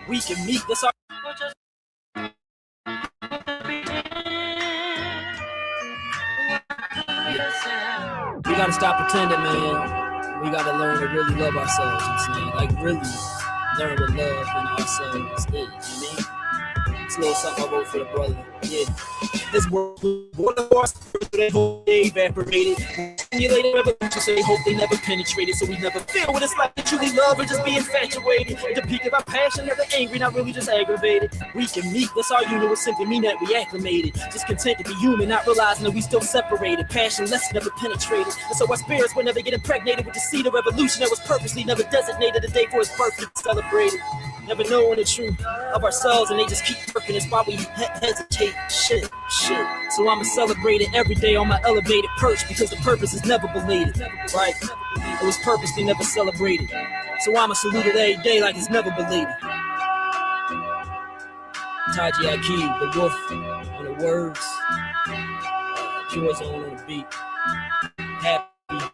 we can meet. That's our. We gotta stop pretending, man. We gotta learn to really love ourselves. You know what I'm saying? Like really learn what love in ourselves is. You know what I mean? It's a little something I wrote for the brother. Yeah. This world, one of our they hope they evaporated. Stimulated revolution, so they hope they never penetrated. So we never feel what it's like to truly love or just be infatuated. At the peak of our passion, never angry, not really just aggravated. We can meet, that's our unit, would simply mean that we acclimated. Just content to be human, not realizing that we still separated. Passionless, never penetrated. And so our spirits will never get impregnated with the seed of revolution that was purposely never designated a day for its birth to be celebrated. Never knowing the truth of ourselves, and they just keep working. It's why we hesitate. Shit. So I'ma celebrate it every day on my elevated perch, because the purpose is never belated, right? It was purposely never celebrated. So I'ma salute it every day like it's never belated. Taji Akib, the wolf on the words, Pure Zone on the beat. Happy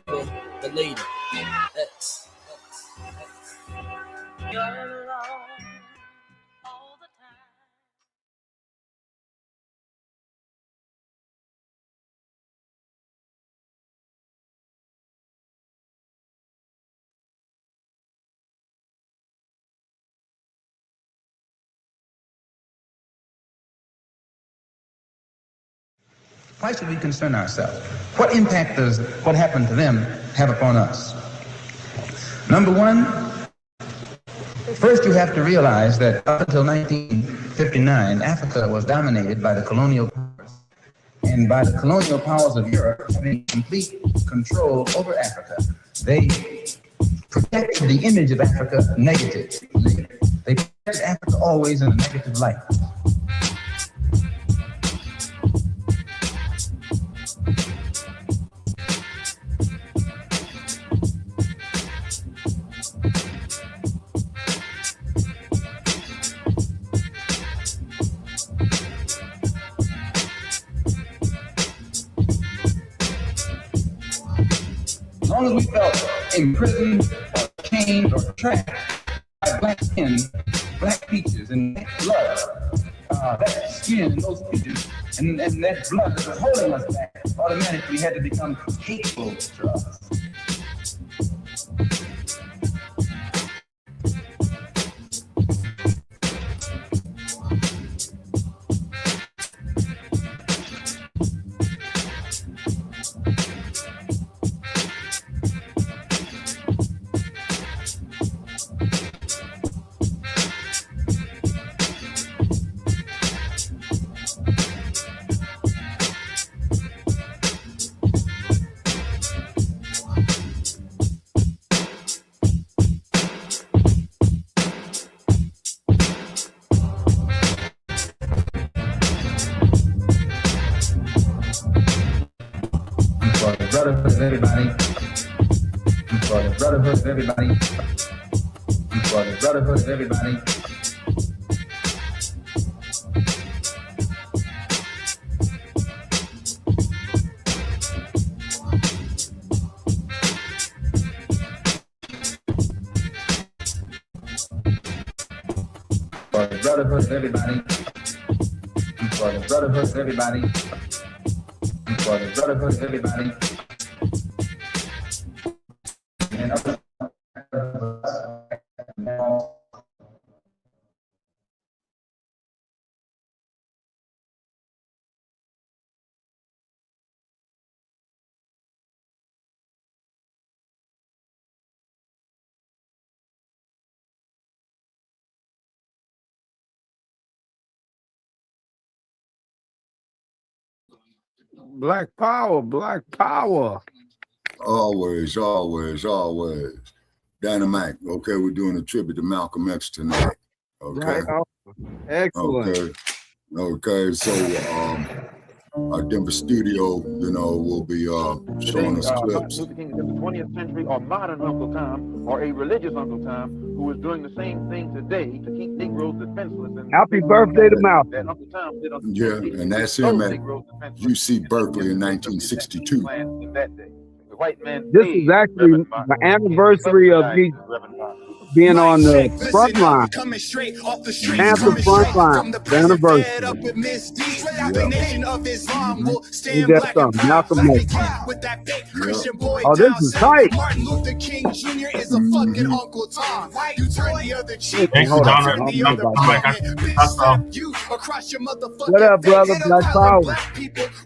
for the lady. X. You're alone all the time. Why should we concern ourselves? What impact does what happened to them have upon us? Number one, first you have to realize that up until 1959, Africa was dominated by the colonial powers, and by the colonial powers of Europe having complete control over Africa. They projected the image of Africa negative. They projected Africa always in a negative light. As long as we felt imprisoned or chained or trapped by black skin, black features, and black blood, that skin and those features and that blood that was holding us back, automatically had to become hateful to us. Brotherhood of everybody. For the brotherhood of everybody. For the brotherhood of everybody. For the brotherhood of everybody. For the brotherhood of everybody. For the brotherhood of everybody. And other Black power, black power. Always. Dynamite. Okay, we're doing a tribute to Malcolm X tonight. Okay. Right. Excellent. Okay. So our Denver studio, will be showing us clips. Luther King is in the 20th century or modern Uncle Tom or a religious Uncle Tom who is doing the same thing today to keep Negroes defenseless. And happy birthday to Malcolm. That Uncle Tom did on and that's him at UC Berkeley in 1962. In that day. The white man this is actually the anniversary of me. being on the front line. Panther front line. The anniversary. Ain't that something? Malcolm X. Oh, this is tight. Martin Luther King Jr. is a fucking Uncle Tom. You turn the other cheek. Hold on. What up, brother? Black Power.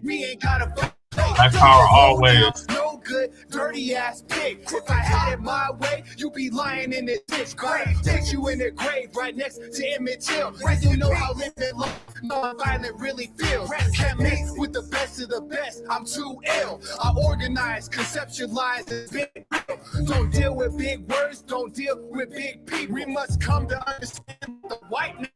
We ain't gotta Black Power always. No good, dirty ass pig. If I had it my way, you be lying in this ditch. Grave, take you in the grave right next to Emmett Till. You know how living life non-violent really feels. Can't mix with the best of the best. I'm too ill. I organize, conceptualize, and big. Don't deal with big words. Don't deal with big people. We must come to understand the white man.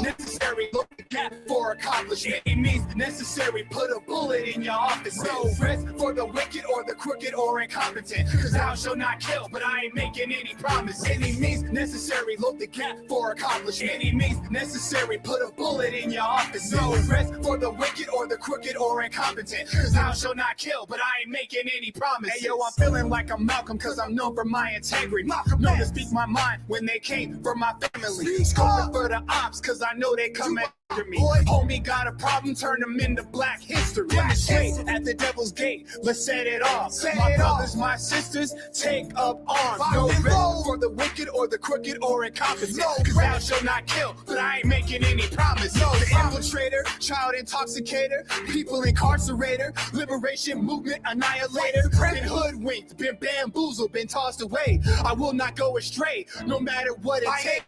Necessary, look the gap for accomplishment. It means necessary, put a bullet in your office. No rest for the wicked or the crooked or incompetent. Cause thou shall not kill, but I ain't making any promise. Any means necessary, look the gap for accomplishment. Any means necessary, put a bullet in your office. No rest for the wicked or the crooked or incompetent. Cause thou shall not kill, but I ain't making any promise. Hey yo, I'm feeling like I'm Malcolm cause I'm known for my integrity. Known to speak my mind when they came for my family. Scoping for the ops cause I know they come after me. Homie got a problem, turn them into black history. Straight at the devil's gate, let's set it off. My brothers, my sisters, take up arms. No rest for the wicked or the crooked or incompetent. Cause thou shall not kill, but I ain't making any promise. No, the infiltrator, child intoxicator, people incarcerator, liberation movement annihilator. Been hoodwinked, been bamboozled, been tossed away. I will not go astray, no matter what it takes.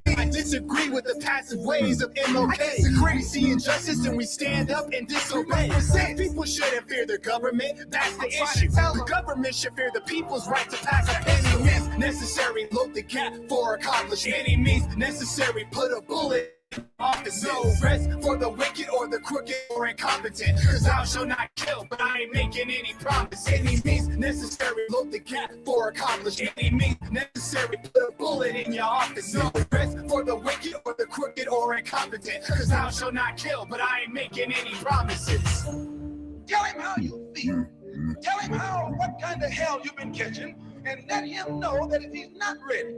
I disagree with the passive ways of MLK. We see injustice and we stand up and disobey. People shouldn't fear the government, that's the issue. The government should fear the people's right to pass a any means necessary, load the gap for accomplishment. Any means necessary, put a bullet office. No rest for the wicked or the crooked or incompetent. Cause thou shall not kill, but I ain't making any promise. Any means necessary, load the gap for accomplishment. Any means necessary, put a bullet in your office. No rest for the wicked or the crooked or incompetent. Cause thou shall not kill, but I ain't making any promises. Tell him how you feel. Tell him what kind of hell you've been catching, and let him know that if he's not ready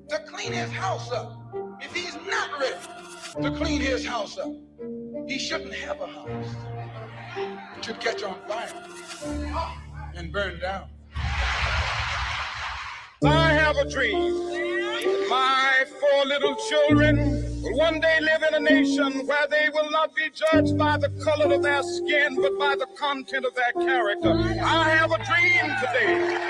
to clean his house up, if he's not ready to clean his house up, he shouldn't have a house. It should catch on fire and burn down. I have a dream. My 4 little children will one day live in a nation where they will not be judged by the color of their skin, but by the content of their character. I have a dream today.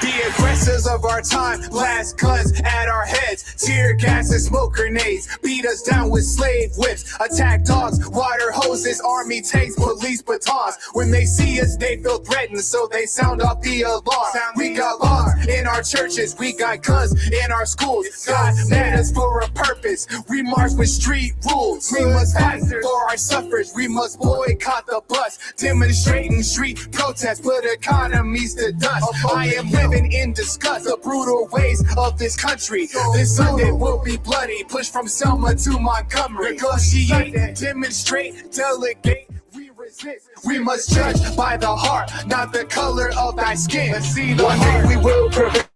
The aggressors of our time blast guns at our heads, tear gas and smoke grenades, beat us down with slave whips, attack dogs, water hoses, army tanks, police batons. When they see us, they feel threatened, so they sound off the alarm. We got laws in our churches, we got guns in our schools. God made us for a purpose. We march with street rules. We must fight for our suffrage. We must boycott the bus, demonstrating street protests, put economies to dust. I am living in disgust the brutal ways of this country. This Sunday will be bloody, push from Selma to Montgomery. Negotiate, demonstrate, delegate. We resist. We must judge by the heart, not the color of thy skin. One day we will prevail.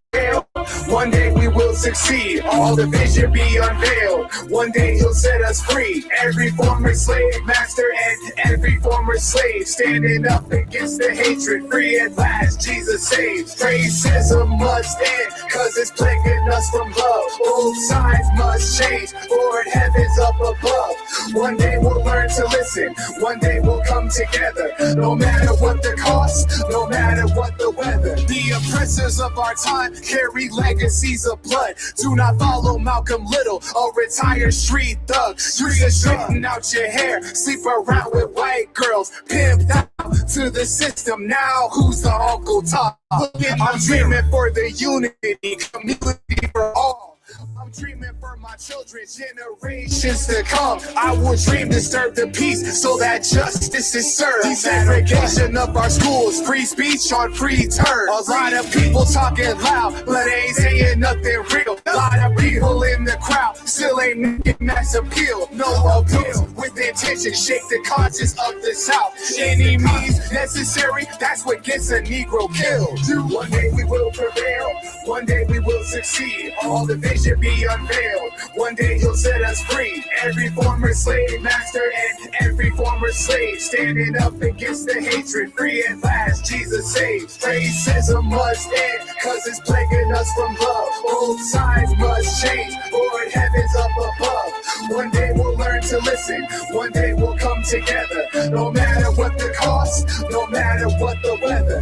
One day we will succeed. All the vision be unveiled. One day he'll set us free. Every former slave master and every former slave standing up against the hatred. Free at last, Jesus saves. Racism must end, cause it's plaguing us from love. Both sides must change, Lord heaven's up above. One day we'll learn to listen. One day we'll come together. No matter what the cost, no matter what the weather. The oppressors of our time carry legacies of blood. Do not follow Malcolm Little, a retired street thug. You should straighten out your hair, sleep around with white girls, pimped out to the system. Now who's the Uncle Tom? I'm dreaming for the unity, community for all. I'm dreaming for my children, generations to come. I will dream to disturb the peace so that justice is served. Desegregation of our schools, free speech on free terms. A lot of people talking loud, but ain't saying nothing real. A lot of people in the crowd still ain't making mass appeal. No appeal with intention, shake the conscience of the South. Any means necessary, that's what gets a Negro killed. One day we will prevail, one day we will succeed. All the vision be unveiled, one day he'll set us free. Every former slave master and every former slave standing up against the hatred. Free at last, Jesus saves. Racism must end, cause it's plaguing us from love. Both sides must change, Lord heaven's up above. One day we'll learn to listen, one day we'll come together. No matter what the cost, no matter what the weather.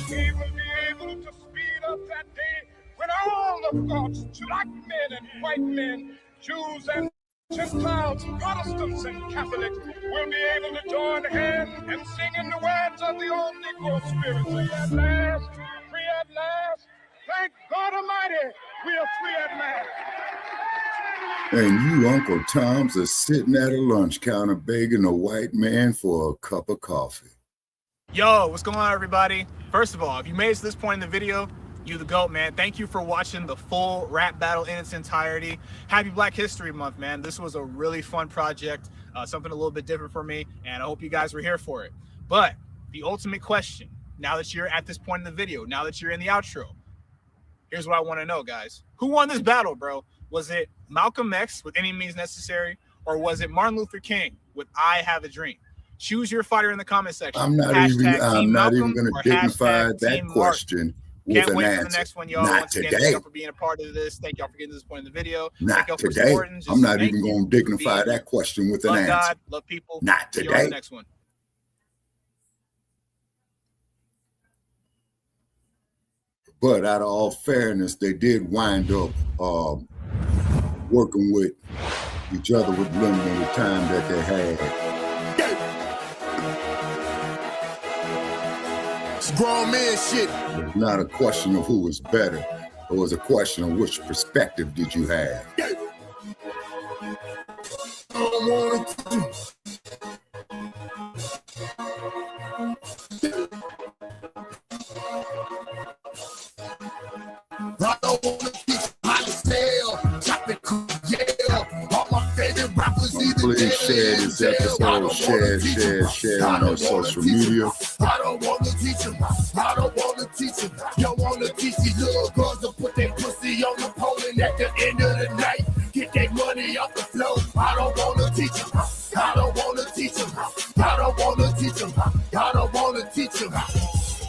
We will be able to speed up that day when all of God's black men and white men, Jews and Gentiles, Protestants and Catholics will be able to join hands and sing in the words of the old Negro spirit. Free at last, free at last. Thank God Almighty, we are free at last. And you, Uncle Toms, are sitting at a lunch counter begging a white man for a cup of coffee. Yo, what's going on, everybody? First of all, if you made it to this point in the video, you the GOAT, man. Thank you for watching the full rap battle in its entirety. Happy Black History Month, man. This was a really fun project, something a little bit different for me, and I hope you guys were here for it. But the ultimate question, now that you're at this point in the video, now that you're in the outro, here's what I want to know, guys. Who won this battle, bro? Was it Malcolm X with Any Means Necessary, or was it Martin Luther King with I Have a Dream? Choose your fighter in the comment section. I'm not even going to dignify that question with Can't an wait answer. for the next one, y'all. Not Once today. again, thank y'all for being a part of this. Thank y'all for getting to this point in the video. Not thank y'all today. For just I'm not even going to dignify that question with an love answer. God, love people. Not See you on the today. next one. But out of all fairness, they did wind up working with each other with limited time that they had. It's grown man shit. It's not a question of who was better. It was a question of which perspective did you have. I don't wanna teach how to sell, chop it, yeah. All my favorite rappers either Please share this episode, share on our social media. I don't wanna teach them, I don't wanna teach them. Don't wanna teach these little girls to put their pussy on the pole and at the end of the night, get their money off the floor. I don't wanna teach them, I don't wanna teach them. I don't wanna teach them, I don't wanna teach them.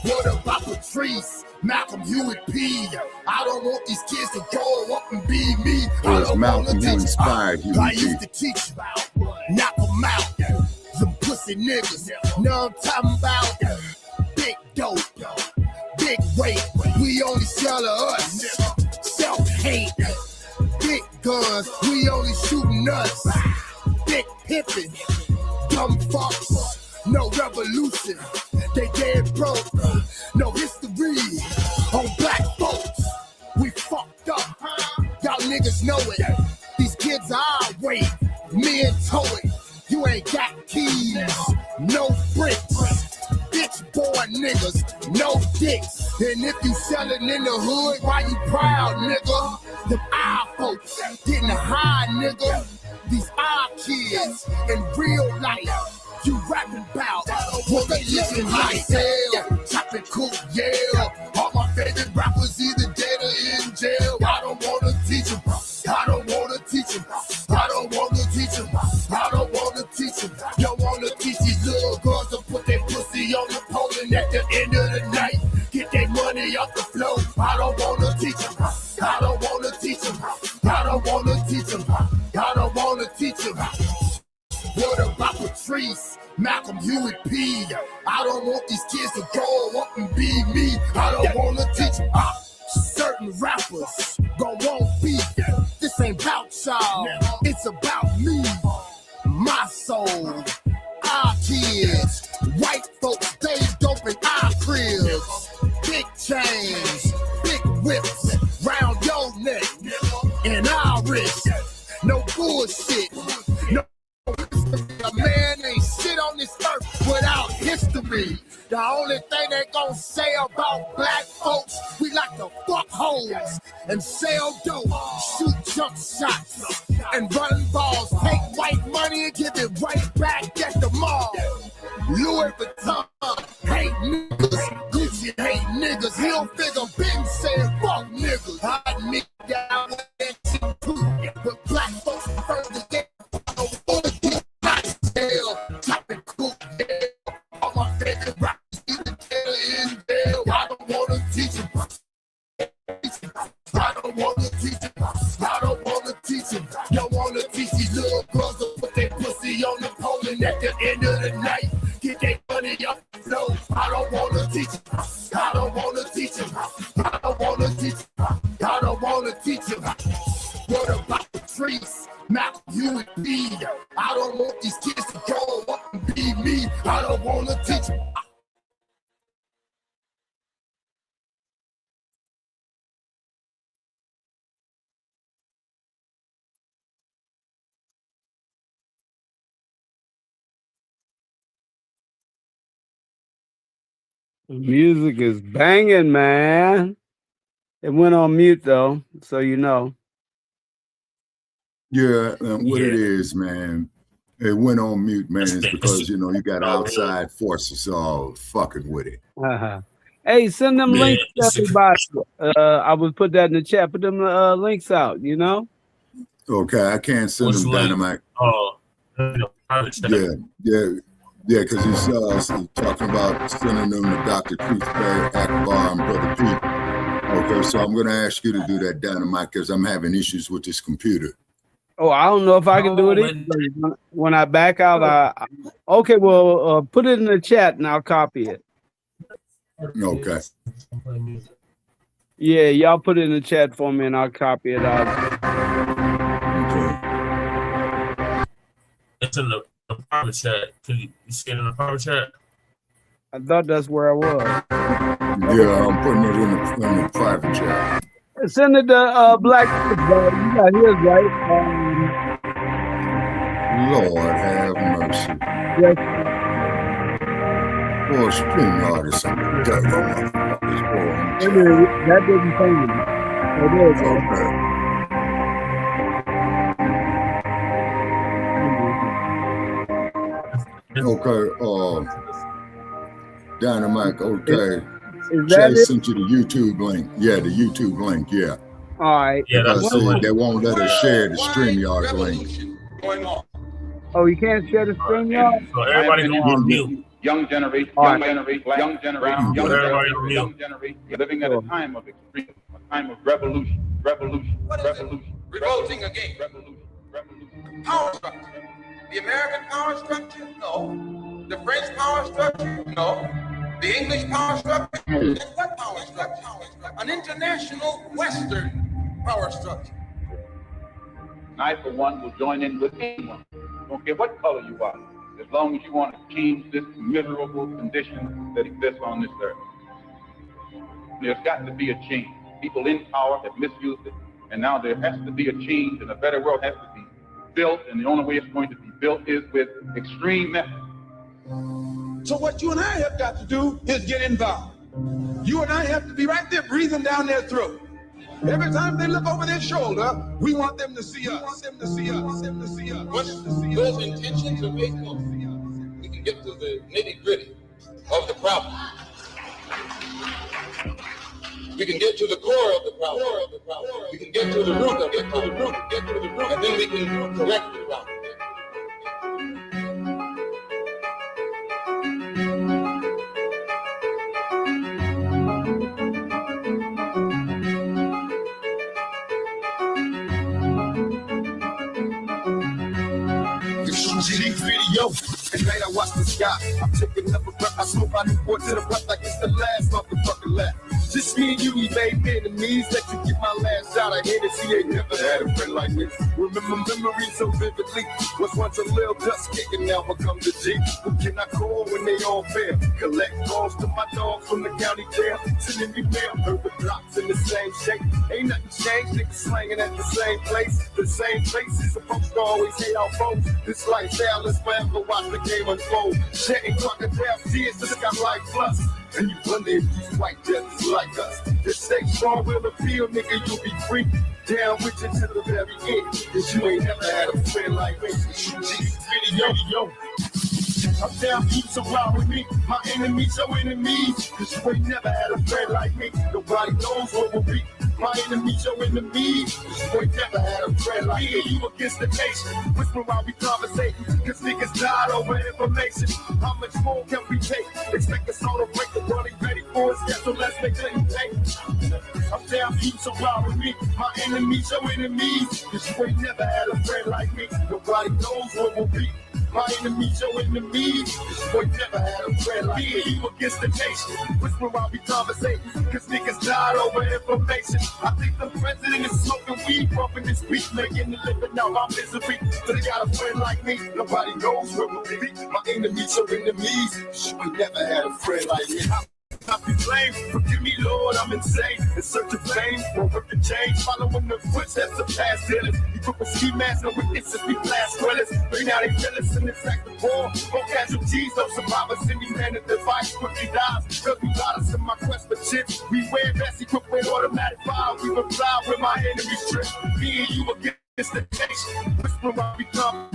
What about Patrice, Malcolm, Hewitt, P? I don't want these kids to grow up and be me. It was Malcolm who inspired Hewitt P. I used to teach knock them out, some pussy niggas. Know I'm talking about big dope, big weight. We only sell to us, self-hate. Big guns, we only shooting us. Big pimpin', dumb fucks, no revolution. They dead broke, no history on black folks. We fucked up, y'all niggas know it. These kids are our weight, me and Toey. You ain't got keys, no bricks. Bitch boy niggas, no dicks. And if you sellin' in the hood, why you proud, nigga? Them our folks getting high, nigga. These our kids in real life. You rapping about what they living like, hell, chopping cool, yeah. All my favorite rappers either dead or in jail. I don't wanna teach them, I don't wanna teach them, I don't wanna teach them, I don't wanna teach them. Don't wanna teach these little girls to put their pussy on the pole and at the end of the night, get their money off the floor. I don't wanna teach them, I don't wanna teach them, I don't wanna teach them, I don't wanna teach them. What about Patrice, Malcolm, Hewitt, P? I don't want these kids to grow up and be me. I don't wanna teach certain rappers gon' want beef. This ain't about y'all, it's about me, my soul, our kids. White folks, they dope in our cribs. Big chains, big whips round your neck and our wrist. No bullshit, no. A man ain't shit on this earth without history. The only thing they gon' say about black folks, we like to fuck hoes and sell dope, shoot jump shots, and run balls. Take white money and give it right back at the mall. Louis Vuitton, hate niggas. Gucci hate niggas. He'll figure Ben said fuck niggas. Hot nigga, I want that shit too. But black folks first to get chopping cook, yeah. All my favorite rappers in the jail. I don't wanna teach him. I don't wanna teach him. I don't wanna teach him. Y'all wanna teach these little girls to put their pussy on the pole and at the end of the night get their money off the floor. I don't wanna teach him. I don't wanna teach him. I don't wanna teach him. I don't wanna teach him. What about the trees? Not you and me. I don't want these kids to grow up and be me. I don't want to teach them. The music is banging, man. It went on mute though, so you know. Yeah, what it is, man. It went on mute, man. It's because, you know, you got outside forces all fucking with it. Hey, send them links to everybody. I would put that in the chat. Put them links out, you know? Okay, I can't send them Dynamite. Yeah, because he's talking about sending them to Dr. Truthberry, Akbar, and Brother Pete. Okay, so I'm going to ask you to do that, Dynamite, because I'm having issues with this computer. Oh, I don't know if I can do it either. When I back out, okay, well, put it in the chat and I'll copy it. Okay. Yeah, y'all put it in the chat for me and I'll copy it out. Okay. It's in the private chat. Can you see it in the private chat? I thought that's where I was. Yeah, I'm putting it in the private chat. Send it to Blacc. You got his, right? Lord have mercy. Yes. Boy, Streamyard is something dirty motherfuckers, boy. That didn't change it. It is. Okay. Dynamite, okay. Jay sent you the YouTube link. Yeah, the YouTube link, yeah. All right. Yeah, that's the link. They won't let us share the Streamyard link. Oh, you can't share the Streamyard? So everybody go on mute. Young generation, Right. young generation, living at a time of extreme, a time of revolution. Revolting against power structure. The American power structure? No. The French power structure? No. The English power structure? And what power structure? An international Western power structure. And I, for one, will join in with anyone. Don't care what color you are, as long as you want to change this miserable condition that exists on this earth. There's got to be a change. People in power have misused it, and now there has to be a change, and a better world has to be built, and the only way it's going to be built is with extreme methods. So what you and I have got to do is get involved. You and I have to be right there breathing down their throat. Every time they look over their shoulder, we want them to see us. Once those intentions are made known, we can get to the nitty-gritty of the problem. We can get to the core of the problem. We can get to the root of the problem. And then we can correct the problem. Video. At night I watch the sky. I'm taking up a breath. I smoke my Newport to the breath like it's the last motherfucking left. Just me and you, we made enemies. Let you get my last shot of Hennessy. Ain't never had a friend like me. Remember memories so vividly. Was once a little dust kicking, now become the G. Who can I call when they all fail? Collect calls to my dogs from the county jail. Sending me mail, urban blocks in the same shape. Ain't nothing changed, niggas slanging at the same place. The same places supposed to always hate our foes. This lifestyle is forever, watch the game unfold. Shedding crocodile tears, just got life plus. And you wonder if these white devils like us. Just stay strong, will appeal, nigga, you'll be free. Down with you to the very end. Cause you ain't never had a friend like me. Video. I'm down deep, so ride with me. My enemies, your enemies. Cause you ain't never had a friend like me. Nobody knows what will be. My enemies, your enemies. Cause you ain't never had a friend like me. You against the nation. Whisper while we conversating. Cause niggas died over information. How much more can we take? Expect us all to break the running ready for us. Yeah, so let's make it take. I'm down deep, so ride with me. My enemies, your enemies. Cause you ain't never had a friend like me. Nobody knows what will be. My enemies, your enemies. Boy, never had a friend like me. You against the nation. Whisper while we conversating. Cause niggas died over information. I think the president is smoking weed, bumping this beat, making the living out my misery. So they got a friend like me. Nobody knows where we'll be. My enemies, your enemies. You ain't never had a friend like me. I be blamed, forgive me, Lord, I'm insane. In search of fame, won't work to change. Following the footsteps of past dealers. You put a ski mask on witnesses, we blast dwellers. Right now they jealous and attack the war. More casualties, no survivors. Any man at the device quickly dies. Cause we got us in my quest for chips. We wear vests equipped with automatic fire. We reply when my enemies trip. Me and you against the nation. Whisper while we come.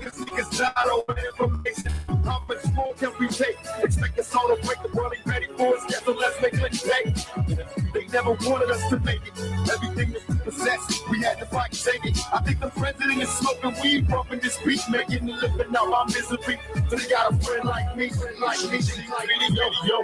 Cause niggas died over information. How much more can we take? Expect us all to break the world ain't ready for us. Yeah, so let's make it take. They never wanted us to make it. Everything that we possess, we had to fight and take it. I think the president is smoking weed, bumping this beat, making the living out my misery. So they got a friend like me, yo.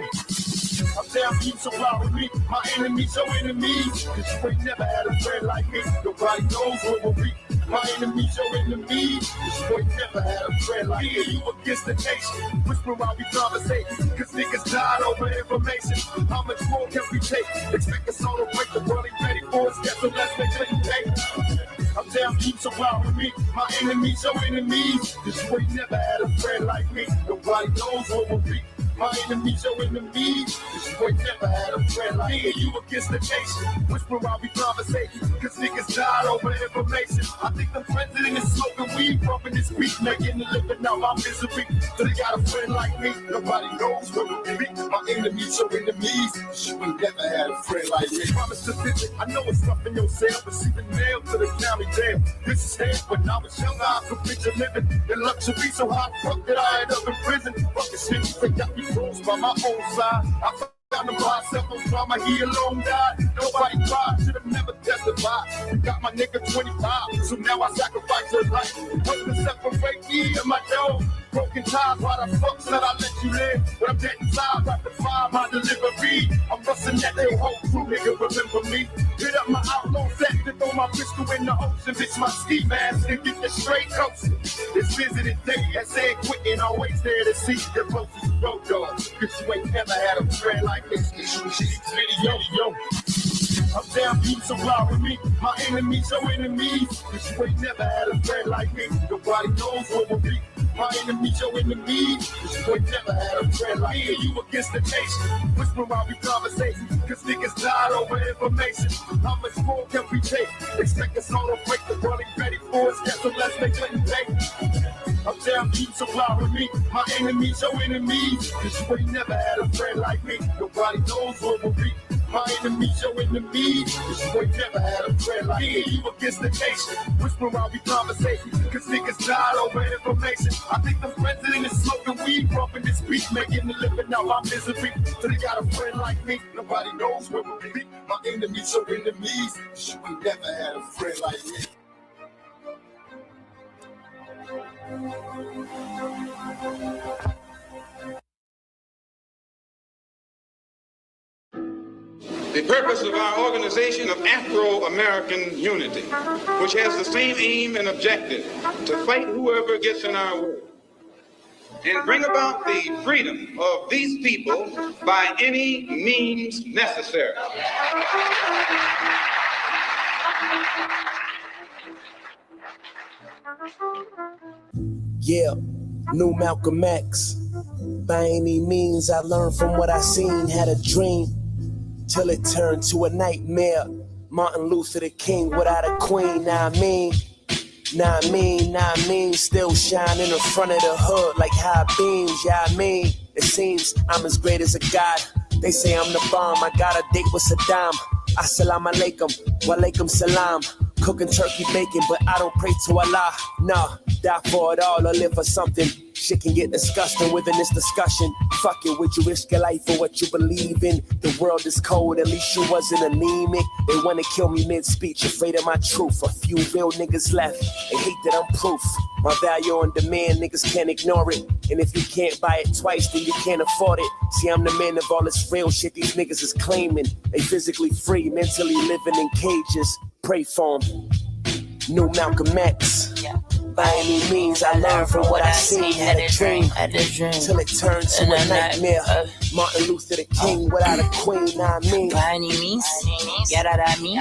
I'm down deep, so ride with me. My enemies, your enemies. Cause you ain't never had a friend like me. Nobody knows what will be. My enemies, your enemies. Cause you ain't never had a friend like me. You against the nation. Whisper while we conversating. Cause niggas died over information. How much more can we take? Expect us all to break the world ain't ready for us. Yeah, so let's make it take. I'm down deep, so ride with me. My enemies, your enemies. Cause you ain't never had a friend like me. Nobody knows what will be. My enemies, your enemies. Cause you ain't never had a friend like me. You against the nation. Whisper while we conversating. Cause niggas died over information. I think the president is smoking weed, bumping this beat, making the living out my misery. So they got a friend like me. Nobody knows what will be. My enemies, your enemies. Cause you ain't never had a friend like me. Promise to visit. I know it's tough in your cell. Receiving mail to the county jail. This is hell. When I was young, I could picture living in luxury so hot. Fuck that I end up in prison. Fucking shit, they got me close by my own side. I found the myself on drama, he alone died. Nobody cried, should've never testified. You got my nigga 25, so now I sacrifice your life. Hope to separate me and my dog. Broken ties, why the fuck said I let you live? When I'm dead inside, right to find my delivery. I'm busting that little whole crew, nigga, remember me. Hit up my outlaw set to throw my pistol in the ocean. Bitch, my ski mask and get the straight coast. This visited day that said quitting, always there to see the closest road dog. Cause you ain't never had a friend like this. Video. I'm down deep, so ride with me. My enemies, your enemies. Cause you ain't never had a friend like me. Nobody knows what will be. My enemies, your enemies. Cause you ain't never had a friend like me. You against the nation. Whisper while we conversating. Cause niggas died over information. How much more can we take? Expect us all to break the world ain't ready for us. Yeah, so let's make it take. I'm down deep, so ride with me. My enemies, your enemies. Cause you ain't never had a friend like me. Nobody knows what will be. My enemies, your enemies. Cause you ain't never had a friend like me. You against the nation. Whisper while we conversating. Cause niggas died over information. I think the president is smoking weed, bumping this beat, making the living out my misery. So they got a friend like me. Nobody knows where we'll be. My enemies, your enemies. Cause you ain't never had a friend like me. The purpose of our organization of Afro-American Unity, which has the same aim and objective, to fight whoever gets in our way. and bring about the freedom of these people by any means necessary. Yeah, new Malcolm X. By any means, I learned from what I seen, had a dream, till it turned to a nightmare. Martin Luther the King without a queen, nah I mean, still shine in the front of the hood like high beams, yeah I mean. It seems I'm as great as a god. They say I'm the bomb, I got a date with Saddam. Assalamu alaikum, wa alaikum salam. Cooking turkey bacon, but I don't pray to Allah. Nah, die for it all or live for something. Shit can get disgusting within this discussion. Fuck it, would you risk your life for what you believe in? The world is cold, at least you wasn't anemic. They wanna kill me mid-speech, afraid of my truth. A few real niggas left, they hate that I'm proof. My value on demand, niggas can't ignore it. And if you can't buy it twice, then you can't afford it. See, I'm the man of all this real shit these niggas is claiming. They physically free, mentally living in cages. Pray for them. New Malcolm X. Yeah. By any means, I learned from what I seen. Had a dream, till it turned to a nightmare. Martin Luther the King without a queen, nah I mean. By any means, yeah that I mean.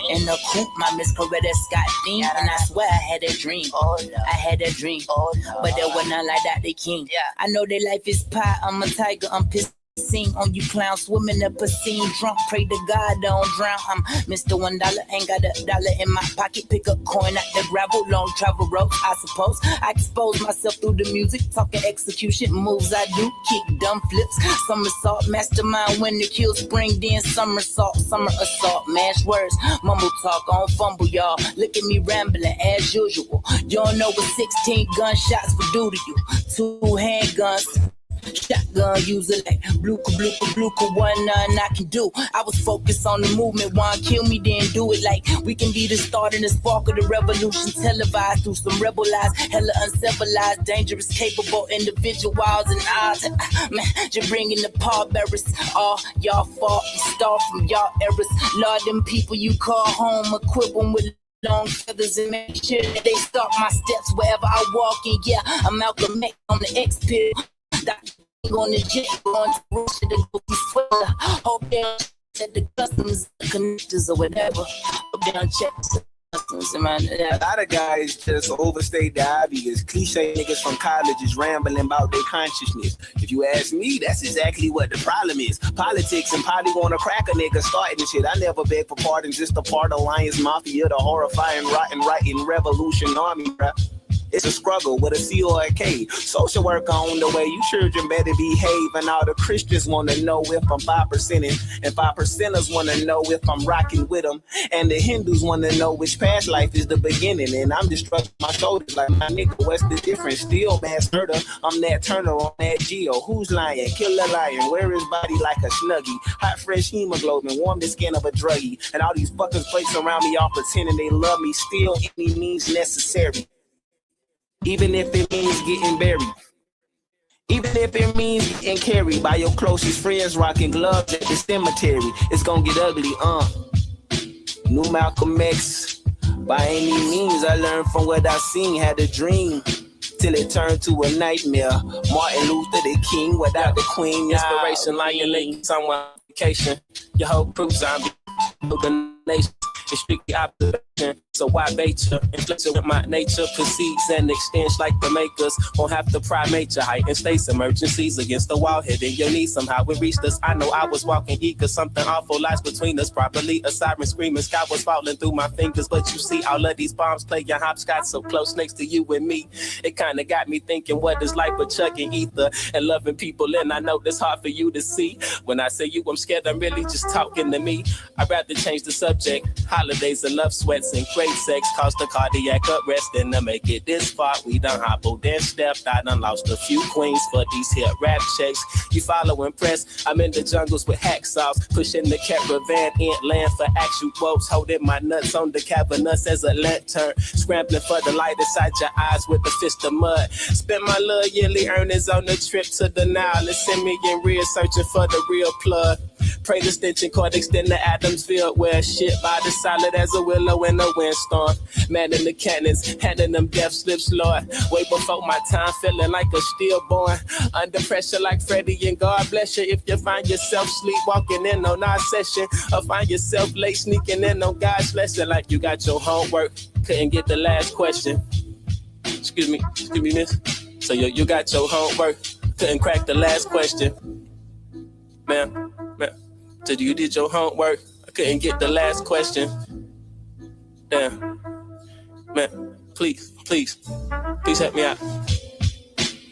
In the coupe, my Miss Coretta Scott theme, and I swear I had a dream. I had a dream, but there was none like that. The King. I know their life is pie. I'm a tiger. I'm pissed. Sing on you clowns, swimming up a scene, drunk, pray to God, don't drown. I'm Mr. $1, ain't got $1 in my pocket, pick up coin at the gravel, long travel road, I suppose. I expose myself through the music, talking execution, moves I do, kick dumb flips, somersault, mastermind when the kill spring, then somersault, summer assault, mash words, mumble talk, on fumble, y'all. Look at me rambling as usual. You don't know what 16 gunshots would do to you. 2 handguns. Shotgun user like bluka, one none I can do. I was focused on the movement, want to kill me, then do it like we can be the start and the spark of the revolution, televised through some rebel lies, hella uncivilized, dangerous, capable individuals and odds. Man, just bringing the pallbearers, all y'all fault, start from y'all errors. Lord, them people you call home, equip them with long feathers and make sure that they stalk my steps wherever I walk. And yeah, I'm Malcolm X on the X pill. On the jet, going to Russia to go be sweater. Hope they don't check the customs, connectors or whatever. Hope they don't check the customs. A lot of guys just overstate the obvious. Cliche niggas from colleges rambling about their consciousness. If you ask me, that's exactly what the problem is. Politics and probably wanna crack a nigga starting this shit. I never beg for pardon, just a part of Lions Mafia, the horrifying, rotten, writing revolution army, rap. It's a struggle with a C or a K. Social work on the way. You children better behave. And all the Christians want to know if I'm 5%ing. And 5%ers want to know if I'm rocking with them. And the Hindus want to know which past life is the beginning. And I'm just shrugging my shoulders like, my nigga, what's the difference? Still mass murder. I'm that Turner on that Geo. Who's lying? Kill a lion. Wear his body like a snuggie. Hot, fresh hemoglobin. Warm the skin of a druggie. And all these fuckers place around me all pretending they love me. Still any means necessary. Even if it means getting buried. Even if it means getting carried by your closest friends rocking gloves at the cemetery. It's gonna get ugly, New Malcolm X. By any means, I learned from what I seen, had a dream. Till it turned to a nightmare. Martin Luther the King without the Queen. Inspiration like you're late somewhere on vacation. Your whole crew zombie. The nation. It's strictly observation, so why bait you? Inflection with my nature proceeds and extends like the makers. Won't have to primate your height and states emergencies against the wall, hitting your knees. Somehow it reached us. I know I was walking eager, something awful lies between us. Properly a siren screaming, sky was falling through my fingers. But you see, all of these bombs playing hopscotch so close next to you and me. It kinda got me thinking, what is life but chugging ether and loving people? And I know it's hard for you to see. When I say you, I'm scared, I'm really just talking to me. I'd rather change the subject. Holidays and love sweats and great sex caused a cardiac arrest. And to make it this far, we done hobbled and stepped. I done lost a few queens for these here rap checks. You follow and press. I'm in the jungles with hacksaws, pushing the caravan in land for actual woes. Holding my nuts on the cavernous as a lantern, scrambling for the light inside your eyes with a fist of mud. Spend my little yearly earnings on the trip to the Nile and send me in real searching for the real plug. Pray the stench and cord extend to Adamsville, where shit by the solid as a willow in a windstorm. Man in the cannons, handing them death slips, Lord. Way before my time, feeling like a stillborn. Under pressure like Freddie, and God bless you if you find yourself sleepwalking in on our session, or find yourself late sneaking in on God's lesson like you got your homework. Couldn't get the last question. Excuse me, miss. So you got your homework. Couldn't crack the last question. Ma'am, so you did your homework. I couldn't get the last question. Damn. Man, please help me out.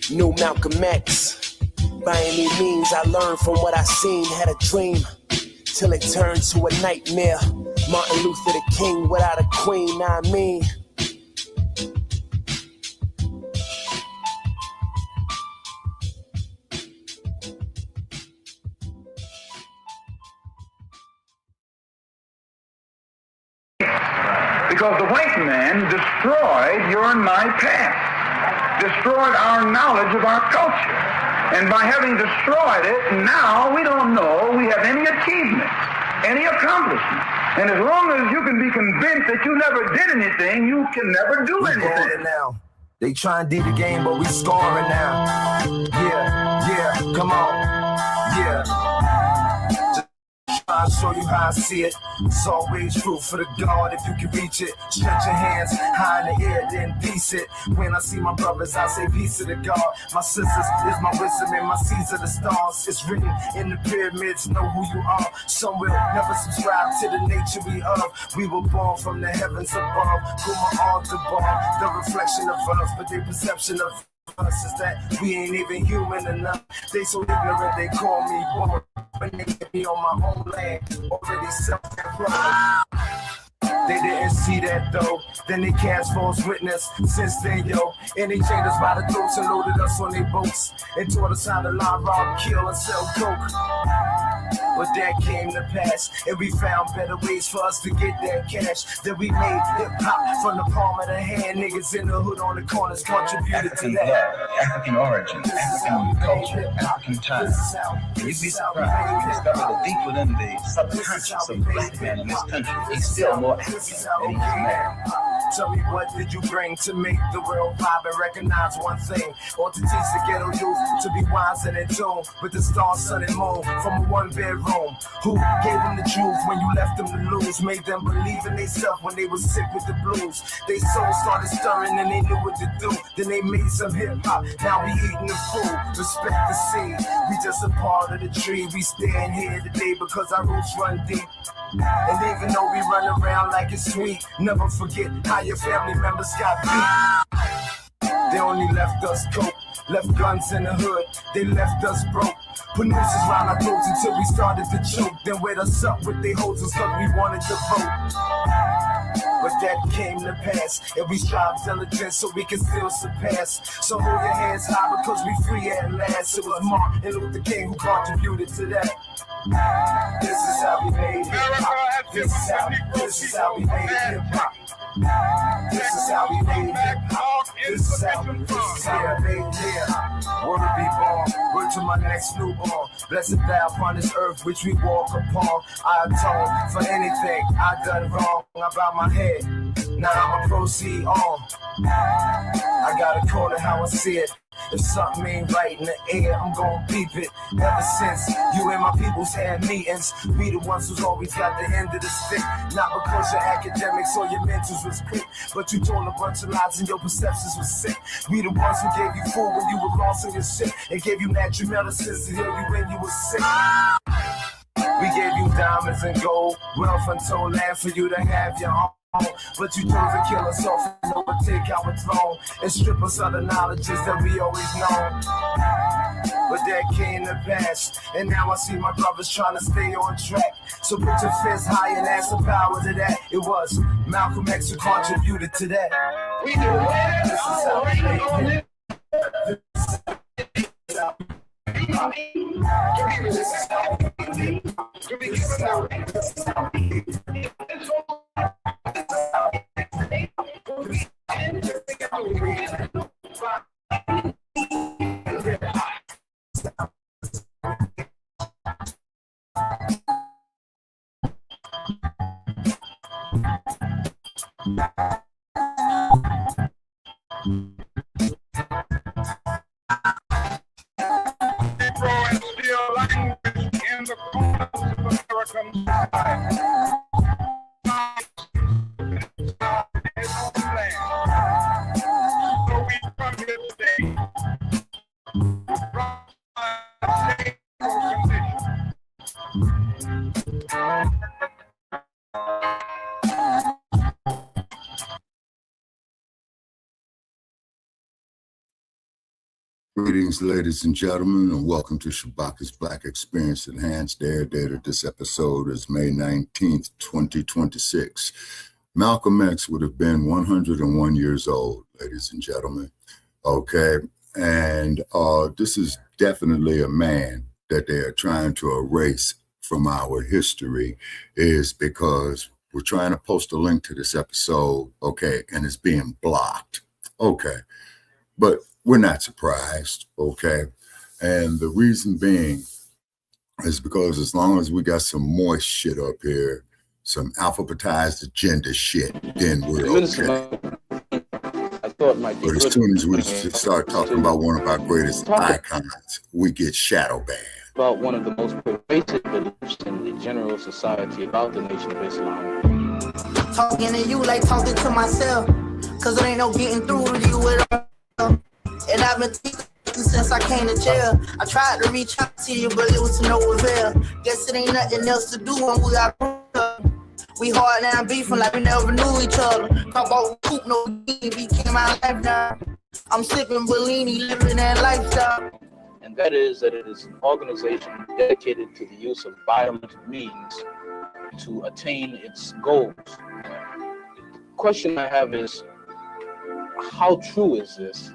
New Malcolm X. By any means, I learned from what I seen. Had a dream till it turned to a nightmare. Martin Luther the King without a queen, know what I mean? Because the white man destroyed your and my past, destroyed our knowledge of our culture. And by having destroyed it, now we don't know we have any achievement, any accomplishment. And as long as you can be convinced that you never did anything, you can never do anything. Now. They try and do the game, but we scoring now. Yeah, come on. Yeah. I'll show you how I see it. It's always true for the God if you can reach it. Stretch your hands high in the air, then peace it. When I see my brothers, I say peace to the God. My sisters is my wisdom and my seeds of the stars. It's written in the pyramids, know who you are. Some will never subscribe to the nature we of. We were born from the heavens above. Kuma on the bar, the reflection of us, but their perception of us is that we ain't even human enough. They so ignorant, they call me born. When they get me on my own land, already self-employed. They didn't see that though, then they cast false witness. Since then, yo, and they chained us by the throats and loaded us on their boats and taught us how to lie, rob, kill, and sell coke. But that came to pass, and we found better ways for us to get that cash. Then we made hip-hop from the palm of the hand. Niggas in the hood on the corners contributed to that. Blood, African origin, African culture, African time. And you'd be surprised to discover that deep within the subconscious of the black man in this country, he's still more African than he's American. Tell me, what did you bring to make the world vibe and recognize one thing? Or to teach the ghetto youth to be wise and in tune with the stars, sun, and moon from a one-bedroom? Who gave them the truth when you left them to lose? Made them believe in themselves when they were sick with the blues. They souls started stirring and they knew what to do. Then they made some hip-hop, now we eating the food. Respect the seed, we just a part of the tree. We stand here today because our roots run deep. And even though we run around like it's sweet, never forget how your family members got beat. They only left us coke, left guns in the hood, they left us broke. Put nooses round our throats until we started to choke. Then wet us up with they hoses cause we wanted to vote. But that came to pass, and we strive diligent so we can still surpass. So hold your hands high because we free at last. It was Martin Luther King who contributed to that. This is how we made hip-hop. This is how we made hip-hop. This is how we made hip-hop. This is how we made hip-hop. Word be born, word to my next newborn. Blessed thou upon this earth which we walk upon. I atone for anything I done wrong. I bow my head, now I'ma proceed on. I gotta call it how I see it. If something ain't right in the air, I'm gon' peep it. Ever since you and my peoples had meetings, we the ones who's always got the end of the stick. Not because your academics or your mentors was quick, but you told a bunch of lies and your perceptions was sick. We the ones who gave you food when you were lost in your shit, and gave you natural medicines to heal you when you were sick. We gave you diamonds and gold, wealth untold land for you to have your own. But you chose to kill us off and overtake our throne and strip us of the knowledges that we always known. But that came to pass, and now I see my brothers trying to stay on track. So put your fist high and add some power to that. It was Malcolm X who contributed to that. We do it. This is how we made it. This is how and still language in the corners of American society. So we come here today from a Greetings, ladies and gentlemen, and welcome to Shabaka's Black Experience Enhanced. Air date of this episode is May 19th, 2026. Malcolm X would have been 101 years old, ladies and gentlemen. Okay, and this is definitely a man that they are trying to erase from our history, is because we're trying to post a link to this episode, okay, and it's being blocked. Okay, but we're not surprised, okay? And the reason being is because as long as we got some moist shit up here, some alphabetized agenda shit, then we're okay. But as soon as we start talking about one of our greatest icons, we get shadow banned. About one of the most pervasive beliefs in the general society about the Nation of Islam. Talking to you like talking to myself, cause there ain't no getting through to you at all. And I've been thinking since I came to jail. I tried to reach out to you, but it was to no avail. Guess it ain't nothing else to do when we got up. We hard now beefing like we never knew each other. Talk about coop, no became my life now. I'm sipping Bellini, living that lifestyle. And that is that it is an organization dedicated to the use of violent means to attain its goals. The question I have is, how true is this?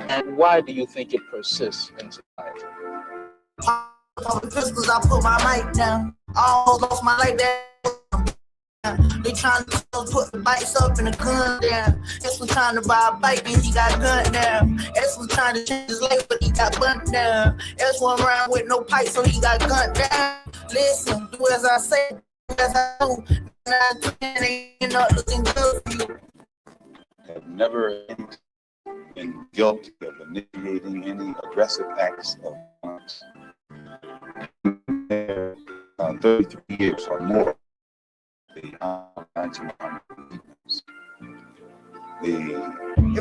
And why do you think it persists in society? Pistols, I put my mic down. I almost lost my life there. They trying to put the bikes up and the gun down. This one trying to buy a bike and he got gunned down. This one trying to change his life but he got burnt down. This one around with no pipe so he got gunned down. Listen, do as I say, do as I do. And ain't not looking good for you. Have never been guilty of initiating any aggressive acts of violence. 33 years or more. If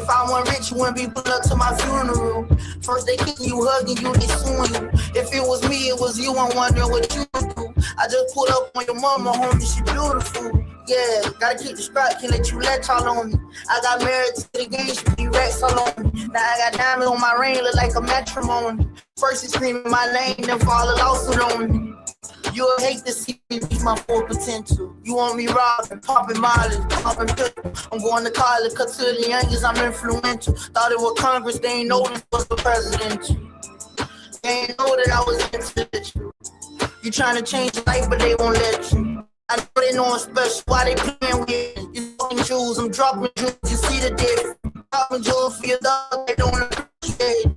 I weren't rich, you wouldn't be put up to my funeral. First they kicking you, hugging you, they suing you. If it was me, it was you, I'm wondering what you would do. I just put up on your mama, homie, she beautiful. Yeah, gotta keep the strap, can't let you latch all on me. I got married to the game, she be racks all on me. Now I got diamonds on my ring, look like a matrimony. First you screaming my name, then fall a lawsuit on me. You'll hate to see me reach my full potential. You want me robbing, popping mileage, popping pistol. I'm going to college, cut to the youngest, I'm influential. Thought it was Congress, they ain't know this was the presidential. They ain't know that I was influential. You trying to change your life, but they won't let you. I know they know I'm special, why they playing with you? You dropping jewels, I'm dropping jewels, you see the difference. Dropping jewels for your dog, they don't appreciate it.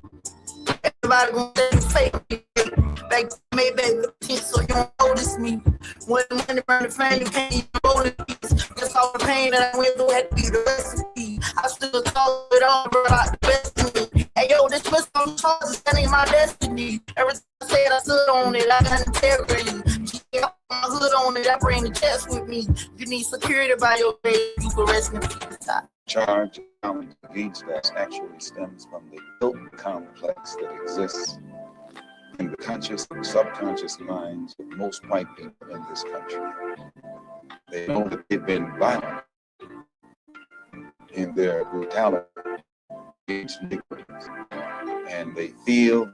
Everybody gonna say you fake. Back Maybach with the so you don't notice me. When the money burn the fan, you can't even roll the piece. Just all the pain that I went through had to be the recipe. I still talk it all, bro, like the best of me. Hey yo, this twist on charges, that ain't my destiny. Every time I said I stood on it, I got integrity. I put my hood on it, I bring the chest with me. You need security by your face, you can rest in peace. Charge against that actually stems from the guilt complex that exists in the conscious and subconscious minds of most white people in this country. They know that they've been violent in their brutality against Negroes, and they feel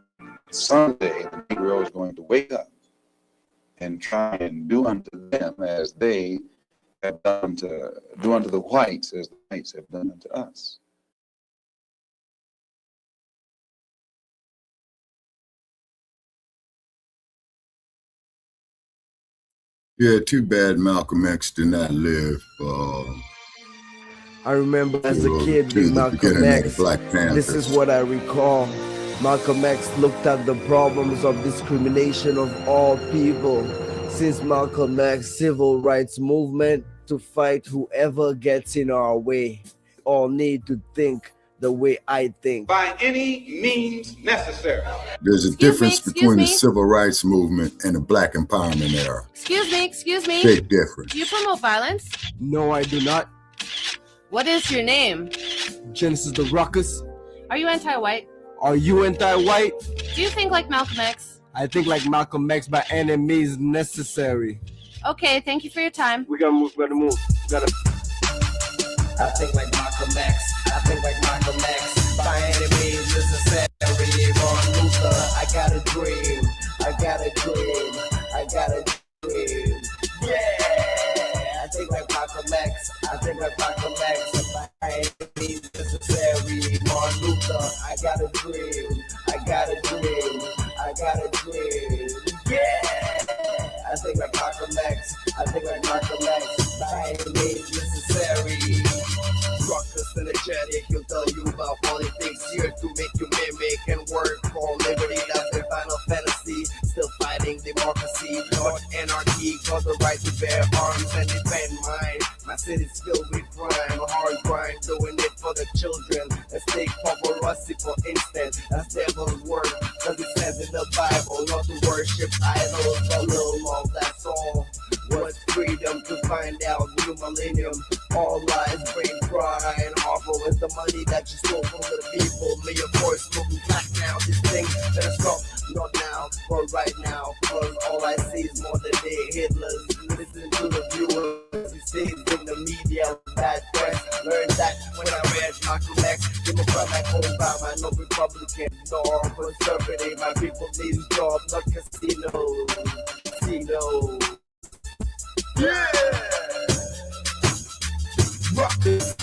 someday the Negro is going to wake up and try and do unto them as they have done to do unto the whites as the whites have done unto us. Yeah, too bad Malcolm X did not live. I remember as a kid being Malcolm X, this is what I recall. Malcolm X looked at the problems of discrimination of all people. Since Malcolm X civil rights movement to fight whoever gets in our way. All need to think the way I think. By any means necessary. There's a difference between the civil rights movement and the Black empowerment era. Excuse me. Big difference. Do you promote violence? No, I do not. What is your name? Genesis the Ruckus. Are you anti-white? Are you anti-white? Do you think like Malcolm X? I think like Malcolm X by any means necessary. Okay, thank you for your time. We gotta move. I think like Malcolm X. I think like Malcolm X. By any means necessary. Martin Luther, I got a dream. I got a dream. I got a dream. Yeah. I think like Malcolm X. I think like Malcolm X. By any means necessary. Martin Luther, I got a dream. I got a dream. I got a dream. Yeah. I think like Malcolm X. I think like Malcolm X. By any means necessary. Ruckus energetic, he'll tell you about politics here to make you mimic and work for liberty. That's their final fantasy. Still fighting democracy, not anarchy. Cause the right to bear arms and defend mine. My city's filled with crime, hard grind, doing it for the children. Let's take paparazzi for instance. That's devil's work, cause it says in the Bible not to worship idols. A little love, that's all. What's freedom to find out new millennium? All lies bring pride and awful with the money that you stole from the people. Me, of course, looking back now. This thing better stop, not now, but right now. Cause all I see is more than they Hitlers. Listen to the viewers, you see in the media, bad press. Learned that when I read Malcolm X. Democrat like Obama, no Republican, nor conservative. My people need jobs, not casinos. Casinos. Yeah! Ruckus.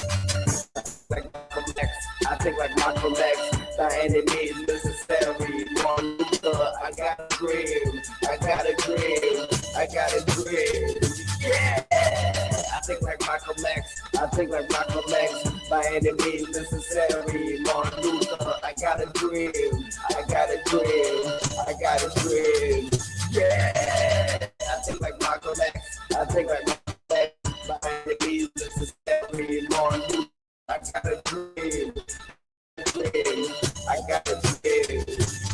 Like Malcolm X. I think like Malcolm X. By any means necessary. Martin Luther, I got a dream. I got a dream. I got a dream. Yeah! I think like Malcolm X. I think like Malcolm X. By any means necessary. Martin Luther, I got a dream. I got a dream. I got a dream. Yeah! I think like Malcolm X. I think like Malcolm X. By any means necessary. Martin Luther, I got a dream. I got a dream.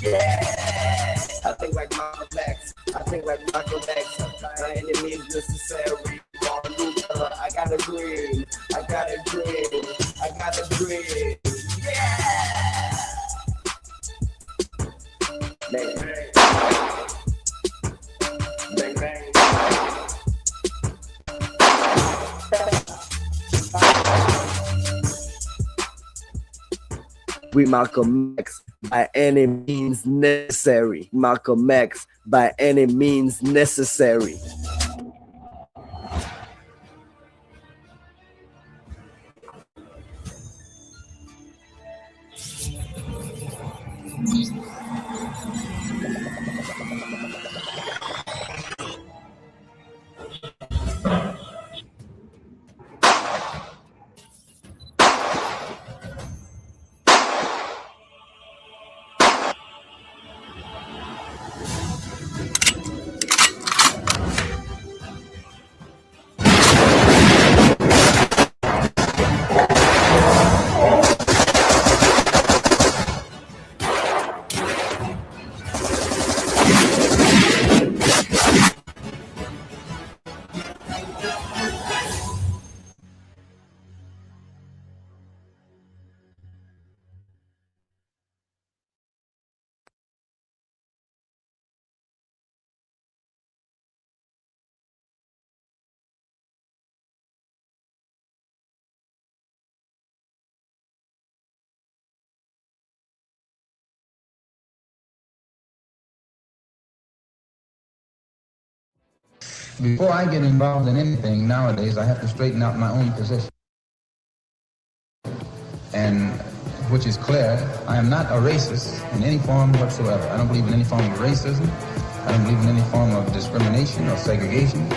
Yeah! I think like Malcolm X. I think like Malcolm X. By any means necessary. Martin Luther, I got a dream. I got a dream. I got a dream. Yeah! Bang, bang. Bang, bang. We Malcolm X by any means necessary. Malcolm X by any means necessary. Before I get involved in anything nowadays, I have to straighten out my own position. And which is clear, I am not a racist in any form whatsoever. I don't believe in any form of racism. I don't believe in any form of discrimination or segregation.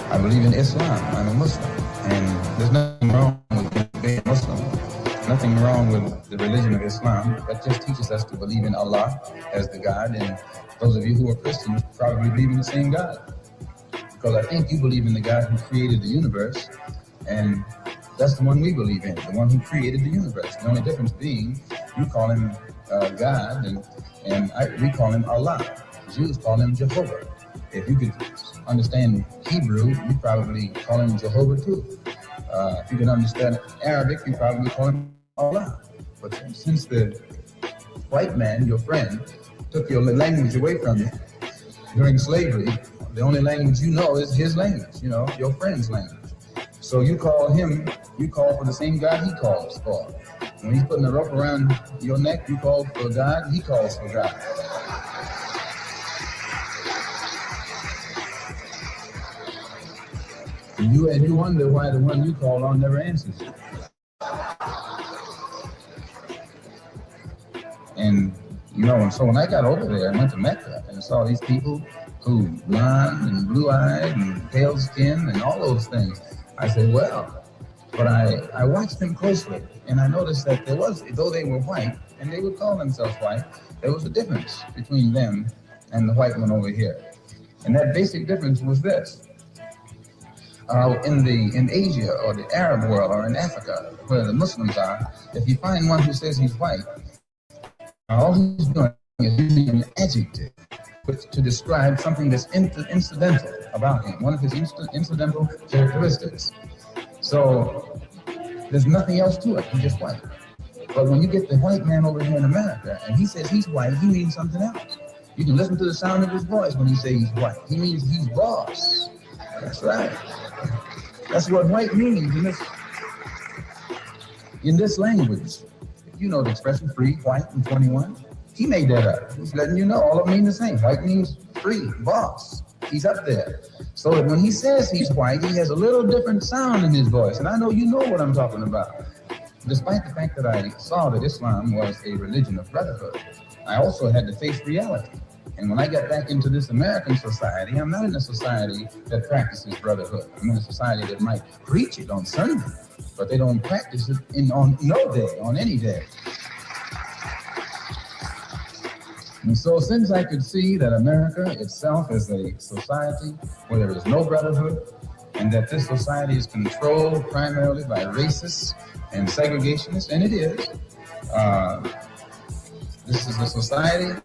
I believe in Islam. I'm a Muslim. And there's nothing wrong with being a Muslim. Nothing wrong with the religion of Islam. That just teaches us to believe in Allah as the God. And those of you who are Christians probably believe in the same God. because I think you believe in the God who created the universe, and that's the one we believe in, the one who created the universe. The only difference being you call him God, and we call him Allah. Jews call him Jehovah. If you could understand Hebrew, you probably call him Jehovah too. If you can understand Arabic, you probably call him Allah. But since the white man, your friend, took your language away from you during slavery, the only language you know is his language, your friend's language. So you call for the same God he calls for. When he's putting a rope around your neck, you call for God, he calls for God. And you wonder why the one you call on never answers you. And so when I got over there and went to Mecca and saw these people who blonde and blue-eyed and pale skin and all those things, I said, well, but I watched them closely and I noticed that though they were white and they would call themselves white, there was a difference between them and the white one over here. And that basic difference was this. In Asia or the Arab world or in Africa, where the Muslims are, if you find one who says he's white, all he's doing is using an adjective to describe something that's incidental about him, one of his incidental characteristics. So there's nothing else to it, he's just white. But when you get the white man over here in America and he says he's white, he means something else. You can listen to the sound of his voice when he says he's white. He means he's boss. That's right. That's what white means in this language. You know the expression free, white, and 21. He made that up. He's letting you know all of them mean the same. White means free, boss. He's up there. So that when he says he's white, he has a little different sound in his voice. And I know you know what I'm talking about. Despite the fact that I saw that Islam was a religion of brotherhood, I also had to face reality. And when I got back into this American society, I'm not in a society that practices brotherhood. I'm in a society that might preach it on Sunday, but they don't practice it on no day, on any day. And so since I could see that America itself is a society where there is no brotherhood, and that this society is controlled primarily by racists and segregationists, and it is, this is a society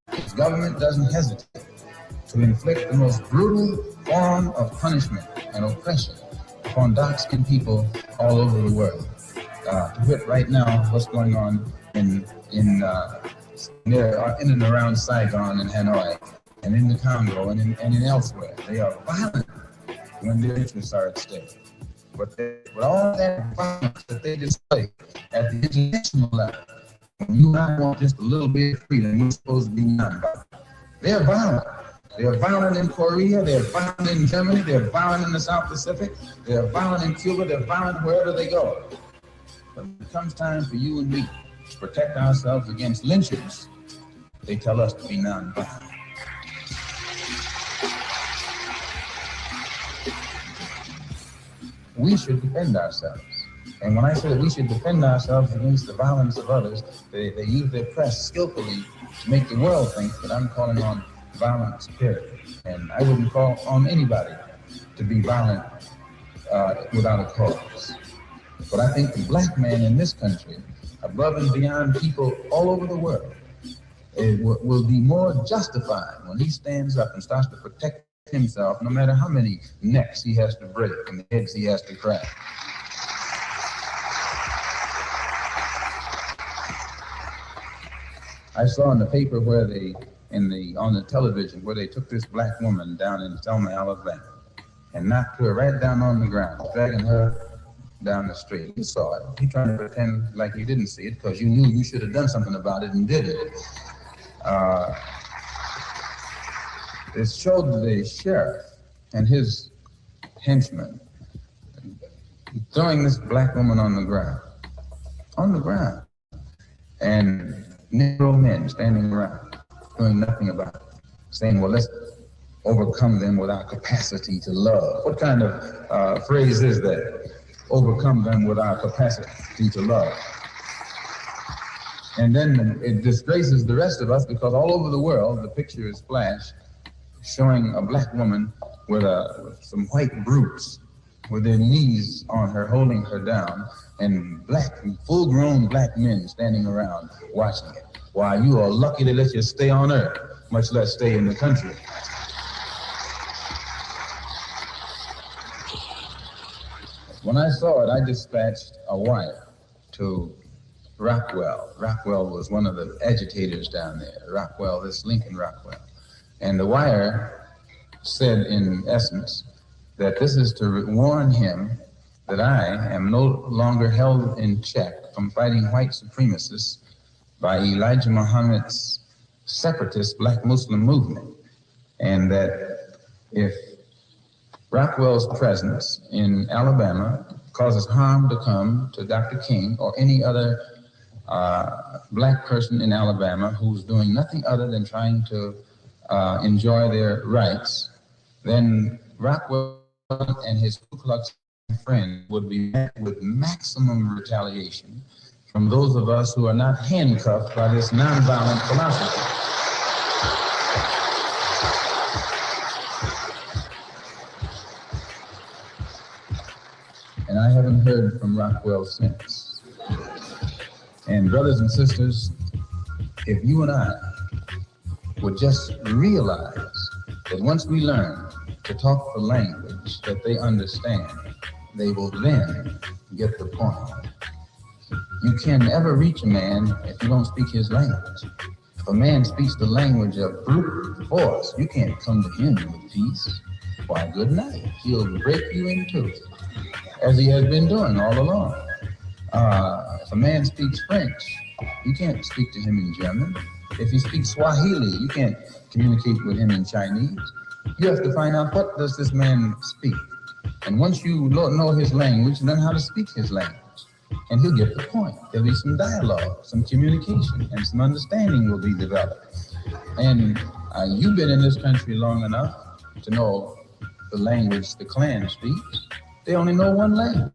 whose government doesn't hesitate to inflict the most brutal form of punishment and oppression upon dark-skinned people all over the world. To wit, right now, what's going on in and around Saigon and Hanoi, and in the Congo and in elsewhere. They are violent when their interests are at stake. But all that violence that they display at the international level, when you and I want just a little bit of freedom, we're supposed to be nonviolent. They're violent. They're violent in Korea, they're violent in Germany, they're violent in the South Pacific, they're violent in Cuba, they're violent wherever they go. But when it comes time for you and me to protect ourselves against lynchers, they tell us to be nonviolent. We should defend ourselves. And when I say that we should defend ourselves against the violence of others, they use their press skillfully to make the world think that I'm calling on violent spirit. And I wouldn't call on anybody to be violent without a cause. But I think the black man in this country, above and beyond people all over the world, will be more justified when he stands up and starts to protect himself, no matter how many necks he has to break and heads he has to crack. I saw in the paper where on the television where they took this black woman down in Selma, Alabama, and knocked her right down on the ground, dragging her down the street. You saw it. You trying to pretend like you didn't see it because you knew you should have done something about it and did it. It showed the sheriff and his henchmen throwing this black woman on the ground, and Negro men standing around doing nothing about it, saying, well, let's overcome them with our capacity to love. What kind of phrase is that? Overcome them with our capacity to love. And then it disgraces the rest of us because all over the world, the picture is flashed showing a black woman with some white brutes with their knees on her, holding her down, and full-grown black men standing around watching it. Why, you are lucky to let you stay on earth, much less stay in the country. When I saw it, I dispatched a wire to Rockwell. Rockwell was one of the agitators down there. Rockwell, this Lincoln Rockwell. And the wire said, in essence, that this is to warn him that I am no longer held in check from fighting white supremacists by Elijah Muhammad's separatist black Muslim movement. And that if Rockwell's presence in Alabama causes harm to come to Dr. King or any other black person in Alabama who's doing nothing other than trying to enjoy their rights, then Rockwell and his Ku Klux friends would be met with maximum retaliation from those of us who are not handcuffed by this nonviolent philosophy. And I haven't heard from Rockwell since. And brothers and sisters, if you and I would just realize that once we learn to talk the language that they understand, they will then get the point. You can never reach a man if you don't speak his language. If a man speaks the language of brute force, you can't come to him with peace. Why, good night. He'll break you in two, as he has been doing all along. If a man speaks French, you can't speak to him in German. If he speaks Swahili, you can't communicate with him in Chinese. You have to find out, what does this man speak? And once you know his language, learn how to speak his language. And he'll get the point. There'll be some dialogue, some communication, and some understanding will be developed. And you've been in this country long enough to know the language the Klan speaks. They only know one language.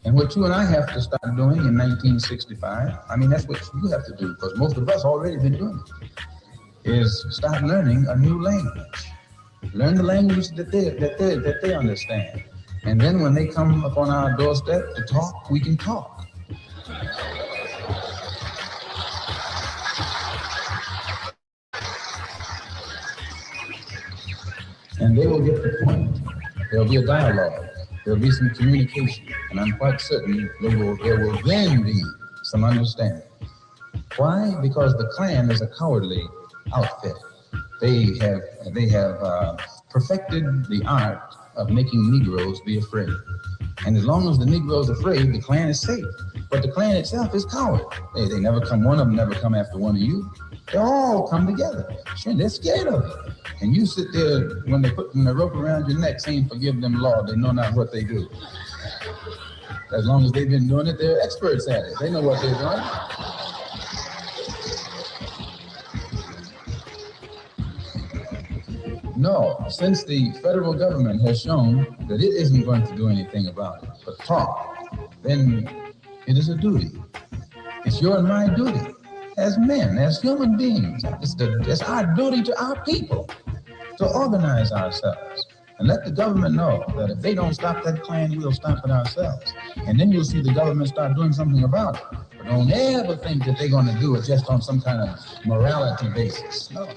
And what you and I have to start doing in 1965, I mean, that's what you have to do, because most of us already been doing it, is start learning a new language. Learn the language that they understand. And then when they come up on our doorstep to talk, we can talk. And they will get the point. There'll be a dialogue. There'll be some communication. And I'm quite certain there will then be some understanding. Why? Because the Klan is a cowardly outfit. They have perfected the art of making Negroes be afraid. And as long as the Negroes are afraid, the Klan is safe. But the Klan itself is coward. They never come, one of them never come after one of you. They all come together. Sure, they're scared of it. And you sit there when they're putting the rope around your neck saying, forgive them, Lord, they know not what they do. As long as they've been doing it, they're experts at it. They know what they're doing. No, since the federal government has shown that it isn't going to do anything about it, but talk, then it is a duty. It's your and my duty as men, as human beings. It's our duty to our people to organize ourselves and let the government know that if they don't stop that Klan, we'll stop it ourselves. And then you'll see the government start doing something about it. But don't ever think that they're going to do it just on some kind of morality basis. No.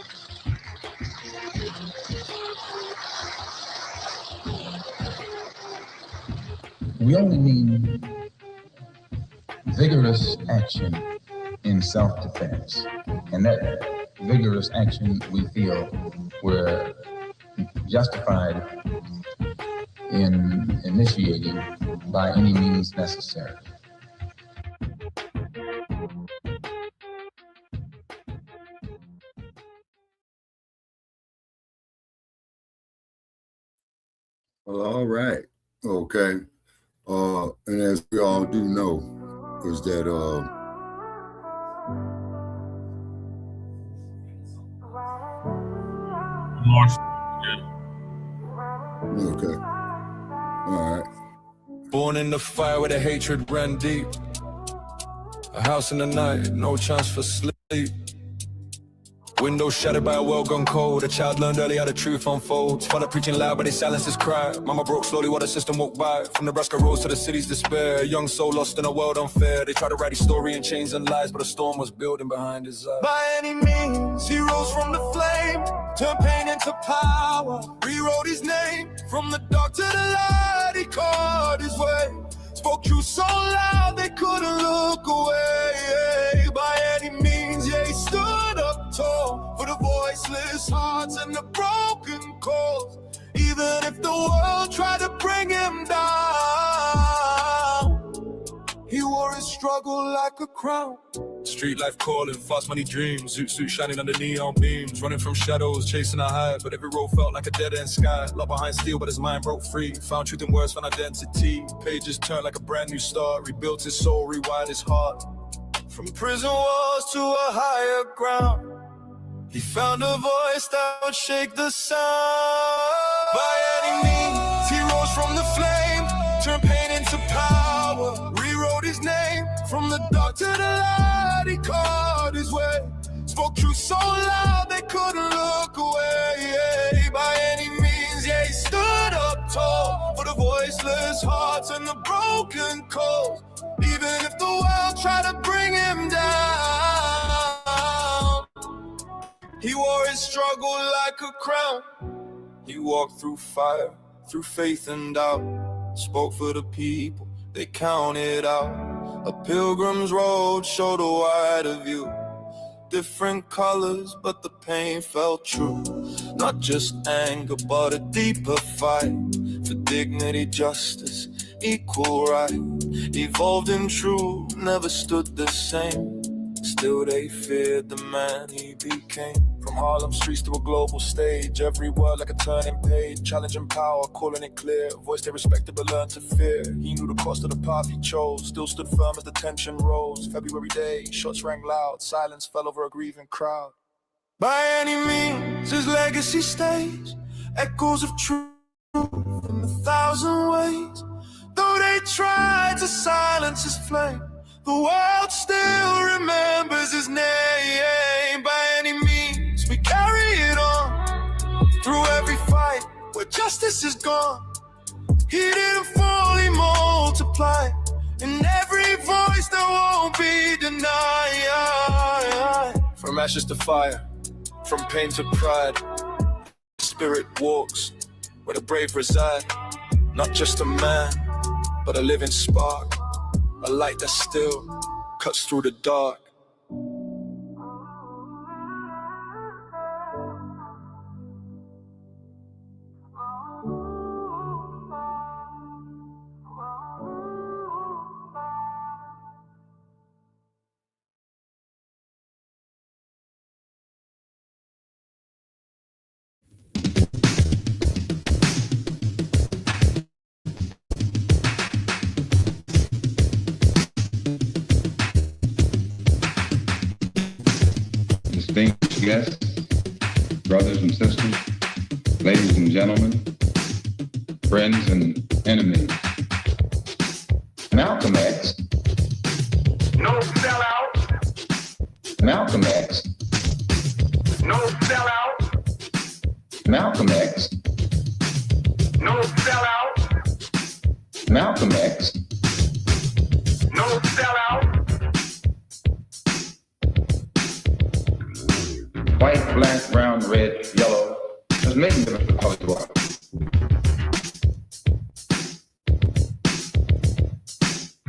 We only mean vigorous action in self-defense. And that vigorous action, we feel, we're justified in initiating by any means necessary. Well, all right. Okay. And as we all do know, is that okay. All right. Born in the fire where the hatred ran deep. A house in the night, no chance for sleep. Windows shattered by a well gone cold. A child learned early how the truth unfolds. Father preaching loud, but they silence his cry. Mama broke slowly while the system walked by. From Nebraska roads to the city's despair. A young soul lost in a world unfair. They tried to write his story in chains and lies, but a storm was building behind his eyes. By any means, he rose from the flame, turned pain into power. Rewrote his name from the dark to the light. He carved his way. Spoke truth so loud they couldn't look away. By any means, yeah, he stood up tall for the voiceless hearts and the broken cause. Even if the world tried to bring him down, he wore his struggle like a crown. Street life calling, fast money dreams. Zoot suit shining under neon beams. Running from shadows, chasing a high. But every road felt like a dead-end sky. Locked behind steel, but his mind broke free. Found truth in words, found identity. Pages turned like a brand new start. Rebuilt his soul, rewired his heart. From prison walls to a higher ground, he found a voice that would shake the sound. By any means, he rose from the flame, turned pain into power. Rewrote his name from the dark to the light. He carved his way, spoke truth so loud they couldn't look away. By any means, yeah, he stood up tall for the voiceless hearts and the broken cause. Even if the world tried to bring him down, he wore his struggle like a crown. He walked through fire, through faith and doubt. Spoke for the people, they counted out. A pilgrim's road showed a wider view. Different colors, but the pain felt true. Not just anger, but a deeper fight for dignity, justice, equal right. Evolved in truth, never stood the same. Still they feared the man he became. From Harlem streets to a global stage, every word like a turning page. Challenging power, calling it clear. Voice they respected but learned to fear. He knew the cost of the path he chose. Still stood firm as the tension rose. February day, shots rang loud. Silence fell over a grieving crowd. By any means, his legacy stays. Echoes of truth in 1,000 ways. Though they tried to silence his flame, the world still remembers his name. By any means, we carry it on. Through every fight where justice is gone, he didn't fully multiply. In every voice that won't be denied. From ashes to fire, from pain to pride, the spirit walks where the brave reside. Not just a man, but a living spark. A light that still cuts through the dark. Distinguished guests, brothers and sisters, ladies and gentlemen, friends and enemies. Malcolm X, No sellout, Malcolm X, no sellout, Malcolm X, no sellout, Malcolm X, no sellout. white, black, brown, red, yellow, there's many different colors you are.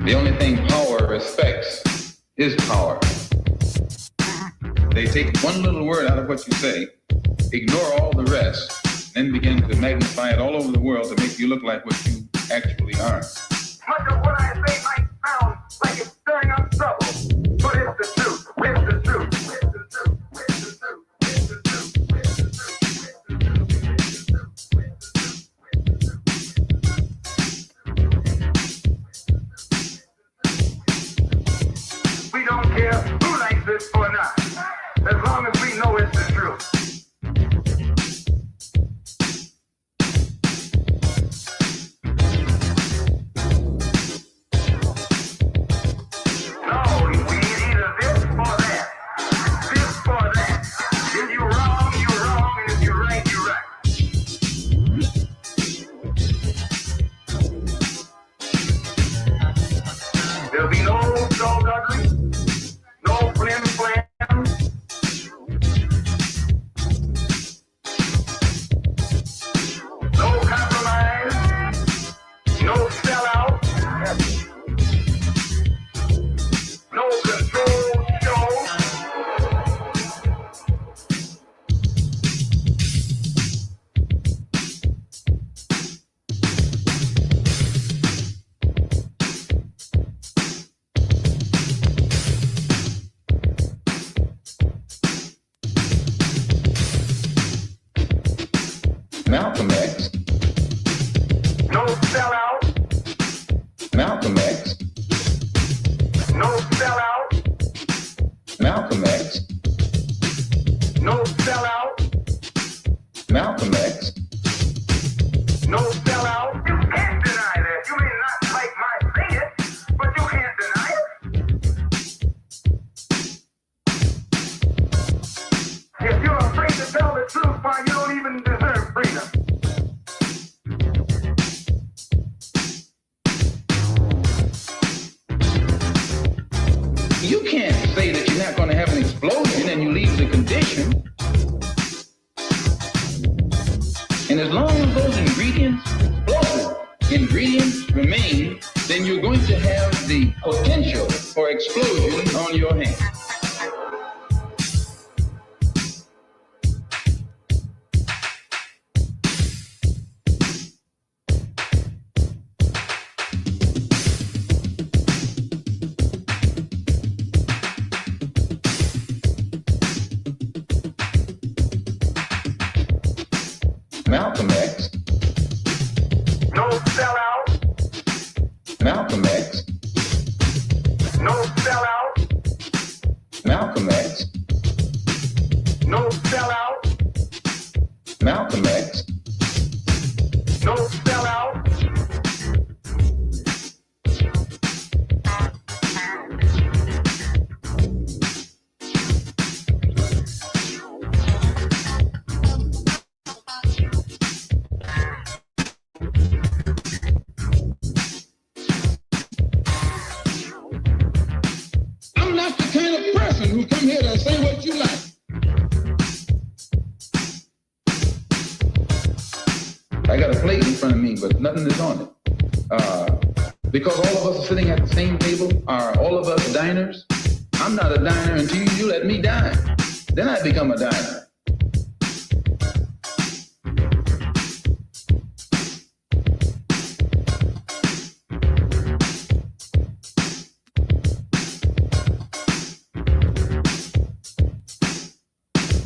The only thing power respects is power. They take one little word out of what you say, ignore all the rest, then begin to magnify it all over the world to make you look like what you actually are. Much of what I say might sound like it's stirring up trouble, but it's the truth. It's the truth. It's the truth. It's the truth. It's the truth. We don't care who likes it or not, as long as we know it's the truth. Malcolm X. No sellout. Malcolm X. No sellout. Malcolm X. No sellout. Malcolm X. No sellout. You can't deny that. You may not like my opinion, but you can't deny it. If you're afraid to tell the truth, why you don't even deserve freedom. You can't say that you're not going to have an explosion and you leave the condition. And as long as those ingredients remain, then you're going to have the potential for explosion on your hands. Malcolm X. No sellout. Malcolm X. No sellout. Malcolm X. No sellout. Malcolm X. No sellout. I'm not the kind of person who come here to say what you like. I got a plate in front of me, but nothing is on it. Because all of us are sitting at the same table, are all of us diners? I'm not a diner until you let me dine. Then I become a diner.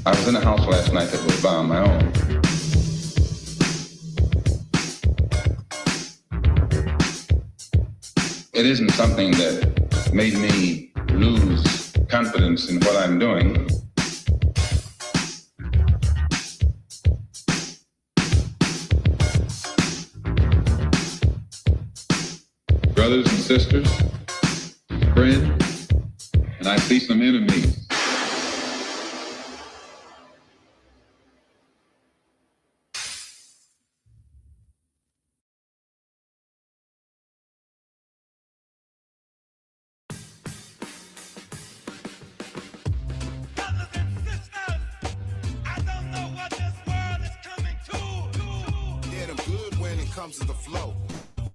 I was in a house last night that was by my own. It isn't something that made me lose confidence in what I'm doing. Brothers and sisters, friends, and I see some enemies. Yeah, them good when it comes to the flow.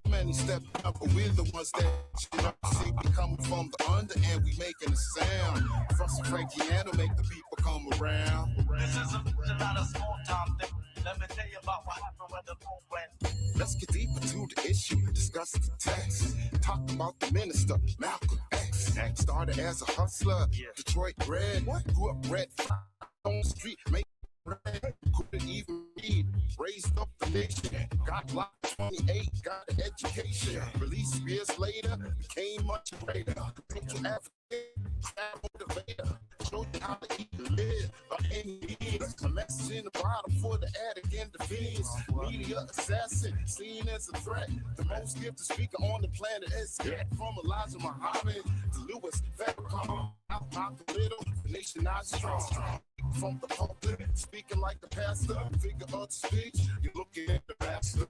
Many step up, but we're the ones that shit up. See, we coming from the under and we making a sound. From some Frankiano, make the people come around. This is not a small time thing. Let me tell you about what happened with the movement. Let's get deeper to the issue, discuss the text. Talk about the minister, Malcolm X. Started as a hustler, Detroit bred. Grew up red on the street, make bread. Couldn't even read, raised up the nation. Got locked 28, got an education. Released years later, became much greater. Central African, motivator. Showed you how to eat and live by any means. A message in the bottom for the addict and the fiends. Media assassin, seen as a threat. The most gifted speaker on the planet is from Elijah Muhammad to Louis Farrakhan. Out the little, the nation not strong. From the pulpit, speaking like the pastor. Figure of speech, you're looking at the master.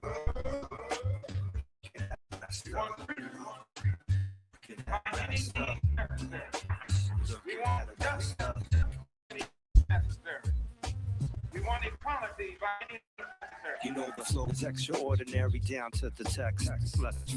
We want justice. We want equality by any necessary. You know the flow is extraordinary down to the text. Let's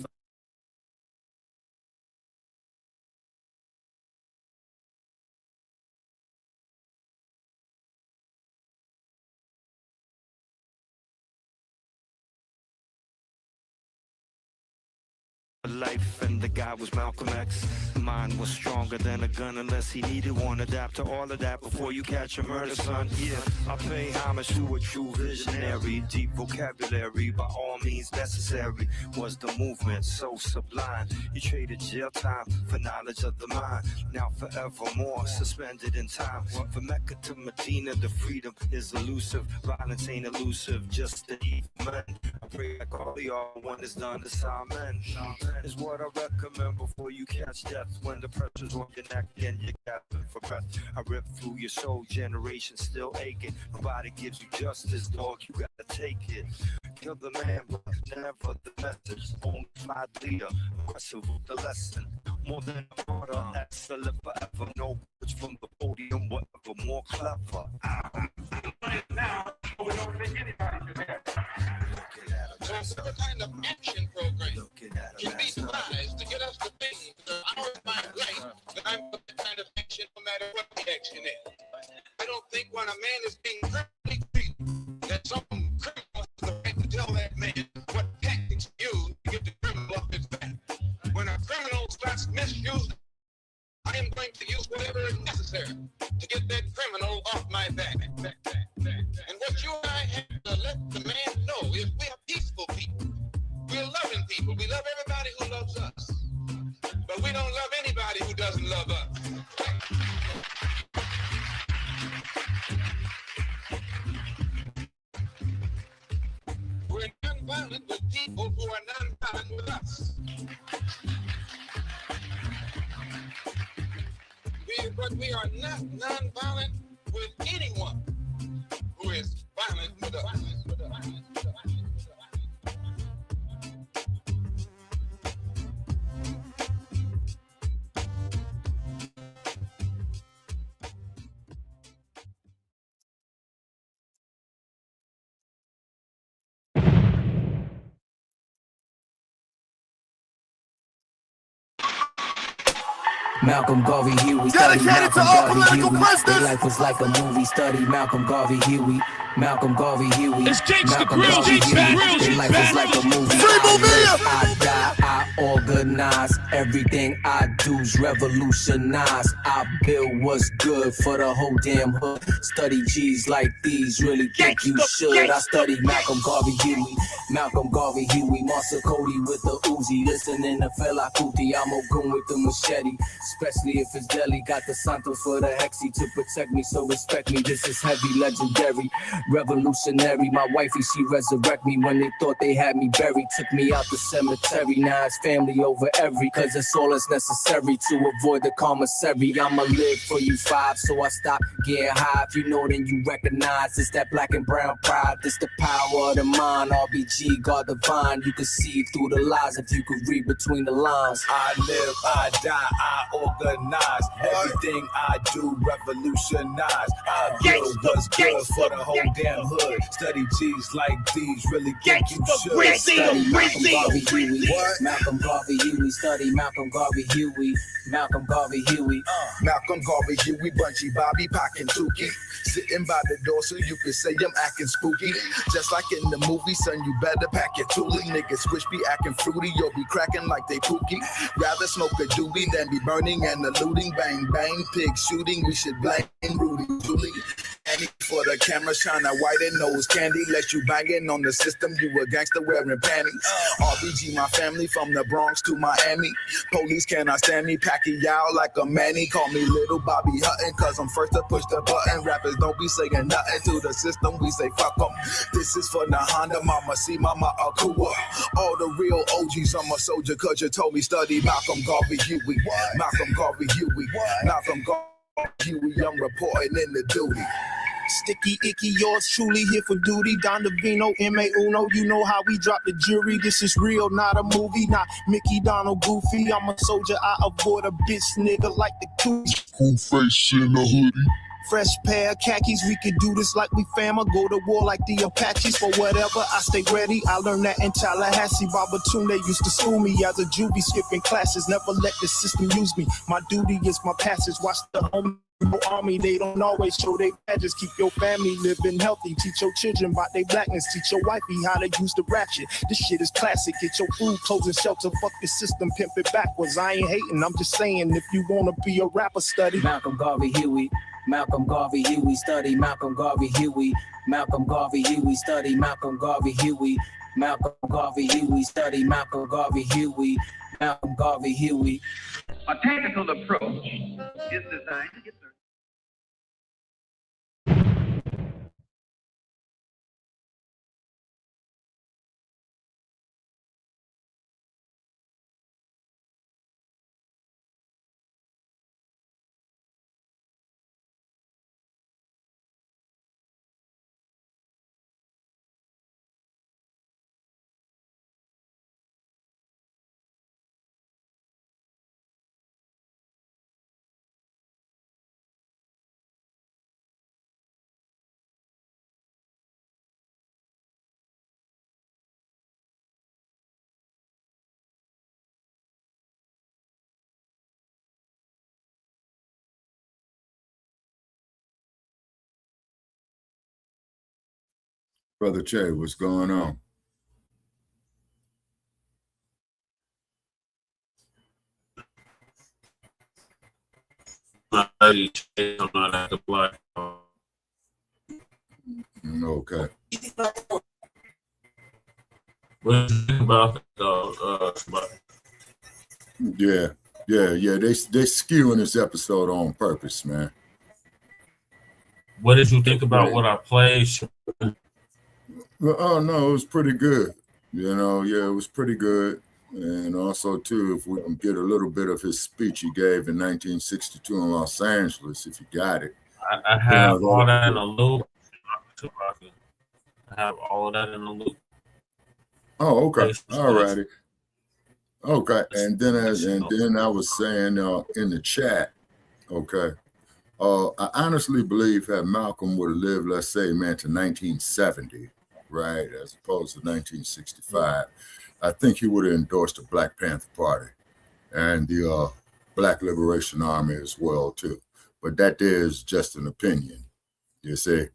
life and the guy was Malcolm X. Mine was stronger than a gun unless he needed one. Adapt to all of that before you catch a murder, son. Yeah, I pay homage to a true visionary. Deep vocabulary, by all means necessary. Was the movement so sublime? You traded jail time for knowledge of the mind. Now forevermore suspended in time. From Mecca to Medina, the freedom is elusive. Violence ain't elusive, just the evil men. I pray like all y'all when it's done to Simon. Is what I recommend before you catch death. When the pressure's on your neck and you're gasping for breath. I rip through your soul, generation still aching. Nobody gives you justice, dog, you gotta take it. Kill the man, but never the message. Only fly leader, aggressive with the lesson. More than a order, excellent forever. No words from the podium, whatever, more clever. Now, we don't think anybody should have. So some kind of action program can be devised to get us to think that our mind right, that I'm for that kind of action no matter what the action is. I don't think when a man is being criminally treated, that some criminal has the right to tell that man what tactics to use to get the criminal off his back. When a criminal starts misusing, I am going to use whatever is necessary to get that criminal off my back. And what you and I have to let the man know is we are peaceful people. We're loving people. We love everybody who loves us. But we don't love anybody who doesn't love us. We're nonviolent with people who are nonviolent with us. But we are not nonviolent with anyone who is violent with us. Malcolm Garvey Huey, study Malcolm Garvey Huey. Their life was like a movie. Study Malcolm Garvey Huey. Malcolm Garvey Huey. Malcolm Garvey Huey. Their life was like a movie. I die, I organize. Everything I do's revolutionize. I build what's good for the whole damn hood. Study G's like these, really think you should. I study Malcolm Garvey Huey. Malcolm Garvey Huey. Marcia Cody with the Uzi. Listening to Fela Kuti. I'm Ogun with the machete. Especially if it's deli. Got the Santos for the Hexy to protect me, so respect me. This is heavy, legendary, revolutionary. My wifey, she resurrect me when they thought they had me buried. Took me out the cemetery. Now it's family over every, cause it's all that's necessary to avoid the commissary. I'ma live for you five, so I stop getting high. If you know, then you recognize it's that black and brown pride. This the power of the mind. RBG, God divine. You can see through the lies if you could read between the lines. I live, I die, I organize. Everything I do revolutionize. I build what's good for the whole damn hood. Study G's like these, really think you should. Study Malcolm Garvey Huey. Malcolm Garvey Huey. Study Malcolm Garvey Huey. Malcolm Garvey Huey. Malcolm Garvey Huey, Bunchy Bobby, packing Tukey. Sitting by the door so you can say I'm acting spooky. Just like in the movie, son, you better pack your toolie. Niggas switch be acting fruity, you'll be cracking like they pookie. Rather smoke a doobie than be burning and eluding. Bang, bang, pig shooting, we should blame Rudy Julie. Annie for the camera, shine a white and nose candy. Let you banging on the system, you a gangster wearing panties. RBG, my family from the Bronx to Miami. Police cannot stand me, Pacquiao like a Manny. Call me Little Bobby Hutton, cause I'm first to push the button. Rappers don't be saying nothing to the system, we say fuck them. This is for the Honda, mama, see mama Akua. All the real OGs, I'm a soldier, cause you told me study Malcolm Garvey Huey. Malcolm Garvey Huey. Malcolm Garvey Huey, I'm reporting in the duty. Sticky, icky, yours truly here for duty. Don Davino, M.A. Uno, you know how we drop the jury. This is real, not a movie, not Mickey, Donald, Goofy. I'm a soldier, I avoid a bitch nigga like the coochie. Cool face in a hoodie. Fresh pair of khakis, we could do this like we fama. Go to war like the Apaches for whatever, I stay ready. I learned that in Tallahassee. Babatunde used to school me as a juvie, skipping classes. Never let the system use me. My duty is my passage, watch the home No army, they don't always show their badges. Keep your family living healthy. Teach your children about their blackness. Teach your wifey how to use the ratchet. This shit is classic. Get your food, clothes, and shelter. Fuck the system, pimp it backwards. I ain't hating. I'm just saying, if you wanna be a rapper, study Malcolm Garvey Huey. Malcolm Garvey Huey, study Malcolm Garvey Huey. Malcolm Garvey Huey, study Malcolm Garvey Huey. Malcolm Garvey Huey, study Malcolm Garvey Huey. Malcolm Garvey Huey. A tactical approach is designed to get the Brother Che, what's going on? Okay. What do you think about Yeah. They skewing this episode on purpose, man. What did you think about what I played? Oh no, it was pretty good. You know, yeah, it was pretty good. And also too, if we can get a little bit of his speech he gave in 1962 in Los Angeles, if you got it. I have all that in a loop. I have all of that in a loop. Oh, okay. All righty. Okay. And then I was saying in the chat, okay. I honestly believe that Malcolm would have lived, let's say, man, to 1970, right, as opposed to 1965. I think he would have endorsed the Blacc Panther Party and the Black Liberation Army as well, too. But that is just an opinion, you see.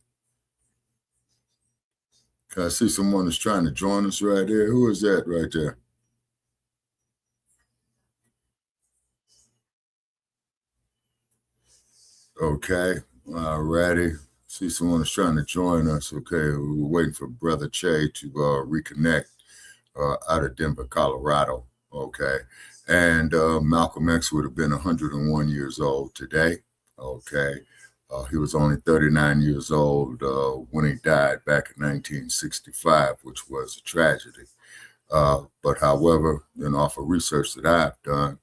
Can I see someone that's trying to join us right there? Who is that right there? Okay, all righty. See someone is trying to join us. Okay, we're waiting for Brother Che to reconnect out of Denver, Colorado. Okay, and Malcolm X would have been 101 years old today. Okay, he was only 39 years old when he died back in 1965, which was a tragedy. But however, off of research that I've done,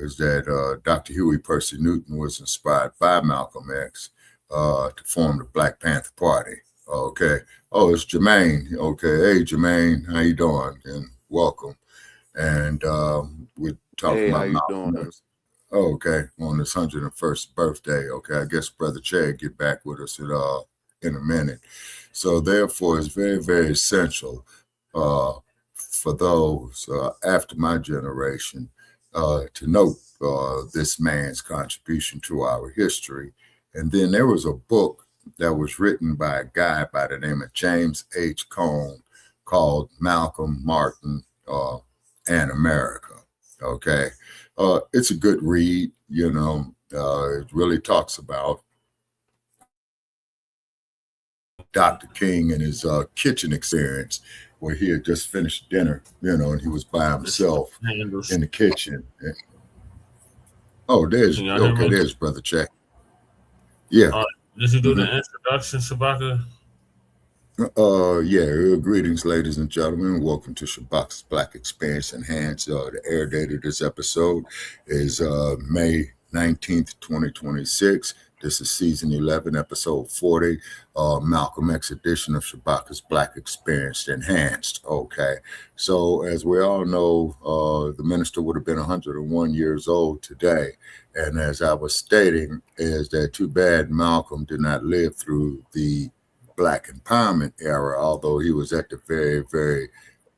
is that Dr. Huey Percy Newton was inspired by Malcolm X to form the Blacc Panther Party. Okay. Oh, it's Jermaine. Okay. Hey, Jermaine, how you doing? And welcome. And we're talking about Malcolm X. Oh, okay. On his 101st birthday. Okay. I guess Brother Che get back with us in a minute. So therefore, it's very, very essential for those after my generation to note this man's contribution to our history. And then there was a book that was written by a guy by the name of James H. Cone called Malcolm, Martin, and America. Okay. It's a good read, it really talks about Dr. King and his kitchen experience, where he had just finished dinner, and he was by himself in the kitchen. Oh, there's Brother Che. Yeah. Did you do the introduction, Shabaka? Greetings, ladies and gentlemen. Welcome to Shabaka's Black Experience Enhanced. The air date of this episode is May 19th, 2026. This is season 11, episode 40, Malcolm X edition of Shabaka's Black Experience Enhanced. Okay, so as we all know, the minister would have been 101 years old today. And as I was stating, is that too bad Malcolm did not live through the Black empowerment era, although he was at the very, very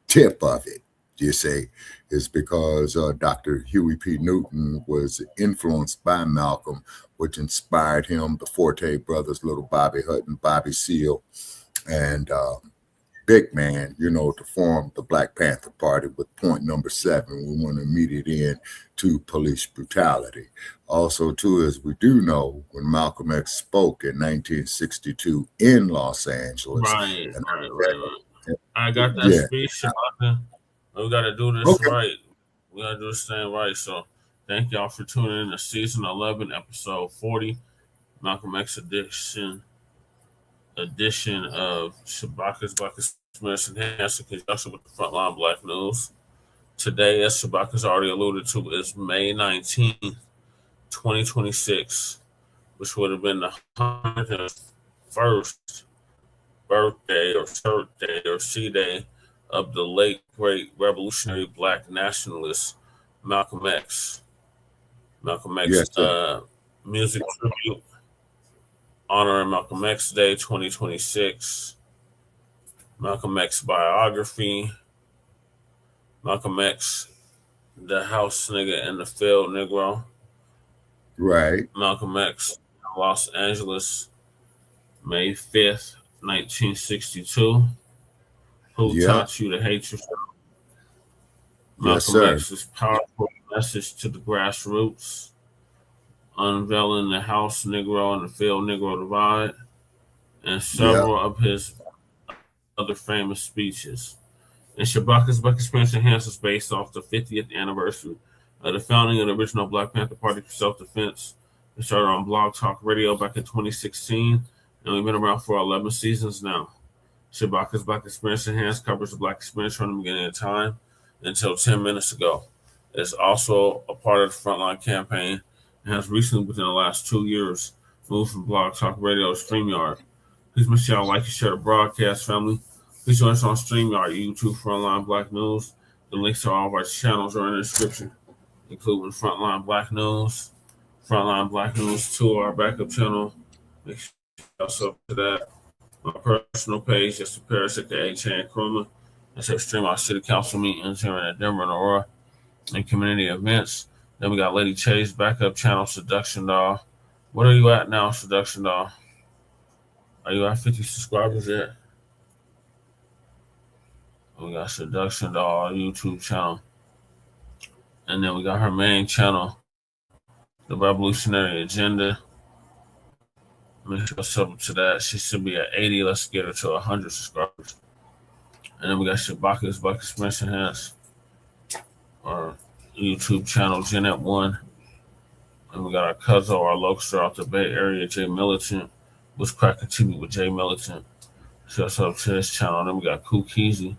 tip of it. you say, is because Dr. Huey P. Newton was influenced by Malcolm, which inspired him, the Forte brothers, little Bobby Hutton, Bobby Seale, and Big Man, to form the Blacc Panther Party with point number 7. We want to immediate end to police brutality. Also, too, as we do know, when Malcolm X spoke in 1962 in Los Angeles. Right. I got that speech. We got to do this right. We got to do this thing right. So thank y'all for tuning in to season 11, episode 40, Malcolm X edition of Shabakas, Black Experience Enhanced in conjunction with the Frontline Black News. Today, as Shabakas already alluded to, is May 19th, 2026, which would have been the 101st birthday or birthday or C-Day of the late, great revolutionary Black nationalist Malcolm X. Malcolm X music tribute honoring Malcolm X Day 2026. Malcolm X biography. Malcolm X, the house nigga and the field Negro. Right. Malcolm X, Los Angeles, May 5th, 1962. Who taught you to hate yourself? Malcolm X's powerful message to the grassroots. Unveiling the house Negro and the field Negro divide. And several of his other famous speeches. And Shabaka's Black Experience Enhanced is based off the 50th anniversary of the founding of the original Blacc Panther Party for self-defense. We started on Blogtalk Radio back in 2016, and we've been around for 11 seasons now. Shabaka's Black Experience Enhanced covers the Black experience from the beginning of time until 10 minutes ago. It's also a part of the Frontline campaign and has recently, within the last 2 years, moved from Blogtalk Radio to Streamyard. Please make sure y'all like and share the broadcast, family. Please join us on Streamyard, YouTube, Frontline Black News. The links to all of our channels are in the description, including Frontline Black News, Frontline Black News 2, our backup channel. Make sure y'all sub to that. My personal page, Just Paris, aka Chan Kruma. That's how stream our city council meetings here in Denver and Aurora and community events. Then we got Lady Chase backup channel, Seduction Doll. What are you at now, Seduction Doll? Are you at 50 subscribers yet? We got Seduction Doll YouTube channel. And then we got her main channel, The Revolutionary Agenda. Make sure sub to that. She should be at 80. Let's get her to 100 subscribers. And then we got Shabaka's Black Experience Enhanced, our YouTube channel, Jeanette 1. And we got our cousin, our local star out the Bay Area, Jay Militant. Was cracking TV with Jay Militant. So up to his channel. And then we got Kool Keezy,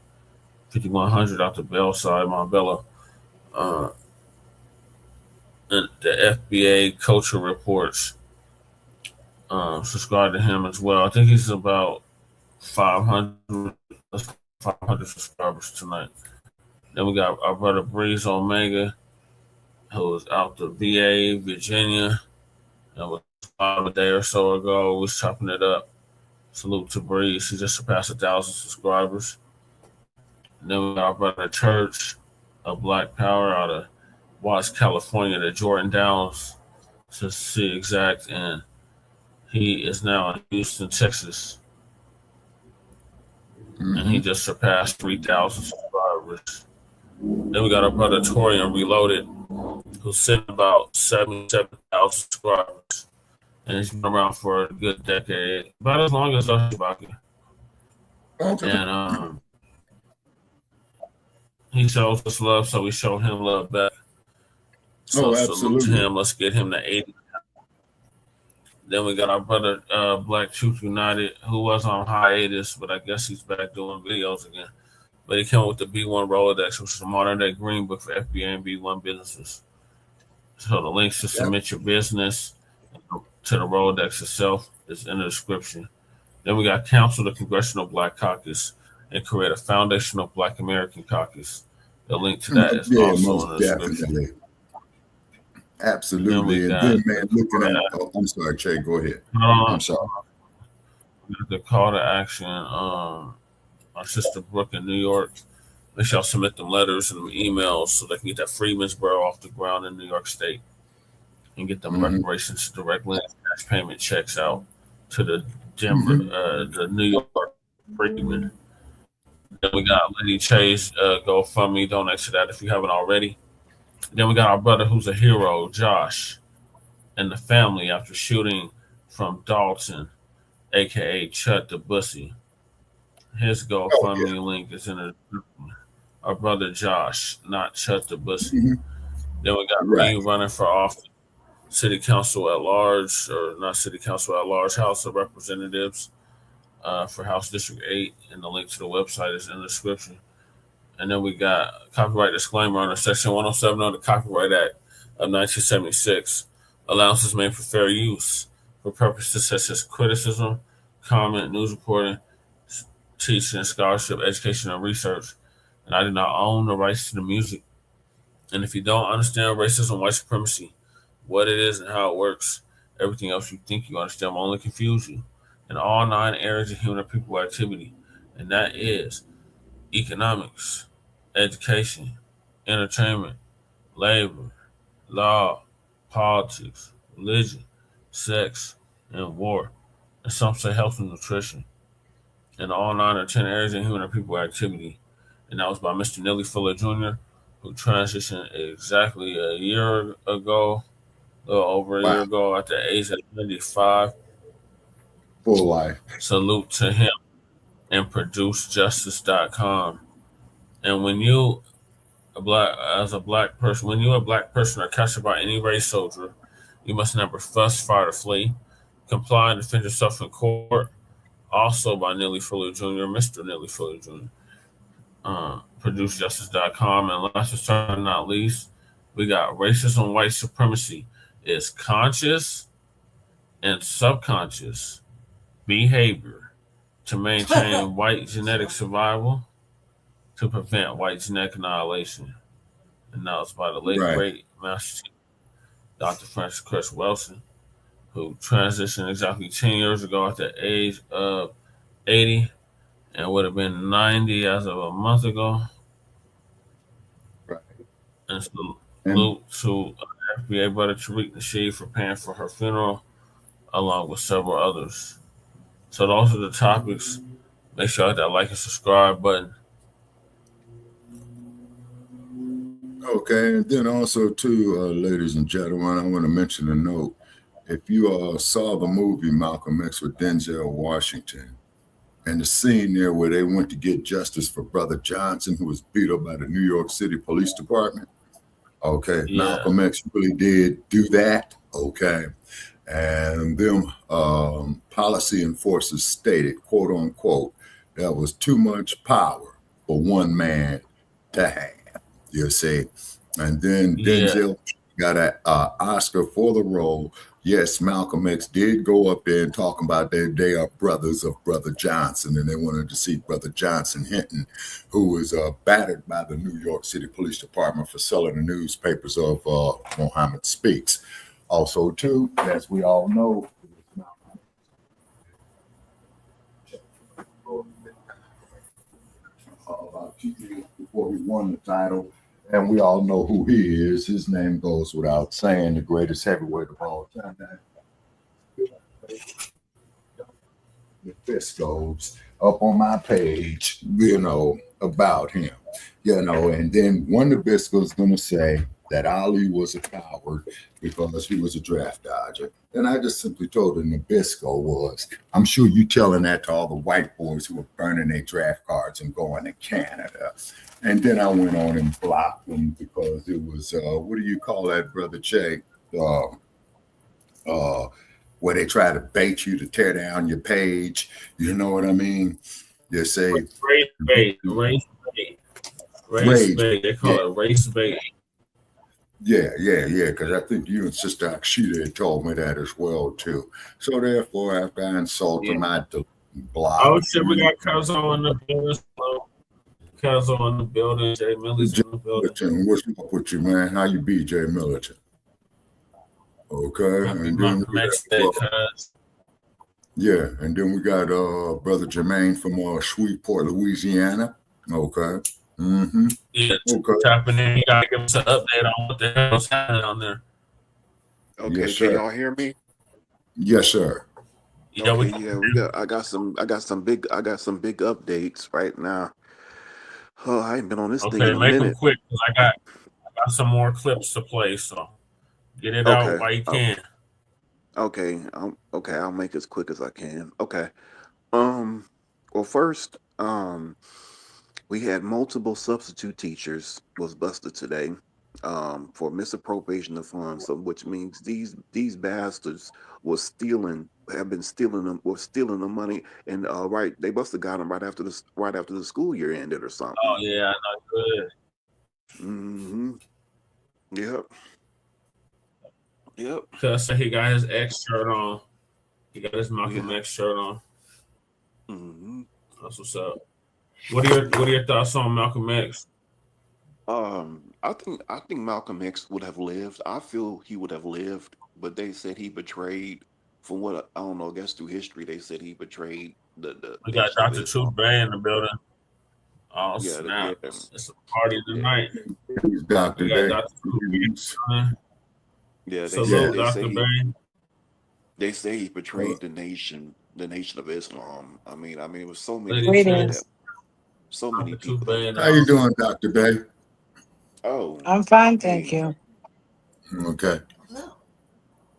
5100 out the Bell side, Montbello. And the FBA Culture Reports. Subscribe to him as well. I think he's about 500 subscribers tonight. Then we got our brother Breeze Omega, who was out the VA, Virginia. That was a day or so ago. We was chopping it up. Salute to Breeze. He just surpassed 1,000 subscribers. And then we got our brother Church of Black Power out of Watts, California, the Jordan Downs, to see exact. And he is now in Houston, Texas. And he just surpassed 3,000 subscribers. Then we got our brother Torian Reloaded, who's sitting about 77,000 subscribers. And he's been around for a good decade, about as long as us, Shabaka. Okay. And he shows us love, so we show him love back. So salute to him. Let's get him to 80. Then we got our brother Black Truth United, who was on hiatus, but I guess he's back doing videos again. But he came with the B1 Rolodex, which is a modern-day green book for FBA and B1 businesses. So the links to submit your business to the Rolodex itself is in the description. Then we got Council the Congressional Black Caucus and create a foundational Black American Caucus. The link to that is also in the description. Absolutely. And then, man, looking at, I'm sorry, Che, go ahead. I'm sorry. The call to action, our sister Brooke in New York, Make sure y'all submit them letters and them emails so they can get that Freemansboro off the ground in New York State and get them reparations directly and cash payment checks out to the Denver, the New York Freeman. Then we got Lady Chase GoFundMe, donate to that if you haven't already. Then we got our brother who's a hero, Josh, and the family after shooting from Dalton, aka Chut the Bussy. His GoFundMe link is in the description. Our brother Josh, not Chut the Bussy. Then we got me running for office, City Council at Large, or not City Council at Large, House of Representatives for House District 8, and the link to the website is in the description. And then we got copyright disclaimer under Section 107 of the Copyright Act of 1976. Allowances made for fair use for purposes such as criticism, comment, news reporting, teaching, scholarship, education, and research. And I do not own the rights to the music. And if you don't understand racism, white supremacy, what it is and how it works, everything else you think you understand will only confuse you in all 9 areas of human and people activity. And that is economics, education, entertainment, labor, law, politics, religion, sex, and war. And some say health and nutrition. In all 9 or 10 areas of human and people activity. And that was by Mr. Neely Fuller Jr., who transitioned exactly a year ago, a little over a year ago, at the age of 95. Full life. Salute to him. And ProduceJustice.com. And when you a black person are captured by any race soldier, you must never fuss, fight, or flee. Comply and defend yourself in court. Also by Neely Fuller Jr., Mr. Neely Fuller Jr. ProduceJustice.com. And last but certainly not least, we got racism, white supremacy is conscious and subconscious behavior to maintain white genetic survival, to prevent white genetic annihilation. And that was by the late great Master Dr. Francis Chris Wilson, who transitioned exactly 10 years ago at the age of 80 and would have been 90 as of a month ago. And salute to FBA brother Tariq Nasheed for paying for her funeral, along with several others. So those are the topics. Make sure you hit that like and subscribe button. Okay, and then also too, ladies and gentlemen, I want to mention a note. If you saw the movie Malcolm X with Denzel Washington, and the scene there where they went to get justice for Brother Johnson, who was beat up by the New York City Police Department. Okay, Malcolm X really did do that. Okay, and them policy enforcers stated, quote unquote, that was too much power for one man to have. You see, and then Denzel got an Oscar for the role. Yes, Malcolm X did go up there and talk about they are brothers of Brother Johnson, and they wanted to see Brother Johnson Hinton, who was battered by the New York City Police Department for selling the newspapers of Muhammad Speaks. Also, too, as we all know, about 2 years before he won the title. And we all know who he is. His name goes without saying, the greatest heavyweight of all time. The Fiscos up on my page, about him, and then one of the Bisco's going to say that Ali was a coward because he was a draft dodger. And I just simply told him Nabisco was. I'm sure you telling that to all the white boys who were burning their draft cards and going to Canada. And then I went on and blocked them because it was, what do you call that, Brother Jay? Where they try to bait you to tear down your page. You know what I mean? They say race bait. They call it race bait. Yeah, because I think you and Sister Akshita had told me that as well, too. So therefore, after I insult them, I block. Oh, shit, we got Cuzzo in the building. Cuzzo in the building. Jay Militant in the building. What's up with you, man? How you be, Jay Militant? Okay. And then and then we got Brother Jermaine from Shreveport, Louisiana. Okay. Mm-hmm. Yeah, tapping in. You gotta give us an update on what the hell's happening on there. Okay, yes, can y'all hear me? Yes, sir. Yeah, I got some big updates right now. Oh, I ain't been on this thing in a make minute. them quick because I got some more clips to play, so get it out while you can. Okay, I'll make it as quick as I can. Okay. Well, first, we had multiple substitute teachers was busted today for misappropriation of funds, so which means these bastards were stealing the money, and they must have got them right after the school year ended or something. Oh yeah, not good. Mm-hmm. Yep. Cause he got his X shirt on. He got his Malcolm X shirt on. Mm-hmm. That's what's up. What are your thoughts on Malcolm X? I think Malcolm X would have lived. I feel he would have lived, but they said he betrayed. From what I don't know, I guess through history, they said he betrayed the. We got Dr. Truth Bay in the building. Oh snap! It's a party tonight. Dr. Bay. Dr. Yeah, they say he betrayed the nation of Islam. I mean, it was so many people. How you doing, Dr. Bay? Oh, I'm fine, thank you. Okay.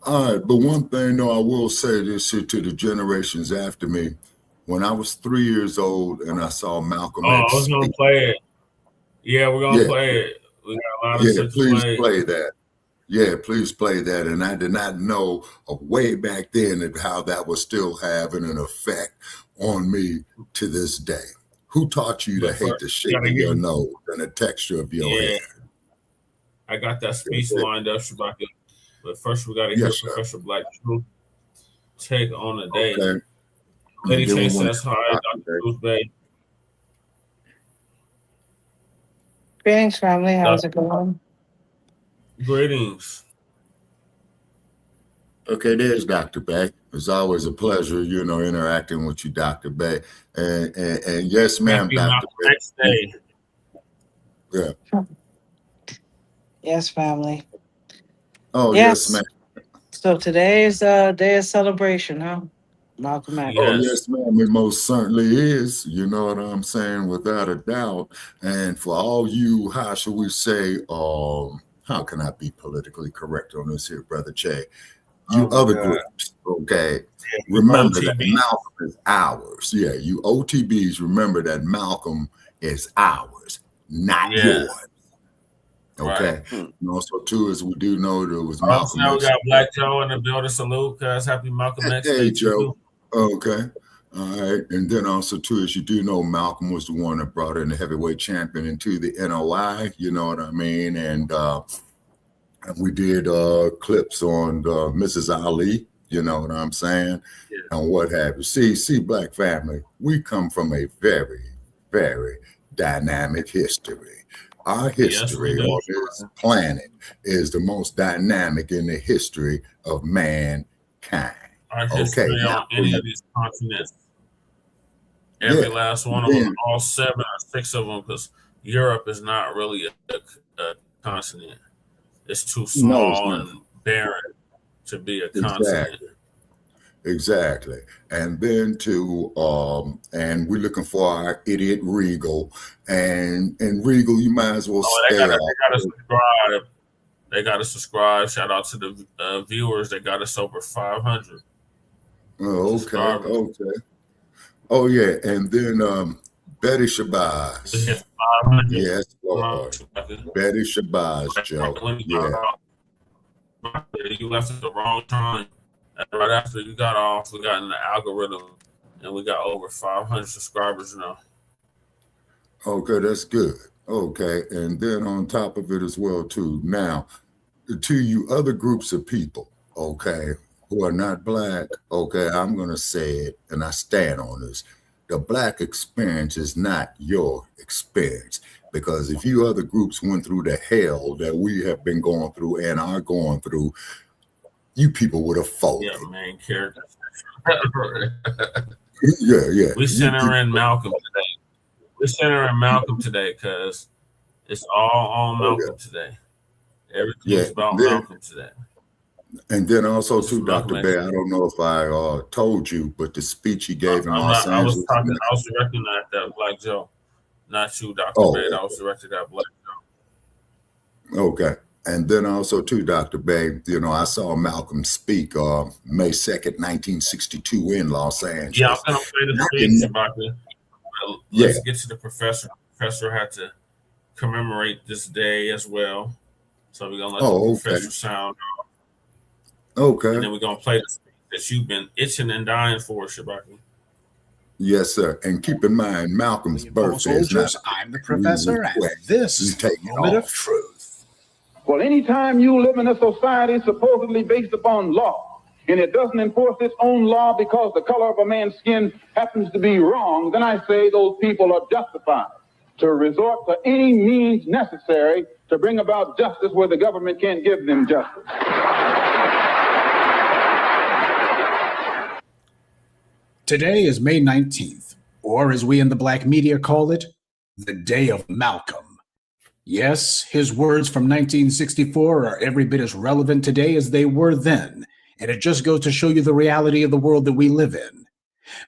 All right, but one thing though, I will say this here to the generations after me. When I was 3 years old and I saw Malcolm X. I was gonna play it. Yeah, we're gonna play it. We got a lot of shit to play that. Yeah, please play that. And I did not know way back then how that was still having an effect on me to this day. Who taught you to hate the shape of your nose and the texture of your hair? I got that speech lined up, Shabaka. But first, we got to hear Professor Blacc Truth take on the day. Okay. Lady Tay says hi, Dr. Truth Bay. Greetings, family. How's it going? Greetings. Okay, there's Dr. Bay. It's always a pleasure, interacting with you, Dr. Bay. And yes, ma'am, Dr. Bay. Yeah. Yes, family. Oh, yes, ma'am. So today is a day of celebration, huh? Malcolm X. Oh, yes, ma'am. It most certainly is. You know what I'm saying? Without a doubt. And for all you, how should we say, how can I be politically correct on this here, Brother Che? You other groups, okay? Remember that Malcolm is ours. Yeah, you OTBs, remember that Malcolm is ours, not yours. Okay. Right. And also, too, as we do know, there was Malcolm X. Now we got Black Joe in the building. Salute, guys. Happy Malcolm X. Hey, Joe. Okay. All right. And then also, too, as you do know, Malcolm was the one that brought in the heavyweight champion into the NOI. You know what I mean? And we did clips on Mrs. Ali. You know what I'm saying? Yeah. And what have you. See, Black family, we come from a very, very dynamic history. Our history on this planet is the most dynamic in the history of mankind. Our history on any of these continents. Every last one of them, all 7 or 6 of them, because Europe is not really a continent. It's too small and barren to be a continent. Exactly. And then and we're looking for our idiot Regal. And Regal, you might as well they gotta subscribe. They gotta subscribe. Shout out to the viewers. They got us over 500. Oh, okay. Oh, yeah. And then Betty Shabazz. Yes, Lord. Betty Shabazz, Joe. Yeah. You left at the wrong time. Right after you got off, we got in the algorithm, and we got over 500 subscribers now. Okay, that's good. Okay, and then on top of it as well, too. Now, to you other groups of people, okay, who are not Black, okay, I'm going to say it, and I stand on this. The Black experience is not your experience. Because if you other groups went through the hell that we have been going through and are going through, you people would have folded. Yeah, main character. Yeah. We center in Malcolm today. centering Malcolm today because it's all on Malcolm today. Everything's about Malcolm today. And then also too, Dr. Bay, I don't know if I told you, but the speech he gave in Los Angeles. I was directing that Black Joe, not you, Dr. Bay. I was directing that Black Joe. Okay. And then also too, Dr. Bay, you know, I saw Malcolm speak May 2nd, 1962 in Los Angeles. Yeah, I'm going to play the speech about it. Let's get to the professor. The professor had to commemorate this day as well. So we're going to let the professor sound off. Okay. And then we're going to play the speech that you've been itching and dying for, Shabaka. Yes, sir. And keep in mind, Malcolm's birthday is not. I'm the professor, and this is the moment of truth. Well, anytime you live in a society supposedly based upon law, and it doesn't enforce its own law because the color of a man's skin happens to be wrong, then I say those people are justified to resort to any means necessary to bring about justice where the government can't give them justice. Today is May 19th, or as we in the black media call it, the day of Malcolm. Yes, his words from 1964 are every bit as relevant today as they were then, and it just goes to show you the reality of the world that we live in.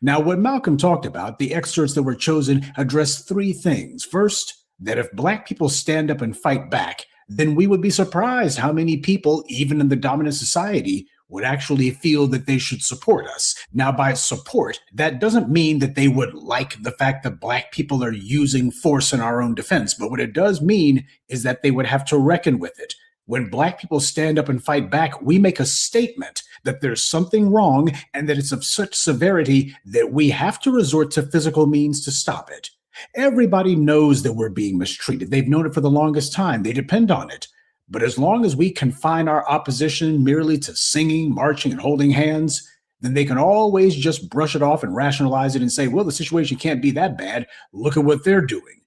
Now, what Malcolm talked about, the excerpts that were chosen address three things. First, that if black people stand up and fight back, then we would be surprised how many people, even in the dominant society, would actually feel that they should support us. Now, by support, that doesn't mean that they would like the fact that black people are using force in our own defense. But what it does mean is that they would have to reckon with it. When black people stand up and fight back, we make a statement that there's something wrong and that it's of such severity that we have to resort to physical means to stop it. Everybody knows that we're being mistreated. They've known it for the longest time. They depend on it. But as long as we confine our opposition merely to singing, marching, and holding hands, then they can always just brush it off and rationalize it and say, well, the situation can't be that bad. Look at what they're doing.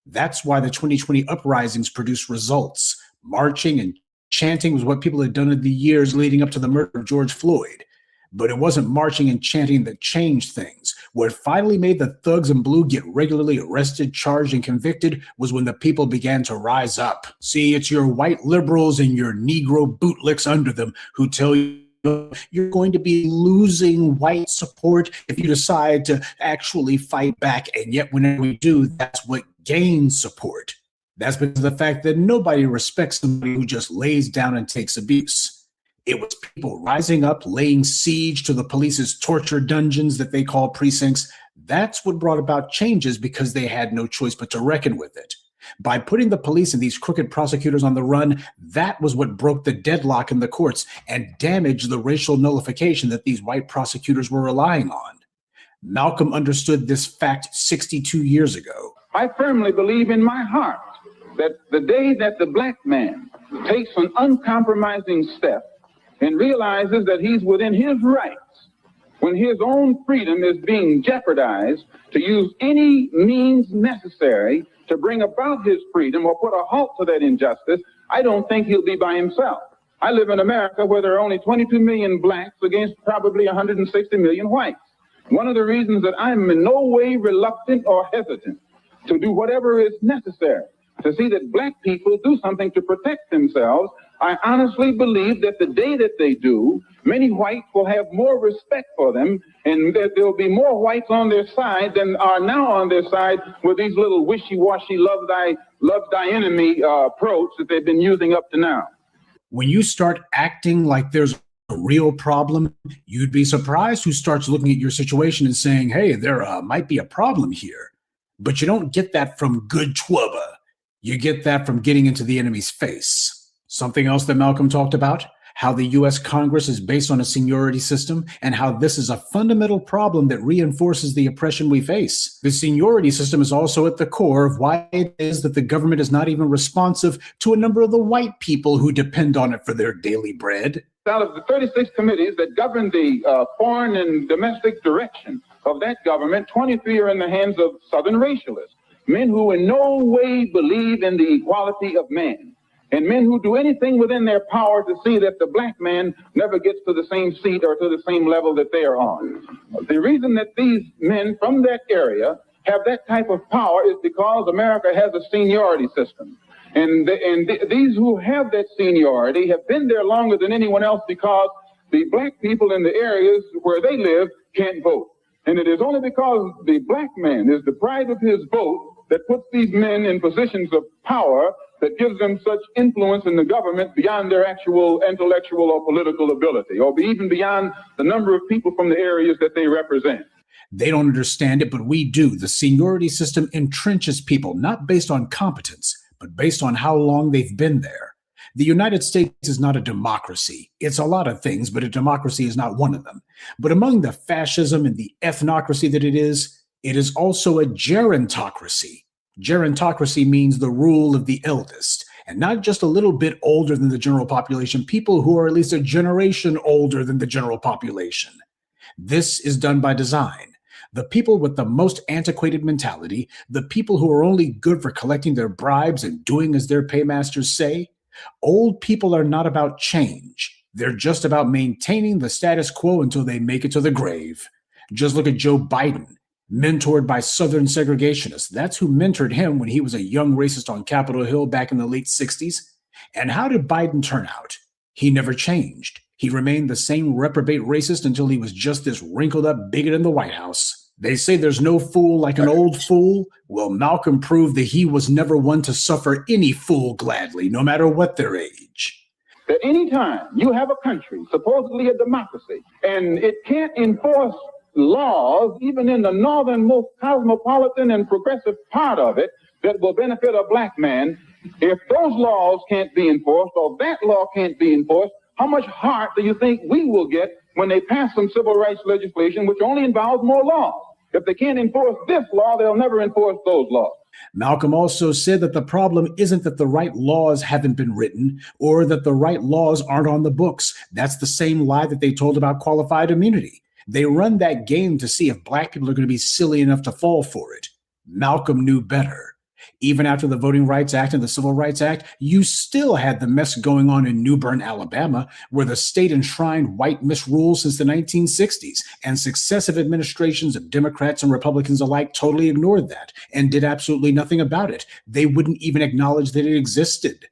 That's why the 2020 uprisings produced results. Marching and chanting was what people had done in the years leading up to the murder of George Floyd. But it wasn't marching and chanting that changed things. What finally made the thugs in blue get regularly arrested, charged, and convicted was when the people began to rise up. See, it's your white liberals and your Negro bootlicks under them who tell you you're going to be losing white support if you decide to actually fight back. And yet whenever we do, that's what gains support. That's because of the fact that nobody respects somebody who just lays down and takes abuse. It was people rising up, laying siege to the police's torture dungeons that they call precincts. That's what brought about changes because they had no choice but to reckon with it. By putting the police and these crooked prosecutors on the run, that was what broke the deadlock in the courts and damaged the racial nullification that these white prosecutors were relying on. Malcolm understood this fact 62 years ago. I firmly believe in my heart that the day that the black man takes an uncompromising step and realizes that he's within his rights, when his own freedom is being jeopardized, to use any means necessary to bring about his freedom or put a halt to that injustice, I don't think he'll be by himself. I live in America where there are only 22 million blacks against probably 160 million whites. One of the reasons that I'm in no way reluctant or hesitant to do whatever is necessary to see that black people do something to protect themselves, I honestly believe that the day that they do, many whites will have more respect for them and that there will be more whites on their side than are now on their side with these little wishy-washy love thy enemy approach that they've been using up to now. When you start acting like there's a real problem, you'd be surprised who starts looking at your situation and saying, hey, there might be a problem here. But you don't get that from good twubba. You get that from getting into the enemy's face. Something else that Malcolm talked about, how the U.S. Congress is based on a seniority system and how this is a fundamental problem that reinforces the oppression we face. The seniority system is also at the core of why it is that the government is not even responsive to a number of the white people who depend on it for their daily bread. Out of the 36 committees that govern the foreign and domestic direction of that government, 23 are in the hands of Southern racialists, men who in no way believe in the equality of man, and men who do anything within their power to see that the black man never gets to the same seat or to the same level that they are on. The reason that these men from that area have that type of power is because America has a seniority system. And these who have that seniority have been there longer than anyone else because the black people in the areas where they live can't vote. And it is only because the black man is deprived of his vote that puts these men in positions of power that gives them such influence in the government beyond their actual intellectual or political ability, or even beyond the number of people from the areas that they represent. They don't understand it, but we do. The seniority system entrenches people, not based on competence, but based on how long they've been there. The United States is not a democracy. It's a lot of things, but a democracy is not one of them. But among the fascism and the ethnocracy that it is also a gerontocracy. Gerontocracy means the rule of the eldest, and not just a little bit older than the general population, people who are at least a generation older than the general population. This is done by design. The people with the most antiquated mentality, the people who are only good for collecting their bribes and doing as their paymasters say, old people are not about change. They're just about maintaining the status quo until they make it to the grave. Just look at Joe Biden, mentored by Southern segregationists. That's who mentored him when he was a young racist on Capitol Hill back in the late 60s. And how did Biden turn out? He never changed. He remained the same reprobate racist until he was just this wrinkled up bigot in the White House. They say there's no fool like an old fool. Well, Malcolm proved that he was never one to suffer any fool gladly, no matter what their age. At any time you have a country, supposedly a democracy, and it can't enforce laws, even in the northernmost cosmopolitan and progressive part of it, that will benefit a black man, if those laws can't be enforced or that law can't be enforced, how much heart do you think we will get when they pass some civil rights legislation which only involves more laws? If they can't enforce this law, they'll never enforce those laws. Malcolm also said that the problem isn't that the right laws haven't been written or that the right laws aren't on the books. That's the same lie that they told about qualified immunity. They run that game to see if black people are going to be silly enough to fall for it. Malcolm knew better. Even after the Voting Rights Act and the Civil Rights Act, you still had the mess going on in New Bern, Alabama, where the state enshrined white misrule since the 1960s, and successive administrations of Democrats and Republicans alike totally ignored that and did absolutely nothing about it. They wouldn't even acknowledge that it existed.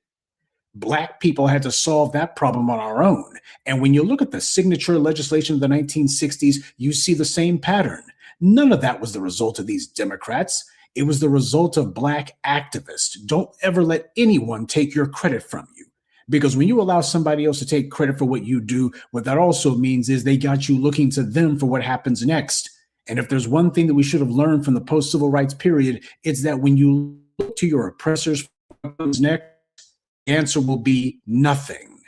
Black people had to solve that problem on our own. And when you look at the signature legislation of the 1960s, you see the same pattern. None of that was the result of these Democrats. It was the result of black activists. Don't ever let anyone take your credit from you. Because when you allow somebody else to take credit for what you do, what that also means is they got you looking to them for what happens next. And if there's one thing that we should have learned from the post-civil rights period, it's that when you look to your oppressors for what comes next, the answer will be nothing.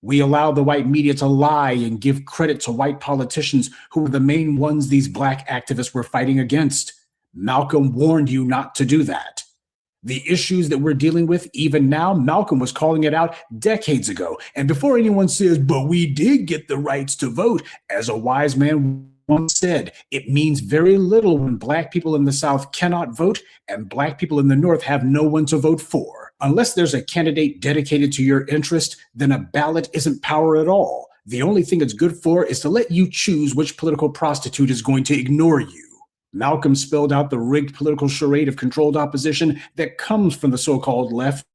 We allow the white media to lie and give credit to white politicians who were the main ones these black activists were fighting against. Malcolm warned you not to do that. The issues that we're dealing with, even now, Malcolm was calling it out decades ago. And before anyone says, but we did get the rights to vote, as a wise man once said, it means very little when black people in the South cannot vote and black people in the North have no one to vote for. Unless there's a candidate dedicated to your interest, then a ballot isn't power at all. The only thing it's good for is to let you choose which political prostitute is going to ignore you. Malcolm spelled out the rigged political charade of controlled opposition that comes from the so-called left.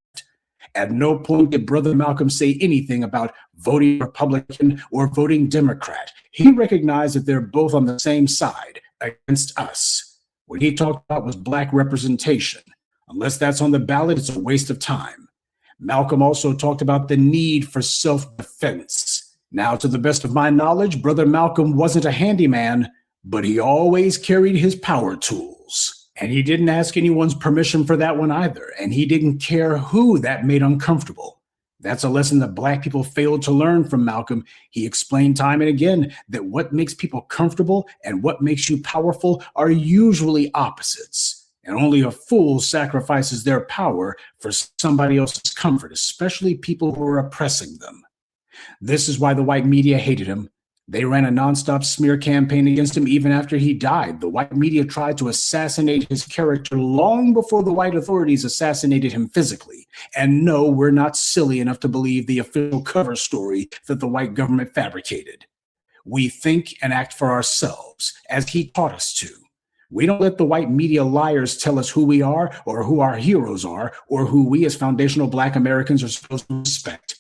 At no point did Brother Malcolm say anything about voting Republican or voting Democrat. He recognized that they're both on the same side against us. What he talked about was black representation. Unless that's on the ballot, it's a waste of time. Malcolm also talked about the need for self-defense. Now, to the best of my knowledge, Brother Malcolm wasn't a handyman, but he always carried his power tools. And he didn't ask anyone's permission for that one either. And he didn't care who that made uncomfortable. That's a lesson that black people failed to learn from Malcolm. He explained time and again that what makes people comfortable and what makes you powerful are usually opposites. And only a fool sacrifices their power for somebody else's comfort, especially people who are oppressing them. This is why the white media hated him. They ran a nonstop smear campaign against him even after he died. The white media tried to assassinate his character long before the white authorities assassinated him physically. And no, we're not silly enough to believe the official cover story that the white government fabricated. We think and act for ourselves, as he taught us to. We don't let the white media liars tell us who we are or who our heroes are or who we as foundational Black Americans are supposed to respect.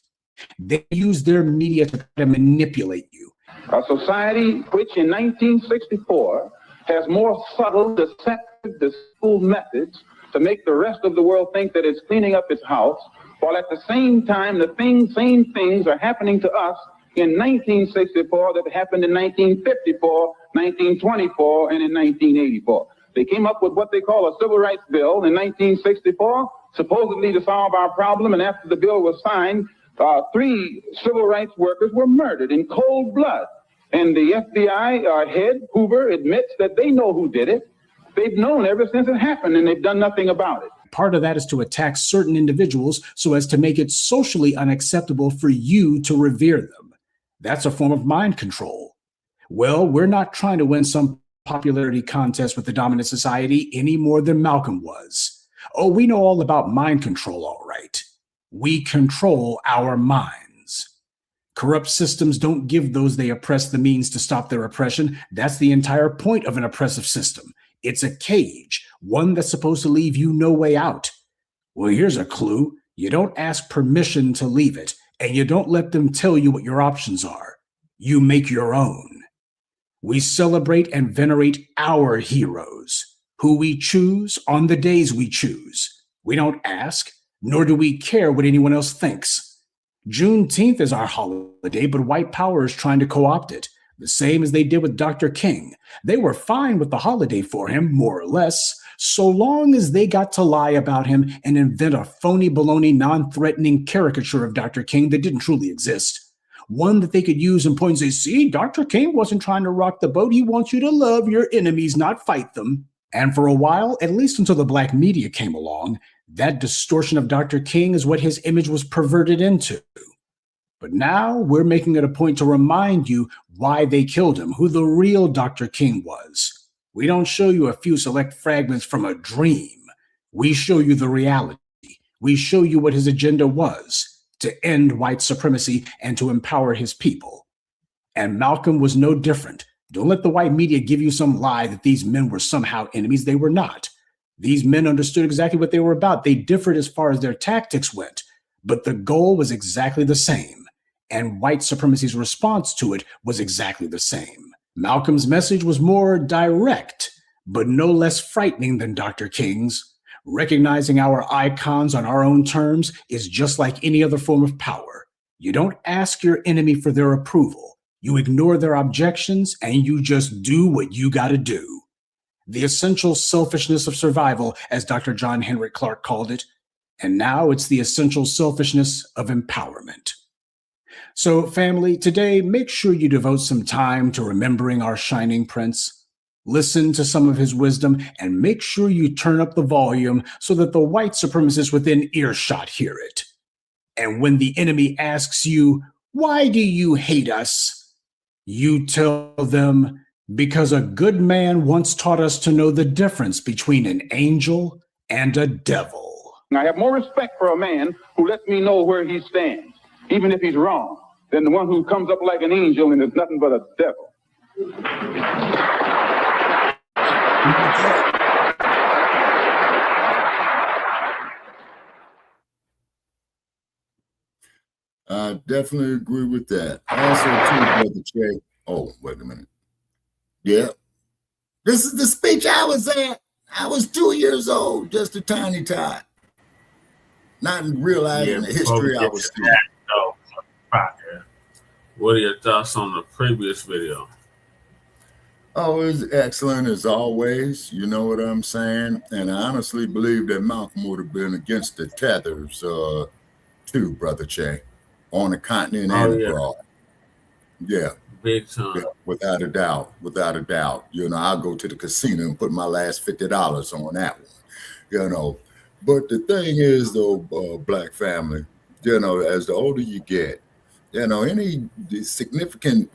They use their media to try to manipulate you. A society which in 1964 has more subtle, deceptive, deceitful methods to make the rest of the world think that it's cleaning up its house, while at the same time the same things are happening to us in 1964 that happened in 1954, 1924, and in 1984. They came up with what they call a Civil Rights Bill in 1964, supposedly to solve our problem, and after the bill was signed, 3 civil rights workers were murdered in cold blood. And the FBI head, Hoover, admits that they know who did it. They've known ever since it happened, and they've done nothing about it. Part of that is to attack certain individuals so as to make it socially unacceptable for you to revere them. That's a form of mind control. Well, we're not trying to win some popularity contest with the dominant society any more than Malcolm was. Oh, we know all about mind control, all right. We control our minds. Corrupt systems don't give those they oppress the means to stop their oppression. That's the entire point of an oppressive system. It's a cage, one that's supposed to leave you no way out. Well, here's a clue. You don't ask permission to leave it, and you don't let them tell you what your options are. You make your own. We celebrate and venerate our heroes, who we choose on the days we choose. We don't ask, nor do we care what anyone else thinks. Juneteenth is our holiday, but white power is trying to co-opt it, the same as they did with Dr. King. They were fine with the holiday for him, more or less, so long as they got to lie about him and invent a phony baloney, non-threatening caricature of Dr. King that didn't truly exist. One that they could use and point and say, see, Dr. King wasn't trying to rock the boat. He wants you to love your enemies, not fight them. And for a while, at least until the Black media came along, that distortion of Dr. King is what his image was perverted into. But now we're making it a point to remind you why they killed him, who the real Dr. King was. We don't show you a few select fragments from a dream. We show you the reality. We show you what his agenda was, to end white supremacy and to empower his people. And Malcolm was no different. Don't let the white media give you some lie that these men were somehow enemies. They were not. These men understood exactly what they were about. They differed as far as their tactics went, but the goal was exactly the same. And white supremacy's response to it was exactly the same. Malcolm's message was more direct, but no less frightening than Dr. King's. Recognizing our icons on our own terms is just like any other form of power. You don't ask your enemy for their approval. You ignore their objections, and you just do what you gotta do. The essential selfishness of survival, as Dr. John Henrik Clarke called it. And now it's the essential selfishness of empowerment. So, family, today, make sure you devote some time to remembering our shining prince. Listen to some of his wisdom and make sure you turn up the volume so that the white supremacists within earshot hear it. And when the enemy asks you, why do you hate us? You tell them, because a good man once taught us to know the difference between an angel and a devil. I have more respect for a man who lets me know where he stands, even if he's wrong, than the one who comes up like an angel and is nothing but a devil. I definitely agree with that. Also, too, Brother Jay. Oh, wait a minute. Yeah. This is the speech I was at. I was 2 years old, just a tiny tot. Not realizing the history I was doing. What are your thoughts on the previous video? Oh, it was excellent as always. You know what I'm saying? And I honestly believe that Malcolm would have been against the tethers, too, Brother Che, on the continent and abroad. Yeah. Big time. Yeah, without a doubt. Without a doubt. You know, I'll go to the casino and put my last $50 on that one. You know, but the thing is, though, Black family, you know, as the older you get, you know, any significant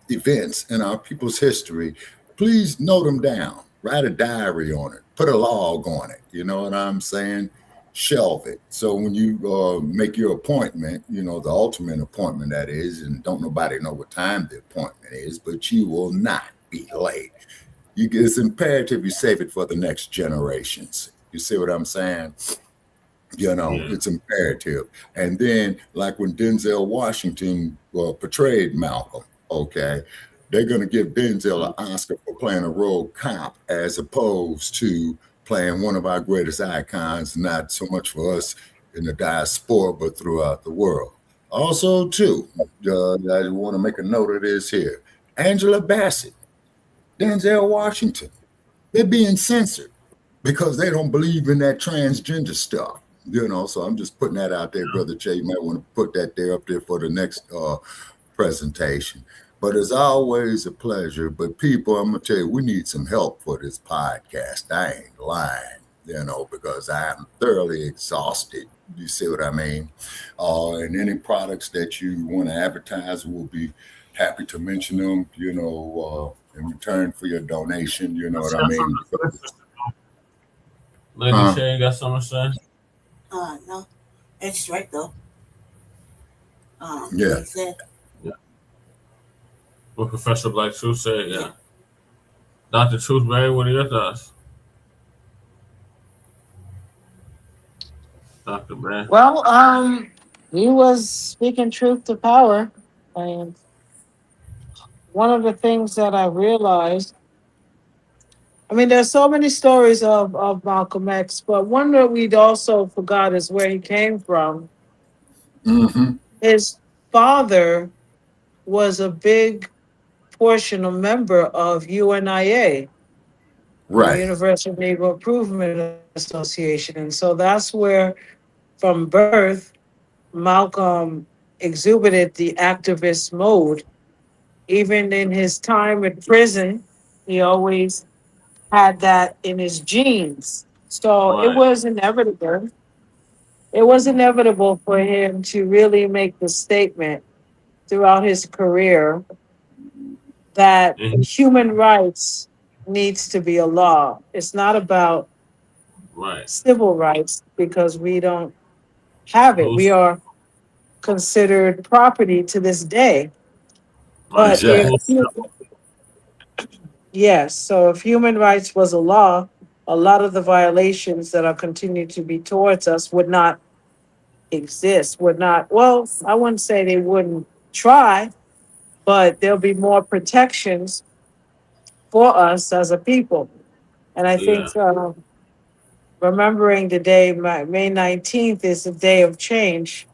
events in our people's history, please note them down. Write a diary on it. Put a log on it. You know what I'm saying? Shelve it. So when you make your appointment, you know, the ultimate appointment that is, and don't nobody know what time the appointment is, but you will not be late. it's imperative you save it for the next generations. You see what I'm saying? It's imperative. And then, like when Denzel Washington portrayed Malcolm, okay, they're going to give Denzel an Oscar for playing a rogue cop as opposed to playing one of our greatest icons, not so much for us in the diaspora, but throughout the world. Also, too, I want to make a note of this here. Angela Bassett, Denzel Washington, they're being censored because they don't believe in that transgender stuff. So I'm just putting that out there, Brother Jay. You might want to put that there up there for the next presentation. But it's always a pleasure. But people, I'm going to tell you, we need some help for this podcast. I ain't lying, because I am thoroughly exhausted. You see what I mean? And any products that you want to advertise, we'll be happy to mention them, in return for your donation. You know what I mean? Lady Shay, you got something to say? No, it's right though. Yeah. What Professor Blacc Truth said, yeah. Dr. Truthberry, what are your thoughts? Dr. Brand. Well, he was speaking truth to power. And one of the things that I realized, there's so many stories of Malcolm X, but one that we'd also forgot is where he came from. Mm-hmm. His father was a big portion, a member of UNIA, right? The Universal Negro Improvement Association. And so that's where, from birth, Malcolm exhibited the activist mode. Even in his time in prison, he always had that in his genes. So It was inevitable. It was inevitable for him to really make the statement throughout his career that human rights needs to be a law. It's not about civil rights because we don't have it. We are considered property to this day. But yes, so if human rights was a law, a lot of the violations that are continued to be towards us would not exist, I wouldn't say they wouldn't try, but there'll be more protections for us as a people. And I think remembering the day, May 19th, is a day of change.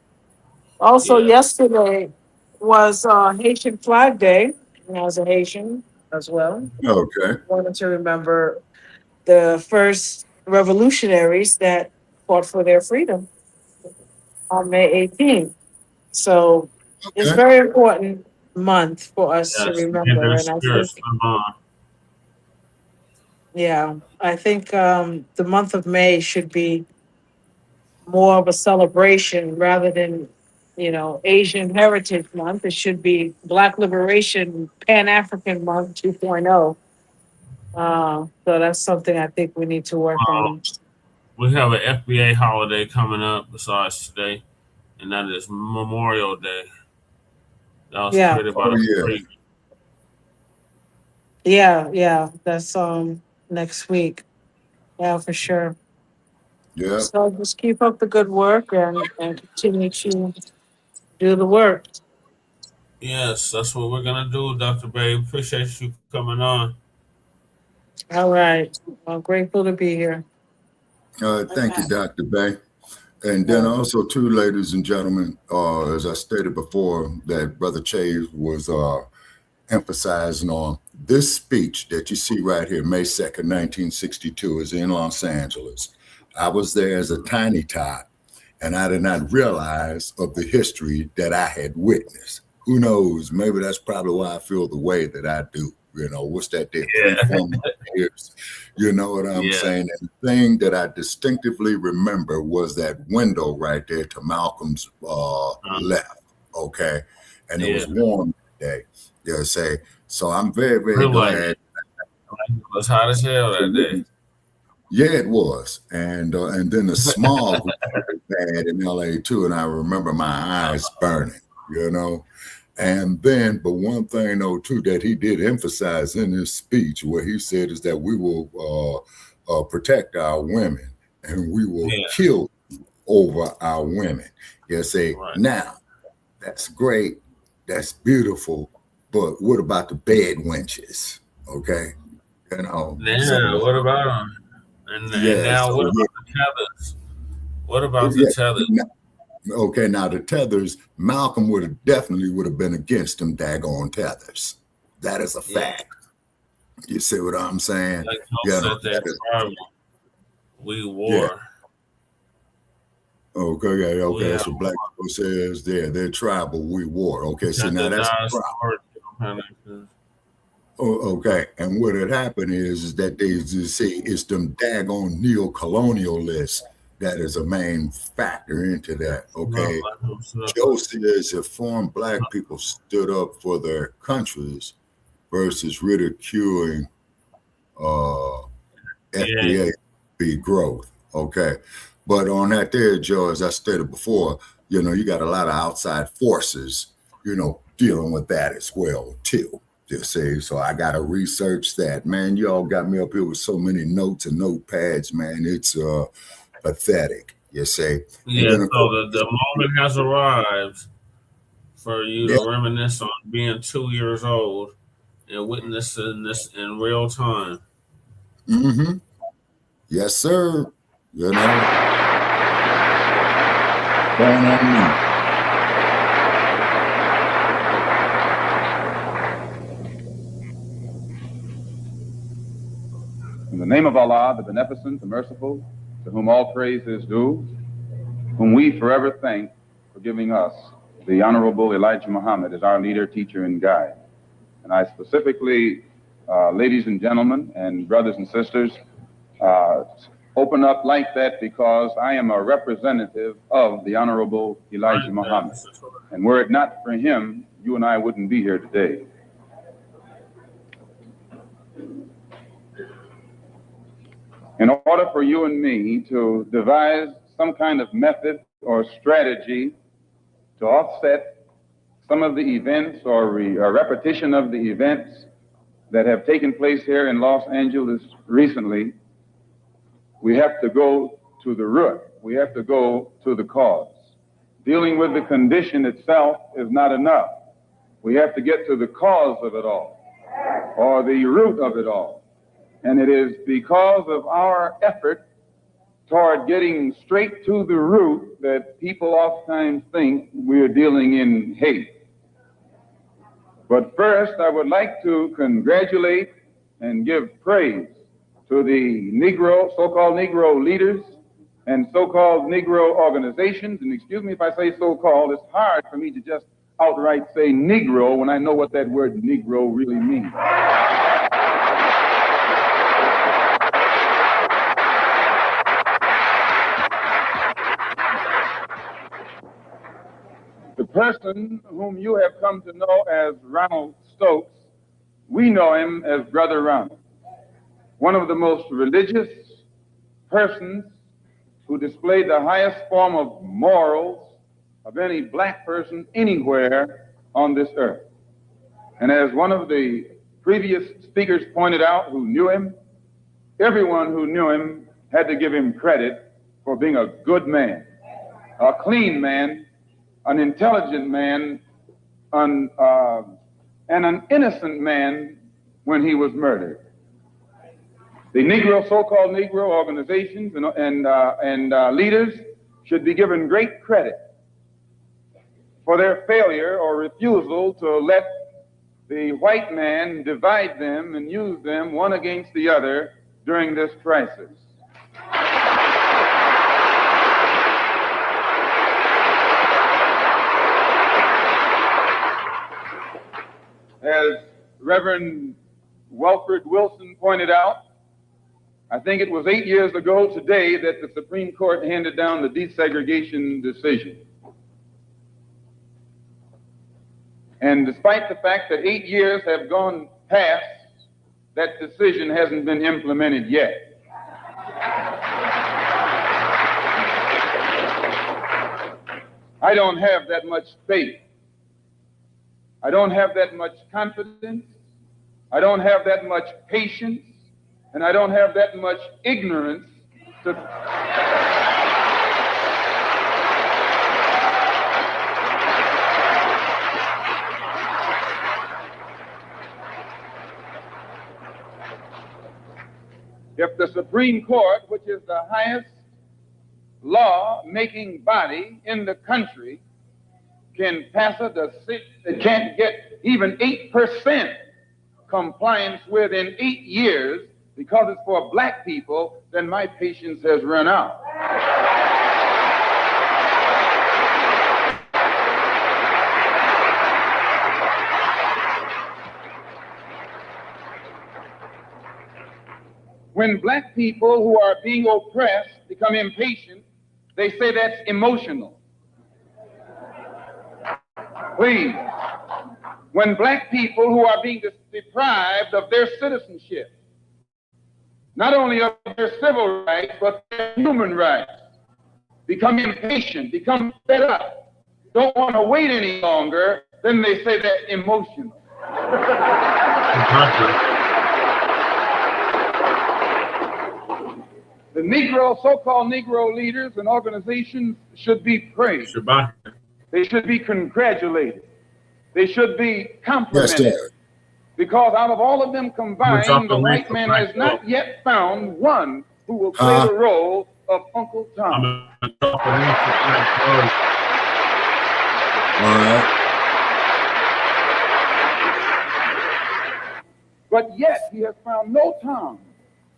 Also, yesterday was Haitian Flag Day, and I was a Haitian as well. Okay. Wanted to remember the first revolutionaries that fought for their freedom on May 18th. So it's a very important month for us to remember. And I think the month of May should be more of a celebration rather than, Asian Heritage Month. It should be Black Liberation Pan-African Month 2.0. So that's something I think we need to work on. We have an FBA holiday coming up besides today, and that is Memorial Day. That was created by the Freak. Yeah, that's next week. Yeah, for sure. Yeah. So just keep up the good work and continue to do the work. Yes, that's what we're gonna do, Dr. Bay. Appreciate you coming on. All right. I'm grateful to be here. Thank you, Dr. Bay. And then also, too, ladies and gentlemen, as I stated before, that Brother Chase was emphasizing on this speech that you see right here, May 2nd, 1962, is in Los Angeles. I was there as a tiny tot, and I did not realize of the history that I had witnessed. Who knows? Maybe that's probably why I feel the way that I do. What's that there? Years. You know what I'm saying? And the thing that I distinctively remember was that window right there to Malcolm's left. Okay. And it was warm that day. So I'm very, very glad. It was hot as hell that day. Yeah, it was. And then the smog was bad in LA too. And I remember my eyes burning, And then, but one thing though too that he did emphasize in his speech, what he said is that we will protect our women and we will kill over our women. You say, now that's great, that's beautiful, but what about the bed wenches? Okay, you know. Yeah, what about them? And now, so what about the tethers? What about the tethers? Okay, now the tethers, Malcolm would have been against them daggone tethers. That is a fact. You see what I'm saying? We war. Okay. That's what Black people says there. They're tribal, we war. Okay, so now that's the problem. Okay, and what had happened is that they just say it's them daggone neo-colonialists that is a main factor into that. Okay, Joe says if foreign Black people stood up for their countries versus ridiculing FBA growth. Okay, but on that there, Joe, as I stated before, you know, you got a lot of outside forces, you know, dealing with that as well too. Just say, so I got to research that, man. Y'all got me up here with so many notes and notepads, man. It's pathetic, you say. Yeah, so the moment has arrived for you to reminisce on being 2 years old and witnessing this in real time. Mm-hmm. Yes, sir. You know. Going on me. In the name of Allah, the Beneficent, the Merciful, to whom all praise is due, whom we forever thank for giving us the Honorable Elijah Muhammad as our leader, teacher, and guide. And I specifically, ladies and gentlemen, and brothers and sisters, open up like that because I am a representative of the Honorable Elijah Muhammad. And were it not for him, you and I wouldn't be here today. In order for you and me to devise some kind of method or strategy to offset some of the events or a repetition of the events that have taken place here in Los Angeles recently, we have to go to the root. We have to go to the cause. Dealing with the condition itself is not enough. We have to get to the cause of it all, or the root of it all. And it is because of our effort toward getting straight to the root that people oftentimes think we're dealing in hate. But first, I would like to congratulate and give praise to the Negro, so-called Negro leaders and so-called Negro organizations. And excuse me if I say so-called, it's hard for me to just outright say Negro when I know what that word Negro really means. The person whom you have come to know as Ronald Stokes, we know him as Brother Ronald. One of the most religious persons who displayed the highest form of morals of any black person anywhere on this earth. And as one of the previous speakers pointed out who knew him, everyone who knew him had to give him credit for being a good man, a clean man, an intelligent man, and an innocent man when he was murdered. The Negro, so-called Negro organizations and leaders should be given great credit for their failure or refusal to let the white man divide them and use them one against the other during this crisis. As Reverend Wilfred Wilson pointed out, I think it was 8 years ago today that the Supreme Court handed down the desegregation decision. And despite the fact that 8 years have gone past, that decision hasn't been implemented yet. I don't have that much faith I don't have that much confidence. I don't have that much patience. And I don't have that much ignorance to... If the Supreme Court, which is the highest law-making body in the country, can pass a decision that can't get even 8% compliance within 8 years because it's for black people, then my patience has run out. When black people who are being oppressed become impatient, they say that's emotional. Please. When black people who are being deprived of their citizenship, not only of their civil rights, but their human rights, become impatient, become fed up, don't want to wait any longer, then they say that's emotional. The Negro, so-called Negro leaders and organizations should be praised. Shabaka. They should be congratulated. They should be complimented. Yes, because out of all of them combined, the white man has not yet found one who will play the role of Uncle Tom. All right. But yet he has found no Tom,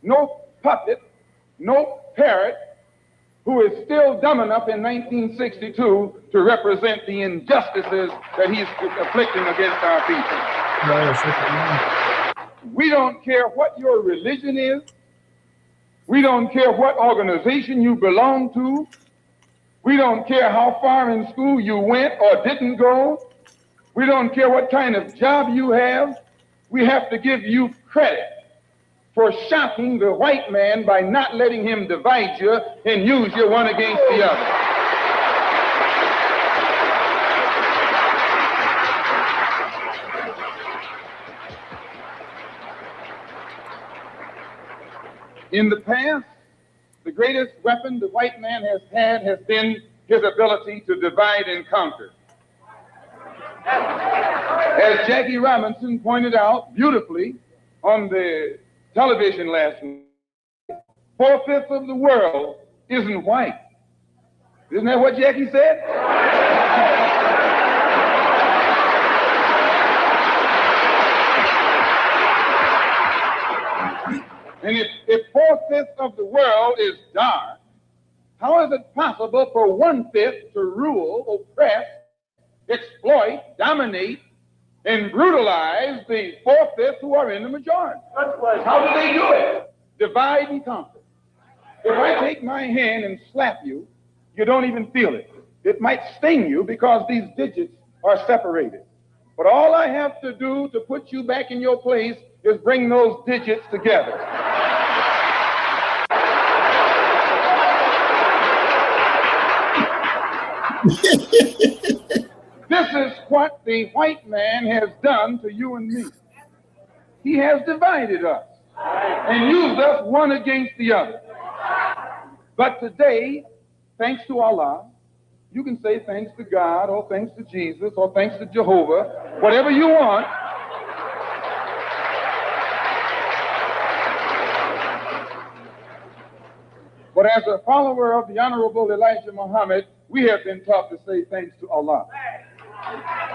no puppet, no parrot who is still dumb enough in 1962 to represent the injustices that he's afflicting against our people. We don't care what your religion is. We don't care what organization you belong to. We don't care how far in school you went or didn't go. We don't care what kind of job you have. We have to give you credit for shocking the white man by not letting him divide you and use you one against the other. In the past, the greatest weapon the white man has had has been his ability to divide and conquer. As Jackie Robinson pointed out beautifully on the television last night, 4/5 of the world isn't white. Isn't that what Jackie said? And if 4/5 of the world is dark, how is it possible for 1/5 to rule, oppress, exploit, dominate, and brutalize the 4/5 who are in the majority? How do they do it? Divide and conquer. If I take my hand and slap you, you don't even feel it. It might sting you because these digits are separated. But all I have to do to put you back in your place is bring those digits together. This is what the white man has done to you and me. He has divided us and used us one against the other. But today, thanks to Allah, you can say thanks to God or thanks to Jesus or thanks to Jehovah, whatever you want. But as a follower of the Honorable Elijah Muhammad, we have been taught to say thanks to Allah.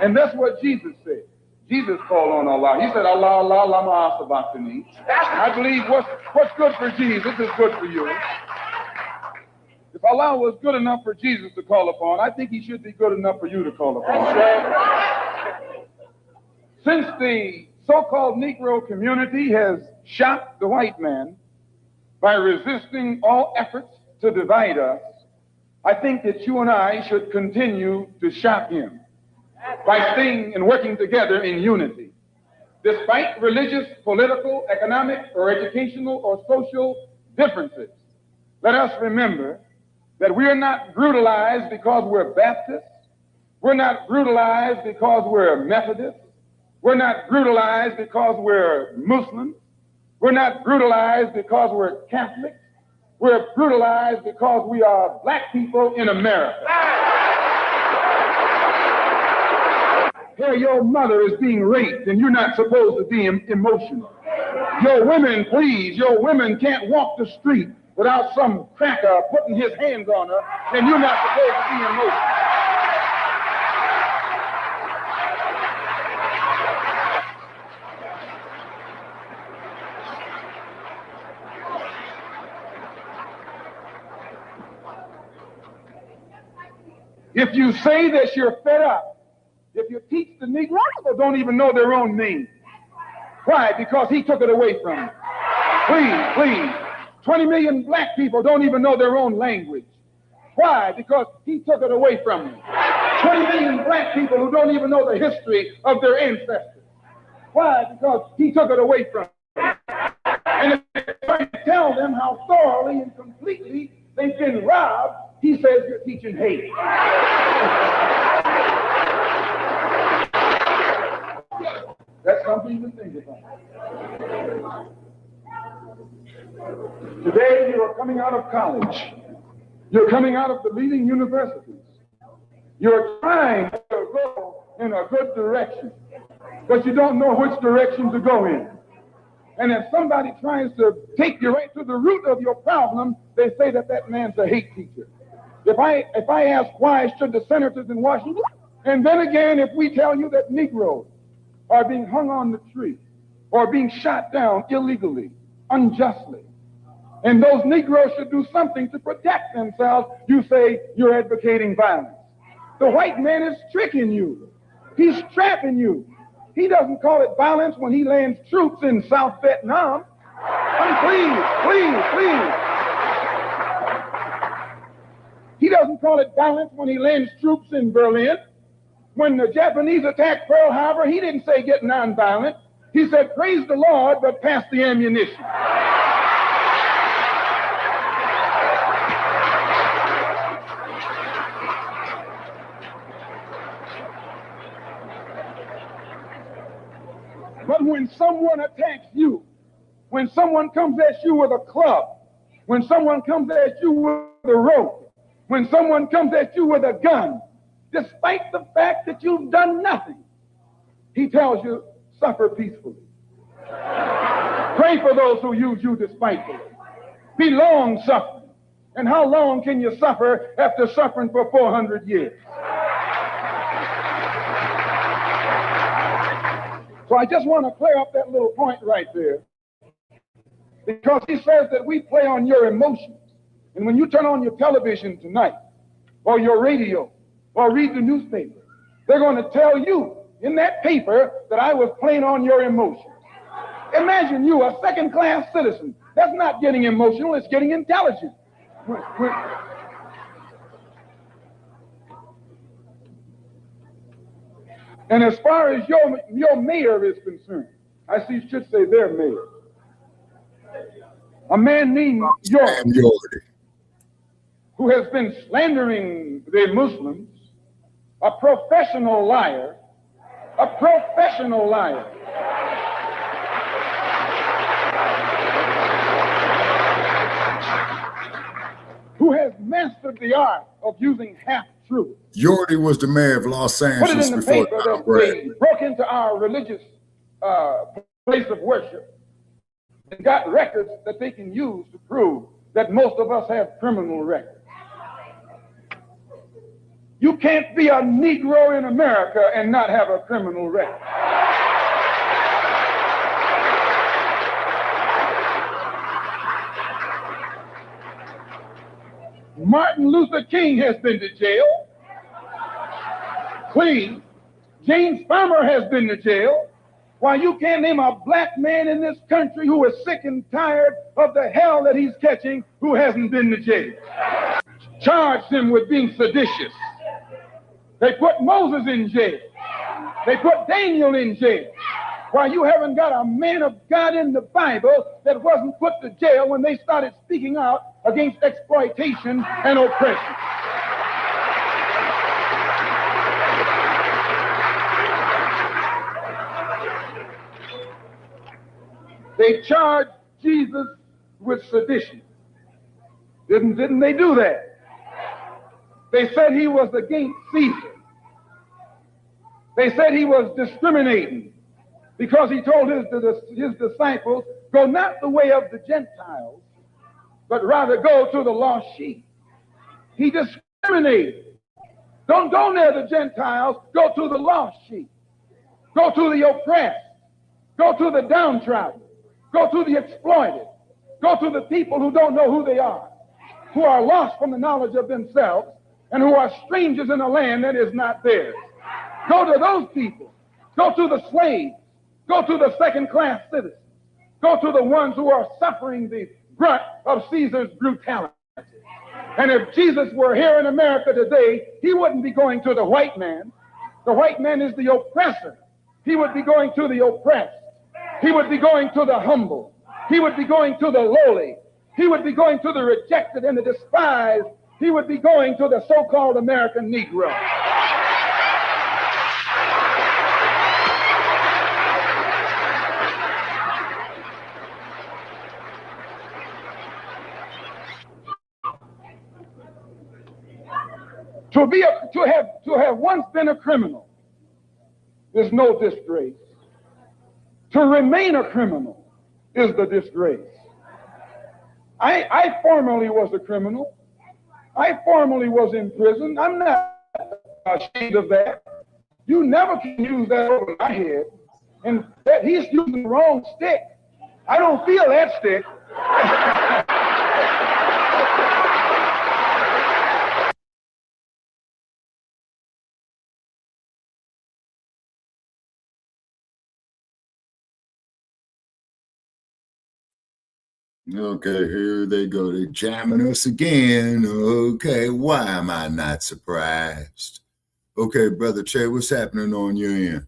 And that's what Jesus said. Jesus called on Allah. He said, Allah, Allah, lama sabachthani. I believe what's good for Jesus is good for you. If Allah was good enough for Jesus to call upon, I think he should be good enough for you to call upon. Since the so-called Negro community has shocked the white man by resisting all efforts to divide us, I think that you and I should continue to shock him by staying and working together in unity. Despite religious, political, economic, or educational or social differences, let us remember that we are not brutalized because we're Baptists. We're not brutalized because we're Methodists. We're not brutalized because we're Muslims. We're not brutalized because we're Catholics. We're brutalized because we are black people in America. Here, your mother is being raped, and you're not supposed to be emotional. Your women, please, your women can't walk the street without some cracker putting his hands on her, and you're not supposed to be emotional. If you say that you're fed up, if you teach the Negro, people don't even know their own name. Why? Because he took it away from them. Please. 20 million black people don't even know their own language. Why? Because he took it away from them. 20 million black people who don't even know the history of their ancestors. Why? Because he took it away from them. And if you tell them how thoroughly and completely they've been robbed, he says you're teaching hate. That's something to think about. Today you are coming out of college. You're coming out of the leading universities. You're trying to go in a good direction, but you don't know which direction to go in. And if somebody tries to take you right to the root of your problem, they say that that man's a hate teacher. If I ask why should the senators in Washington, and then again if we tell you that Negroes are being hung on the tree or being shot down illegally, unjustly, and those Negroes should do something to protect themselves, you say you're advocating violence. The white man is tricking you. He's trapping you. He doesn't call it violence when he lands troops in South Vietnam. Please. He doesn't call it violence when he lands troops in Berlin. When the Japanese attacked Pearl Harbor, he didn't say get nonviolent. He said, praise the Lord, but pass the ammunition. But when someone attacks you, when someone comes at you with a club, when someone comes at you with a rope, when someone comes at you with a gun, despite the fact that you've done nothing, he tells you, suffer peacefully. Pray for those who use you despitefully. Be long-suffering. And how long can you suffer after suffering for 400 years? So I just want to clear up that little point right there, because he says that we play on your emotions. And when you turn on your television tonight, or your radio, or read the newspaper, they're going to tell you in that paper that I was playing on your emotions. Imagine you, a second-class citizen. That's not getting emotional, it's getting intelligent. And as far as your mayor is concerned, I see you should say their mayor. A man named York, who has been slandering the Muslims, a professional liar, who has mastered the art of using half-truth. Yorty was the mayor of Los Angeles before Put it in the paper that they broke into our religious place of worship and got records that they can use to prove that most of us have criminal records. You can't be a Negro in America and not have a criminal record. Martin Luther King has been to jail. Please. James Farmer has been to jail. Why, you can't name a black man in this country who is sick and tired of the hell that he's catching who hasn't been to jail. Charged him with being seditious. They put Moses in jail. They put Daniel in jail. Why, you haven't got a man of God in the Bible that wasn't put to jail when they started speaking out against exploitation and oppression. They charged Jesus with sedition. Didn't they do that? They said he was against Caesar. They said he was discriminating because he told his disciples, go not the way of the Gentiles, but rather go to the lost sheep. He discriminated. Don't go near the Gentiles, go to the lost sheep. Go to the oppressed. Go to the downtrodden. Go to the exploited. Go to the people who don't know who they are, who are lost from the knowledge of themselves, and who are strangers in a land that is not theirs. Go to those people. Go to the slaves. Go to the second-class citizens. Go to the ones who are suffering the brunt of Caesar's brutality. And if Jesus were here in America today, he wouldn't be going to the white man. The white man is the oppressor. He would be going to the oppressed. He would be going to the humble. He would be going to the lowly. He would be going to the rejected and the despised. He would be going to the so-called American Negro. To have once been a criminal is no disgrace. To remain a criminal is the disgrace. I formerly was a criminal. I formerly was in prison. I'm not ashamed of that. You never can use that over my head. And that he's using the wrong stick. I don't feel that stick. Okay, here they go. They're jamming us again. Okay, why am I not surprised? Okay, Brother Che, what's happening on your end?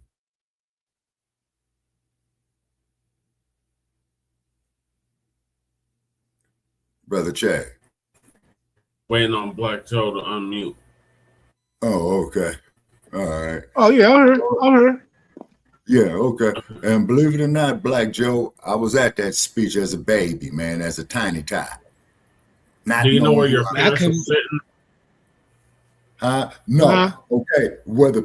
Brother Che. Waiting on Black Joe to unmute. Oh, okay. All right. Oh, yeah, I heard. Yeah, okay. And believe it or not, Black Joe, I was at that speech as a baby, man, as a tiny tot. Do you know where your parents are sitting? No. Okay. Where the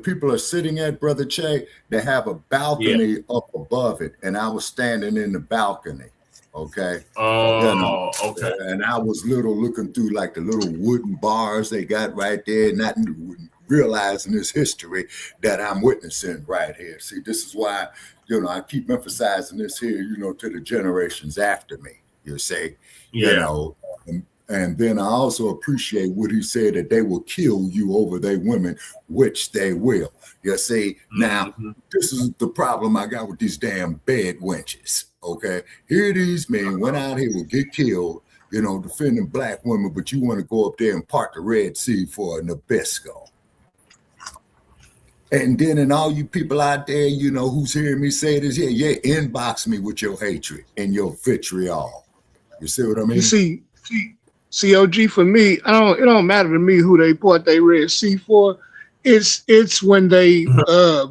people are sitting at, Brother Che, they have a balcony up above it, and I was standing in the balcony. Okay. Oh, okay. And I was looking through like the little wooden bars they got right there, not realizing this history that I'm witnessing right here. See, this is why, I keep emphasizing this here, to the generations after me, you see, and then I also appreciate what he said, that they will kill you over their women, which they will. You see, now, this is the problem I got with these damn bed wenches, okay? Here these men went out here, will get killed, defending black women, but you want to go up there and part the Red Sea for a Nabisco. And then, and all you people out there, who's hearing me say this, inbox me with your hatred and your vitriol. You see what I mean? You see, COG, for me, it don't matter to me who they part they Red Sea for. It's when they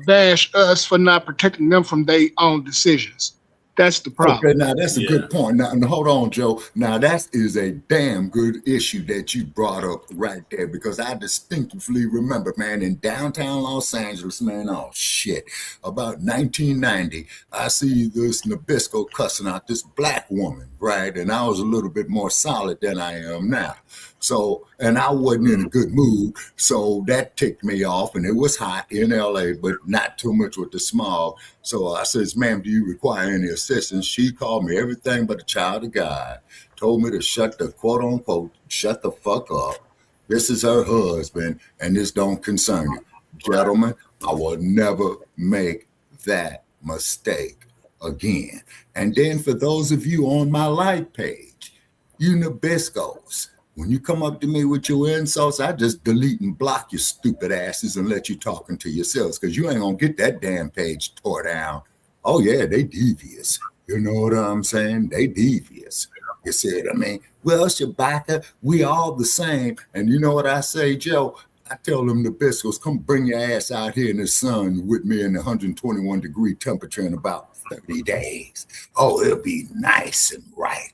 bash us for not protecting them from their own decisions. That's the problem. Okay, now that's a good point. Now, hold on, Joe. Now that is a damn good issue that you brought up right there, because I distinctively remember, man, in downtown Los Angeles, man, oh shit, about 1990, I see this Nabisco cussing out this black woman, right? And I was a little bit more solid than I am now. So, and I wasn't in a good mood, so that ticked me off, and it was hot in LA, but not too much with the smog. So I says, ma'am, do you require any assistance? She called me everything but a child of God, told me to shut the quote unquote, shut the fuck up. This is her husband, and this don't concern you. Gentlemen, I will never make that mistake again. And then for those of you on my live page, you Nabiscos, when you come up to me with your insults, I just delete and block your stupid asses and let you talking to yourselves, because you ain't gonna get that damn page tore down. Oh yeah, they devious. You know what I'm saying? They devious. You see what I mean? Well, Shabaka, we all the same. And you know what I say, Joe? I tell them Nabiscos, come bring your ass out here in the sun with me in the 121 degree temperature in about 30 days. Oh, it'll be nice and right.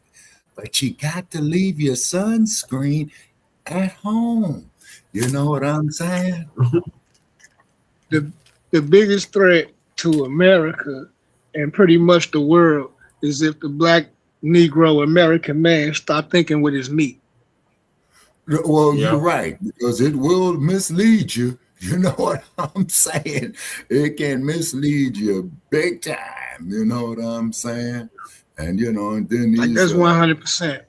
But you got to leave your sunscreen at home. You know what I'm saying? The biggest threat to America and pretty much the world is if the black Negro American man stop thinking with his meat. Well, you're right, because it will mislead you. You know what I'm saying? It can mislead you big time. You know what I'm saying? And, you know, and then these, that's 100%.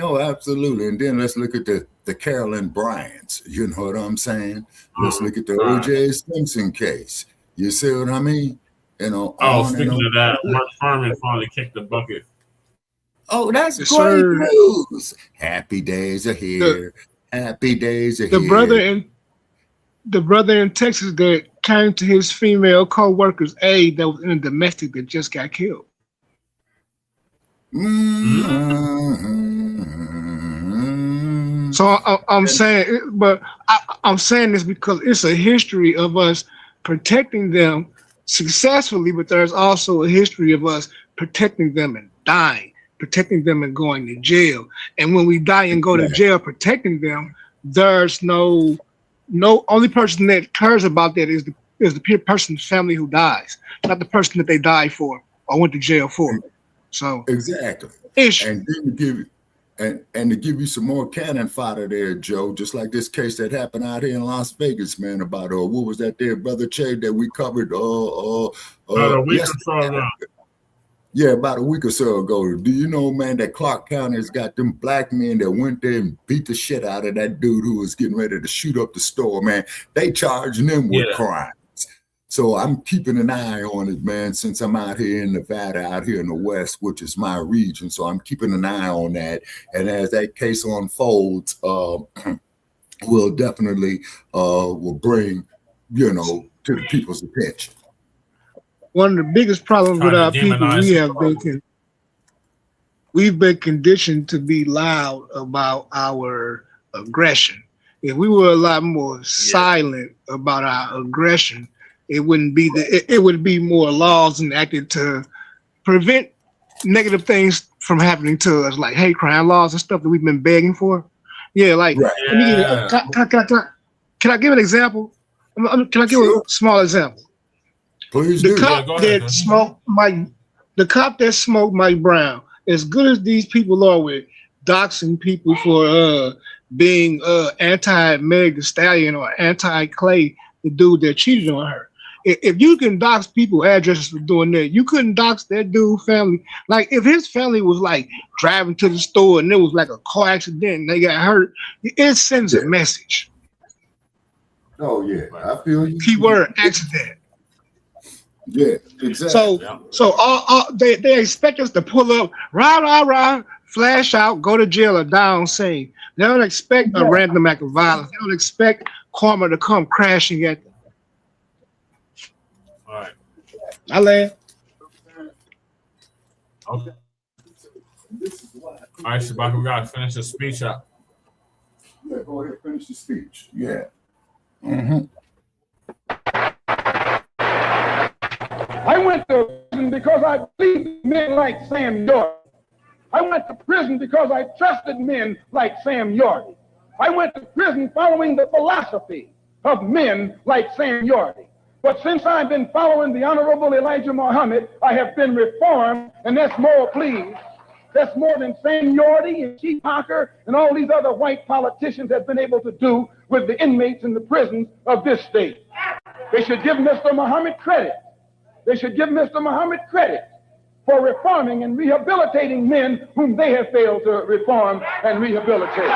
Oh, absolutely. And then let's look at the Carolyn Bryants. You know what I'm saying? Let's look at the O.J. Simpson case. You see what I mean? You know. Speaking of that, Mark Harmon finally kicked the bucket. Oh, that's great news. Happy days are here. Happy days are here. The brother in Texas that came to his female co-worker's aid that was in a domestic that just got killed. Mm-hmm. So I'm saying, but I'm saying this because it's a history of us protecting them successfully, but there's also a history of us protecting them and dying, protecting them and going to jail. And when we die and go to jail protecting them, there's no only person that cares about that is the person's family who dies, not the person that they died for or went to jail for. So exactly. And then to give you some more cannon fodder there, Joe, just like this case that happened out here in Las Vegas, man, about what was that there, Brother Che, that we covered about a week or so ago. Yeah, about a week or so ago. Do you know, man, that Clark County has got them black men that went there and beat the shit out of that dude who was getting ready to shoot up the store, man. They charging them with crimes. So I'm keeping an eye on it, man, since I'm out here in Nevada, out here in the West, which is my region. So I'm keeping an eye on that. And as that case unfolds, we'll definitely will bring, you know, to the people's attention. One of the biggest problems with our people, we've been conditioned to be loud about our aggression. If we were a lot more silent about our aggression, it wouldn't be it would be more laws enacted to prevent negative things from happening to us, like hate crime laws and stuff that we've been begging for. Yeah, like can I give an example? Can I give a small example? Please the do. Cop that smoked Mike Brown, as good as these people are with doxing people for being anti-Meg Thee Stallion or anti-Clay, the dude that cheated on her. If you can dox people addresses for doing that, you couldn't dox that dude family. Like if his family was like driving to the store and there was like a car accident and they got hurt, it sends a message. Oh yeah, I feel you. Keyword accident. Yeah, exactly. So they expect us to pull up, rah, flash out, go to jail or die on scene. They don't expect a random act of violence. They don't expect karma to come crashing at them. All right. I land. Okay. All right, Shabaka, we gotta finish the speech up. Yeah, go ahead, finish the speech. Yeah. Mm-hmm. I went to prison because I believed in men like Sam York. I went to prison because I trusted men like Sam York. I went to prison following the philosophy of men like Sam York. But since I've been following the Honorable Elijah Muhammad, I have been reformed, and that's more, please. That's more than Sam Yorty and Chief Hocker and all these other white politicians have been able to do with the inmates in the prisons of this state. They should give Mr. Muhammad credit. They should give Mr. Muhammad credit for reforming and rehabilitating men whom they have failed to reform and rehabilitate.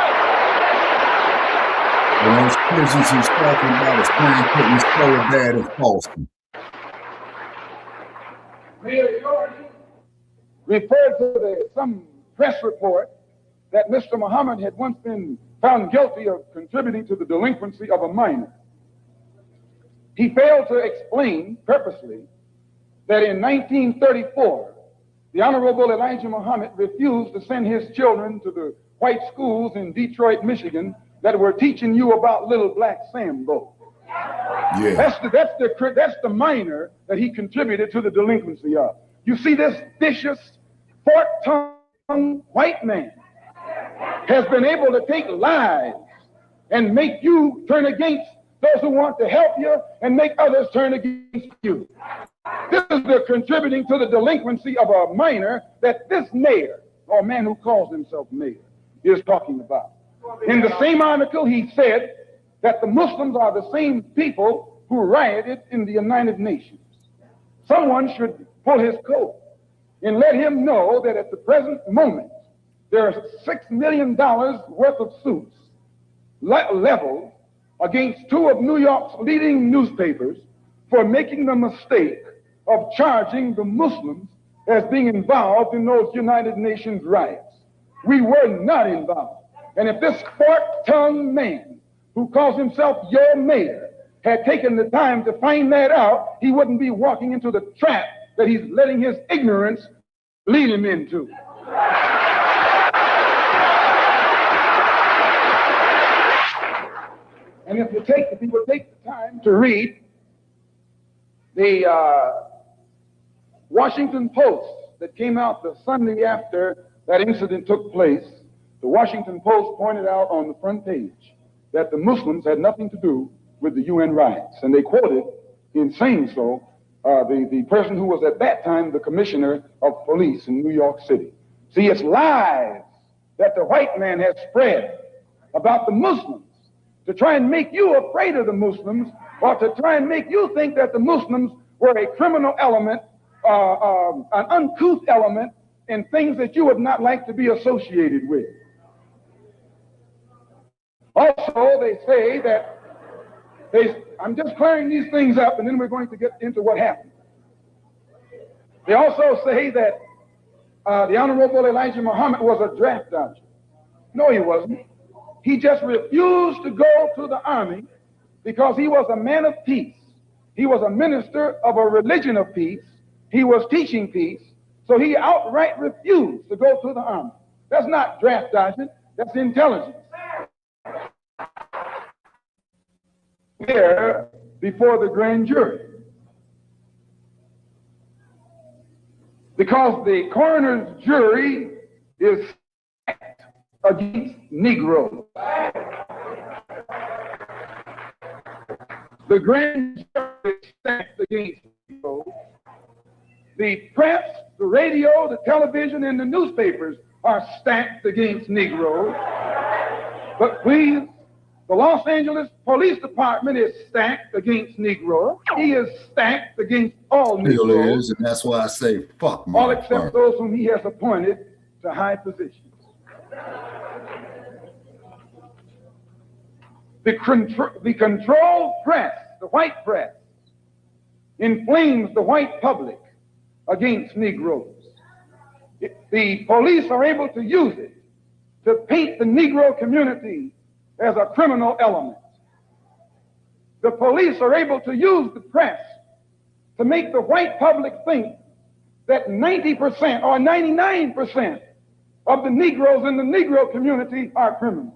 And those prisons he's talking about is playing putting so bad and false. Mayor Jordan referred to some press report that Mr. Muhammad had once been found guilty of contributing to the delinquency of a minor. He failed to explain purposely that in 1934, the Honorable Elijah Muhammad refused to send his children to the white schools in Detroit, Michigan that were teaching you about little black Sambo. Yeah. That's the minor that he contributed to the delinquency of. You see, this vicious, fork-tongued white man has been able to take lies and make you turn against those who want to help you and make others turn against you. This is the contributing to the delinquency of a minor that this mayor, or man who calls himself mayor, is talking about. In the same article, he said that the Muslims are the same people who rioted in the United Nations. Someone should pull his coat and let him know that at the present moment, there are $6 million worth of suits leveled against two of New York's leading newspapers for making the mistake of charging the Muslims as being involved in those United Nations riots. We were not involved. And if this fork-tongued man who calls himself your mayor had taken the time to find that out, he wouldn't be walking into the trap that he's letting his ignorance lead him into. And if you would take the time to read the Washington Post that came out the Sunday after that incident took place, the Washington Post pointed out on the front page that the Muslims had nothing to do with the UN riots. And they quoted, in saying so, the person who was at that time the commissioner of police in New York City. See, it's lies that the white man has spread about the Muslims to try and make you afraid of the Muslims, or to try and make you think that the Muslims were a criminal element, an uncouth element, and things that you would not like to be associated with. Also, they say that I'm just clearing these things up, and then we're going to get into what happened. They also say that the Honorable Elijah Muhammad was a draft dodger. No, he wasn't. He just refused to go to the army because he was a man of peace. He was a minister of a religion of peace. He was teaching peace. So he outright refused to go to the army. That's not draft dodging. That's intelligence. There before the grand jury. Because the coroner's jury is stacked against Negroes. The grand jury is stacked against Negroes. The press, the radio, the television, and the newspapers are stacked against Negroes. But please, the Los Angeles Police Department is stacked against Negroes. He is stacked against all Negroes. Still is, and that's why I say fuck my all except those whom he has appointed to high positions. The controlled press, the white press, inflames the white public against Negroes. The police are able to use it to paint the Negro community as a criminal element. The police are able to use the press to make the white public think that 90% or 99% of the Negroes in the Negro community are criminals.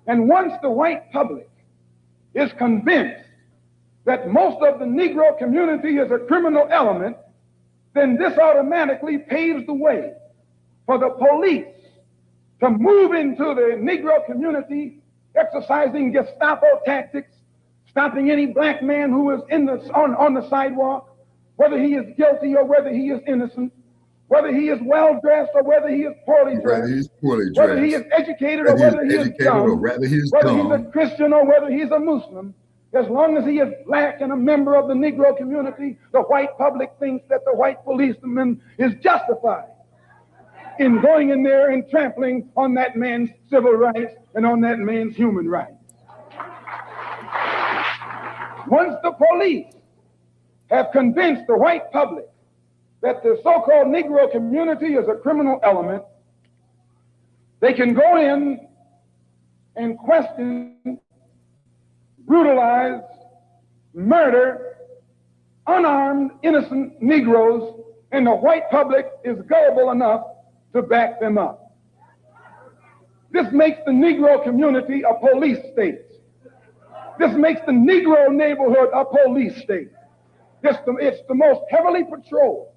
And once the white public is convinced that most of the Negro community is a criminal element, then this automatically paves the way for the police to move into the Negro community, exercising Gestapo tactics, stopping any black man who is on the sidewalk, whether he is guilty or whether he is innocent, whether he is well-dressed or whether he is poorly dressed, whether he is educated or whether he is dumb, whether he's a Christian or whether he's a Muslim. As long as he is black and a member of the Negro community, the white public thinks that the white policeman is justified in going in there and trampling on that man's civil rights and on that man's human rights. Once the police have convinced the white public that the so-called Negro community is a criminal element, they can go in and question, brutalize, murder unarmed, innocent Negroes, and the white public is gullible enough to back them up. This makes the Negro community a police state. This makes the Negro neighborhood a police state. It's the most heavily patrolled.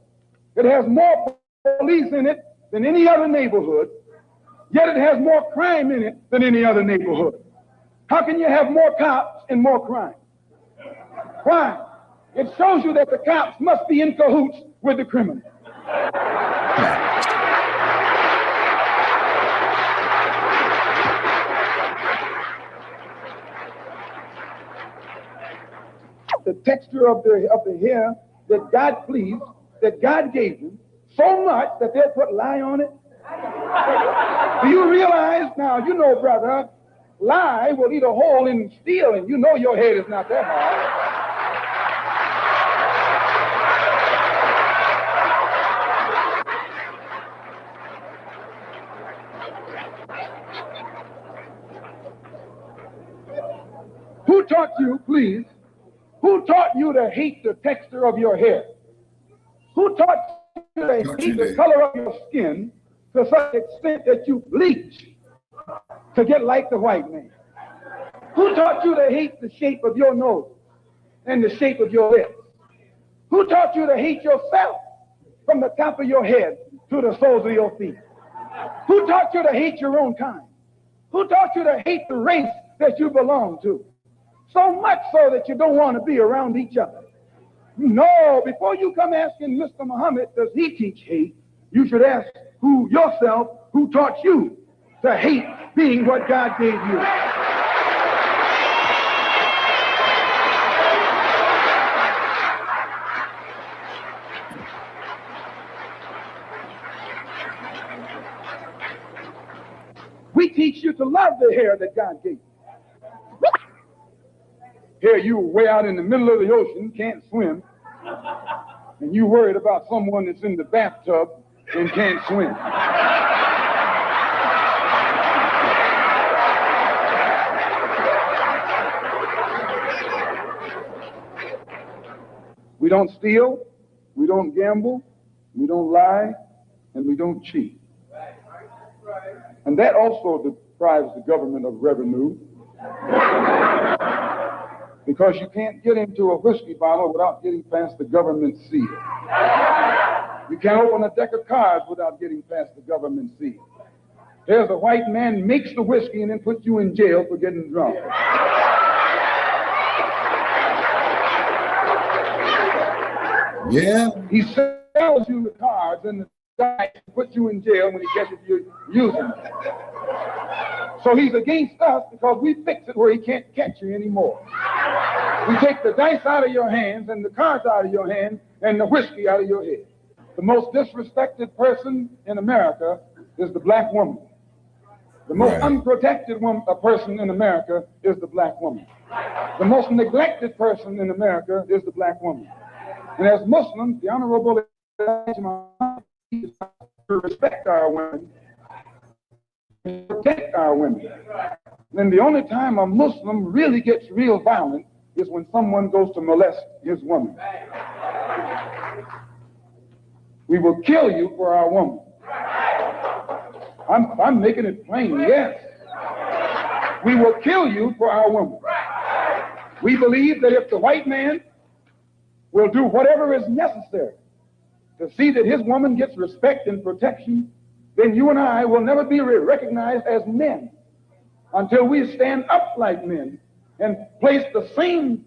It has more police in it than any other neighborhood, yet it has more crime in it than any other neighborhood. How can you have more cops and more crime? Why? It shows you that the cops must be in cahoots with the criminal. The texture of the hair that God pleased, that God gave them, so much that they'll put lye on it. Do you realize now, you know, brother, lye will eat a hole in steel, and you know your head is not that hard. Who taught you, please? Who taught you to hate the texture of your hair? Who taught you to hate the color of your skin to such extent that you bleach to get like the white man? Who taught you to hate the shape of your nose and the shape of your lips? Who taught you to hate yourself from the top of your head to the soles of your feet? Who taught you to hate your own kind? Who taught you to hate the race that you belong to? So much so that you don't want to be around each other. No, before you come asking Mr. Muhammad, does he teach hate? You should ask yourself, who taught you to hate being what God gave you? We teach you to love the hair that God gave you. Here you way out in the middle of the ocean, can't swim, and you worried about someone that's in the bathtub and can't swim. We don't steal, we don't gamble, we don't lie, and we don't cheat. And that also deprives the government of revenue. Because you can't get into a whiskey bottle without getting past the government seal. You can't open a deck of cards without getting past the government seal. There's a white man makes the whiskey and then puts you in jail for getting drunk. Yeah. He sells you the cards and the guy puts you in jail when he catches you using them. So he's against us because we fix it where he can't catch you anymore. We take the dice out of your hands and the cards out of your hands and the whiskey out of your head. The most disrespected person in America is the black woman. The most unprotected person in America is the black woman. The most neglected person in America is the black woman. And as Muslims, the Honorable to respect our women, protect our women. Then the only time a Muslim really gets real violent is when someone goes to molest his woman. We will kill you for our woman. I'm making it plain, yes. We will kill you for our woman. We believe that if the white man will do whatever is necessary to see that his woman gets respect and protection, then you and I will never be recognized as men until we stand up like men and place the same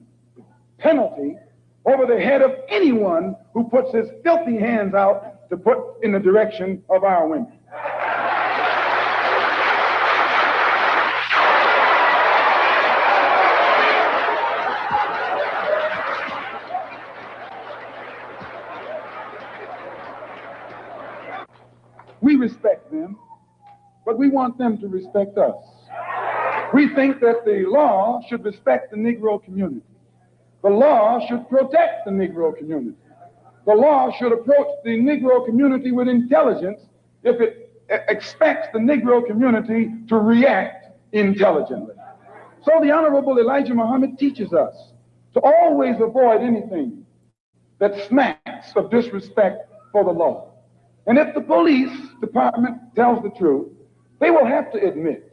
penalty over the head of anyone who puts his filthy hands out to put in the direction of our women. We respect them, but we want them to respect us. We think that the law should respect the Negro community. The law should protect the Negro community. The law should approach the Negro community with intelligence if it expects the Negro community to react intelligently. So the Honorable Elijah Muhammad teaches us to always avoid anything that smacks of disrespect for the law. And if the police department tells the truth, they will have to admit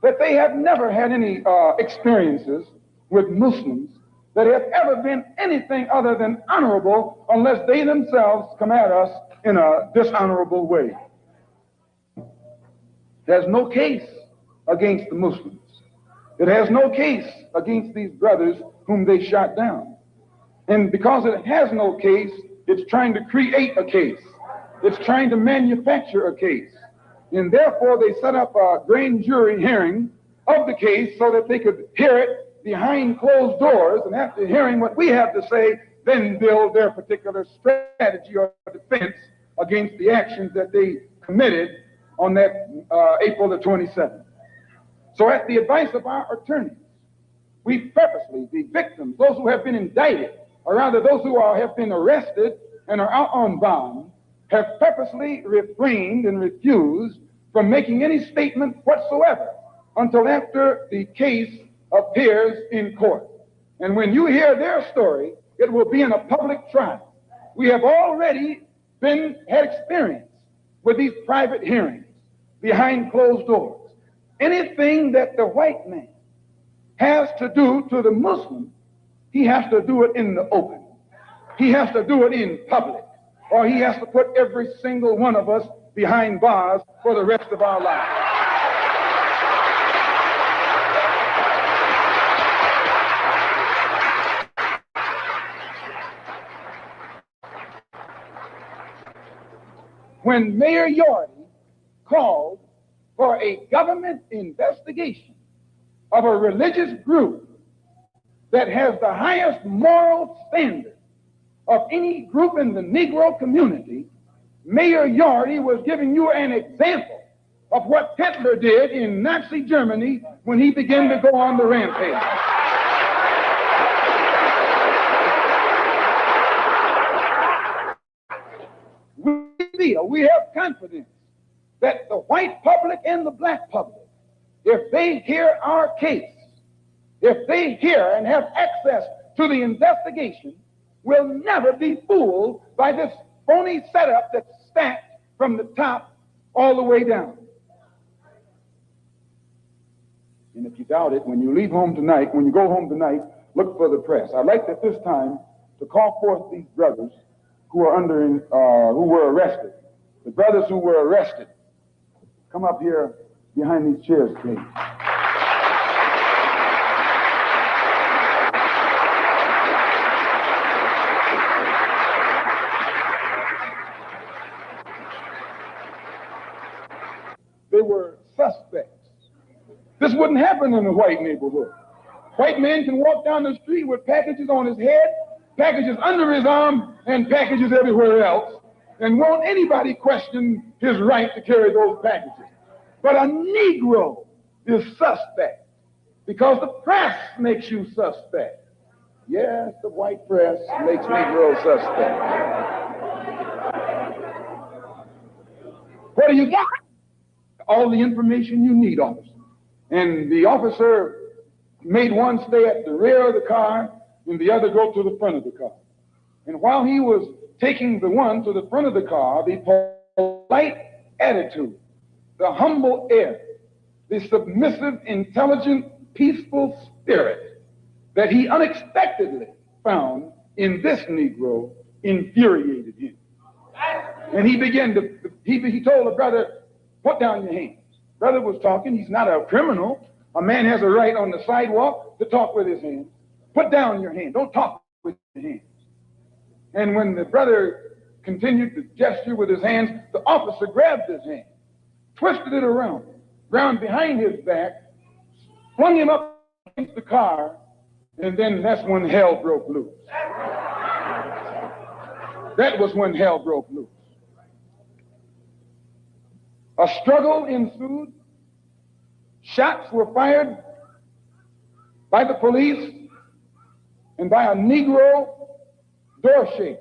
that they have never had any experiences with Muslims that have ever been anything other than honorable unless they themselves come at us in a dishonorable way. There's no case against the Muslims. It has no case against these brothers whom they shot down. And because it has no case, it's trying to create a case. It's trying to manufacture a case. And therefore, they set up a grand jury hearing of the case so that they could hear it behind closed doors, and after hearing what we have to say, then build their particular strategy or defense against the actions that they committed on that April the 27th. So at the advice of our attorneys, we purposely, the victims, those who have been indicted, or rather those who have been arrested and are out on bond, have purposely refrained and refused from making any statement whatsoever until after the case appears in court. And when you hear their story, it will be in a public trial. We have already had experience with these private hearings behind closed doors. Anything that the white man has to do to the Muslim, he has to do it in the open. He has to do it in public, or he has to put every single one of us behind bars for the rest of our lives. When Mayor Yorty called for a government investigation of a religious group that has the highest moral standard of any group in the Negro community, Mayor Yorty was giving you an example of what Hitler did in Nazi Germany when he began to go on the rampage. We have confidence that the white public and the black public, if they hear our case, if they hear and have access to the investigation, will never be fooled by this phony setup that's stacked from the top all the way down. And if you doubt it, when you leave home tonight, when you go home tonight, look for the press. I'd like at this time to call forth these brothers who were arrested. The brothers who were arrested, come up here behind these chairs, please. They were suspects. This wouldn't happen in a white neighborhood. White man can walk down the street with packages on his head, packages under his arm, and packages everywhere else, and won't anybody question his right to carry those packages. But a Negro is suspect because the press makes you suspect. Yes, the white press makes Negroes suspect. What do you got? All the information you need, officer. And the officer made one stay at the rear of the car and the other go to the front of the car. And while he was taking the one to the front of the car, the polite attitude, the humble air, the submissive, intelligent, peaceful spirit that he unexpectedly found in this Negro infuriated him. And he began to, he told the brother, put down your hands. Brother was talking, he's not a criminal. A man has a right on the sidewalk to talk with his hands. Put down your hand, don't talk with your hands. And when the brother continued to gesture with his hands, the officer grabbed his hand, twisted it around behind his back, flung him up against the car, and then that's when hell broke loose. That was when hell broke loose. A struggle ensued. Shots were fired by the police and by a Negro door shaker.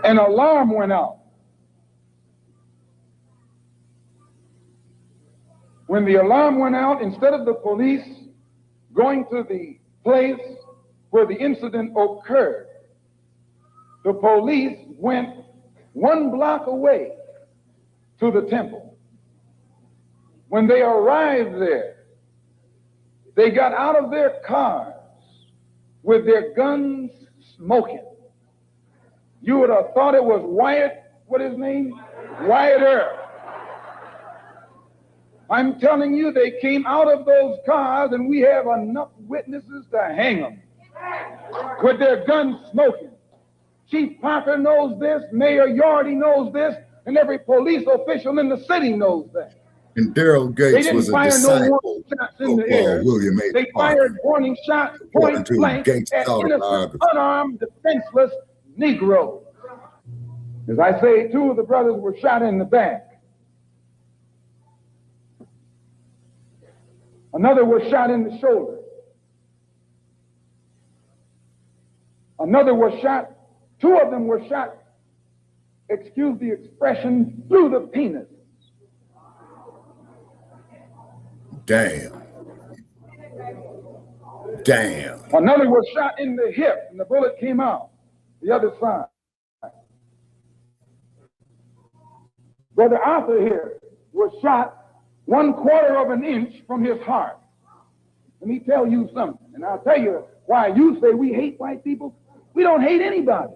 An alarm went out. When the alarm went out, instead of the police going to the place where the incident occurred, the police went 1 block away to the temple. When they arrived there, they got out of their cars with their guns smoking. You would have thought it was Wyatt, what his name? Wyatt Earp. I'm telling you, they came out of those cars, and we have enough witnesses to hang them with their guns smoking. Chief Parker knows this, Mayor Yardy knows this, and every police official in the city knows that. And Daryl Gates was a disciple in the air. William H. They fired warning shots point blank at innocent, unarmed, defenseless Negro. As I say, 2 of the brothers were shot in the back. Another was shot in the shoulder. Another was shot, 2 of them were shot, excuse the expression, through the penis. Damn. Damn. Another was shot in the hip, and the bullet came out the other side. Brother Arthur here was shot 1/4 of an inch from his heart. Let me tell you something, and I'll tell you why you say we hate white people. We don't hate anybody.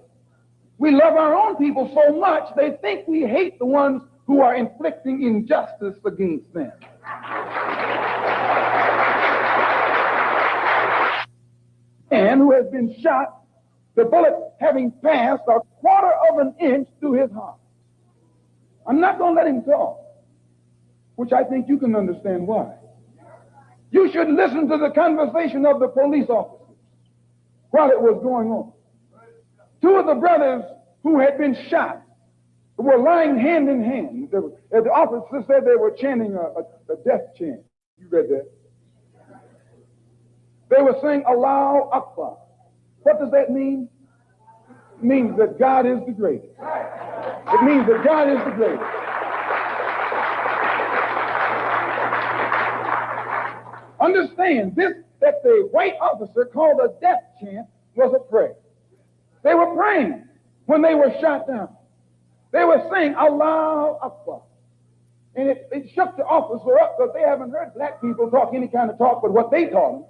We love our own people so much they think we hate the ones who are inflicting injustice against them. And who has been shot, the bullet having passed 1/4 of an inch through his heart. I'm not going to let him talk, which I think you can understand why. You should listen to the conversation of the police officers while it was going on. 2 of the brothers who had been shot were lying hand in hand. The officer said they were chanting a death chant. You read that? They were saying, Allahu Akbar. What does that mean? It means that God is the greatest. It means that God is the greatest. Understand, this that the white officer called a death chant was a prayer. They were praying when they were shot down. They were saying, Allahu Akbar. And it shook the officer up because they haven't heard black people talk any kind of talk but what they taught them.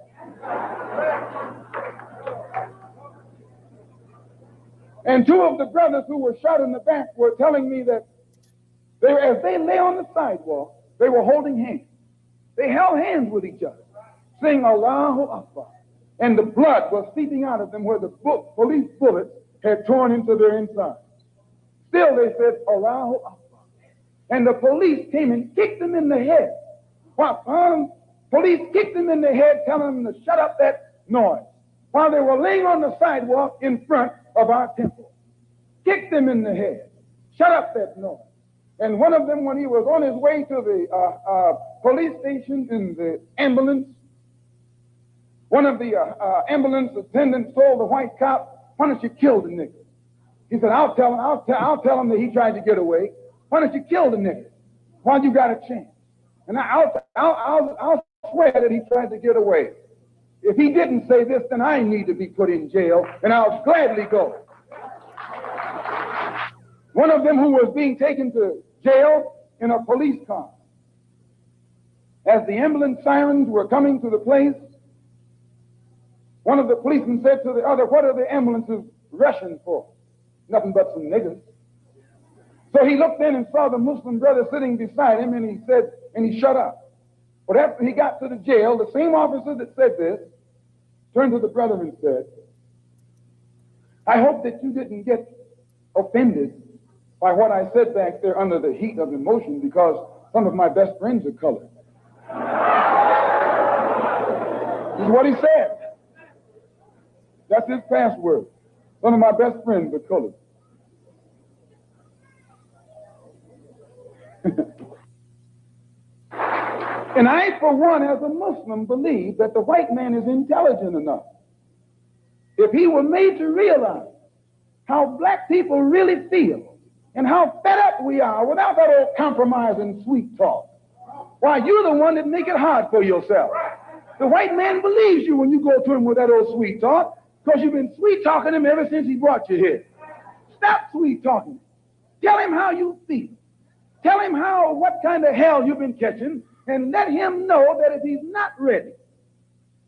And 2 of the brothers who were shot in the back were telling me that as they lay on the sidewalk, they were holding hands. They held hands with each other, saying Allahu Akbar. And the blood was seeping out of them where the police bullets had torn into their insides. Still, they said Allahu Akbar. And the police came and kicked them in the head. Police kicked them in the head, telling them to shut up that noise, while they were laying on the sidewalk in front of our temple. Kicked them in the head. Shut up that noise. And one of them, when he was on his way to the police station in the ambulance, one of the ambulance attendants told the white cop, why don't you kill the nigger? He said, I'll tell him that he tried to get away. Why don't you kill the nigger while you got a chance? And I'll swear that he tried to get away. If he didn't say this, then I need to be put in jail, and I'll gladly go. One of them who was being taken to jail in a police car. As the ambulance sirens were coming to the place, one of the policemen said to the other, what are the ambulances rushing for? Nothing but some niggers. So he looked in and saw the Muslim brother sitting beside him, and he said, and he shut up. But after he got to the jail, the same officer that said this turned to the brother and said, I hope that you didn't get offended by what I said back there under the heat of emotion, because some of my best friends are colored. This is what he said. That's his password. Some of my best friends are colored. And I, for one, as a Muslim, believe that the white man is intelligent enough. If he were made to realize how black people really feel and how fed up we are without that old compromise and sweet talk, why, you're the one that make it hard for yourself. The white man believes you when you go to him with that old sweet talk, because you've been sweet talking him ever since he brought you here. Stop sweet talking. Tell him how you feel. Tell him what kind of hell you've been catching, and let him know that if he's not ready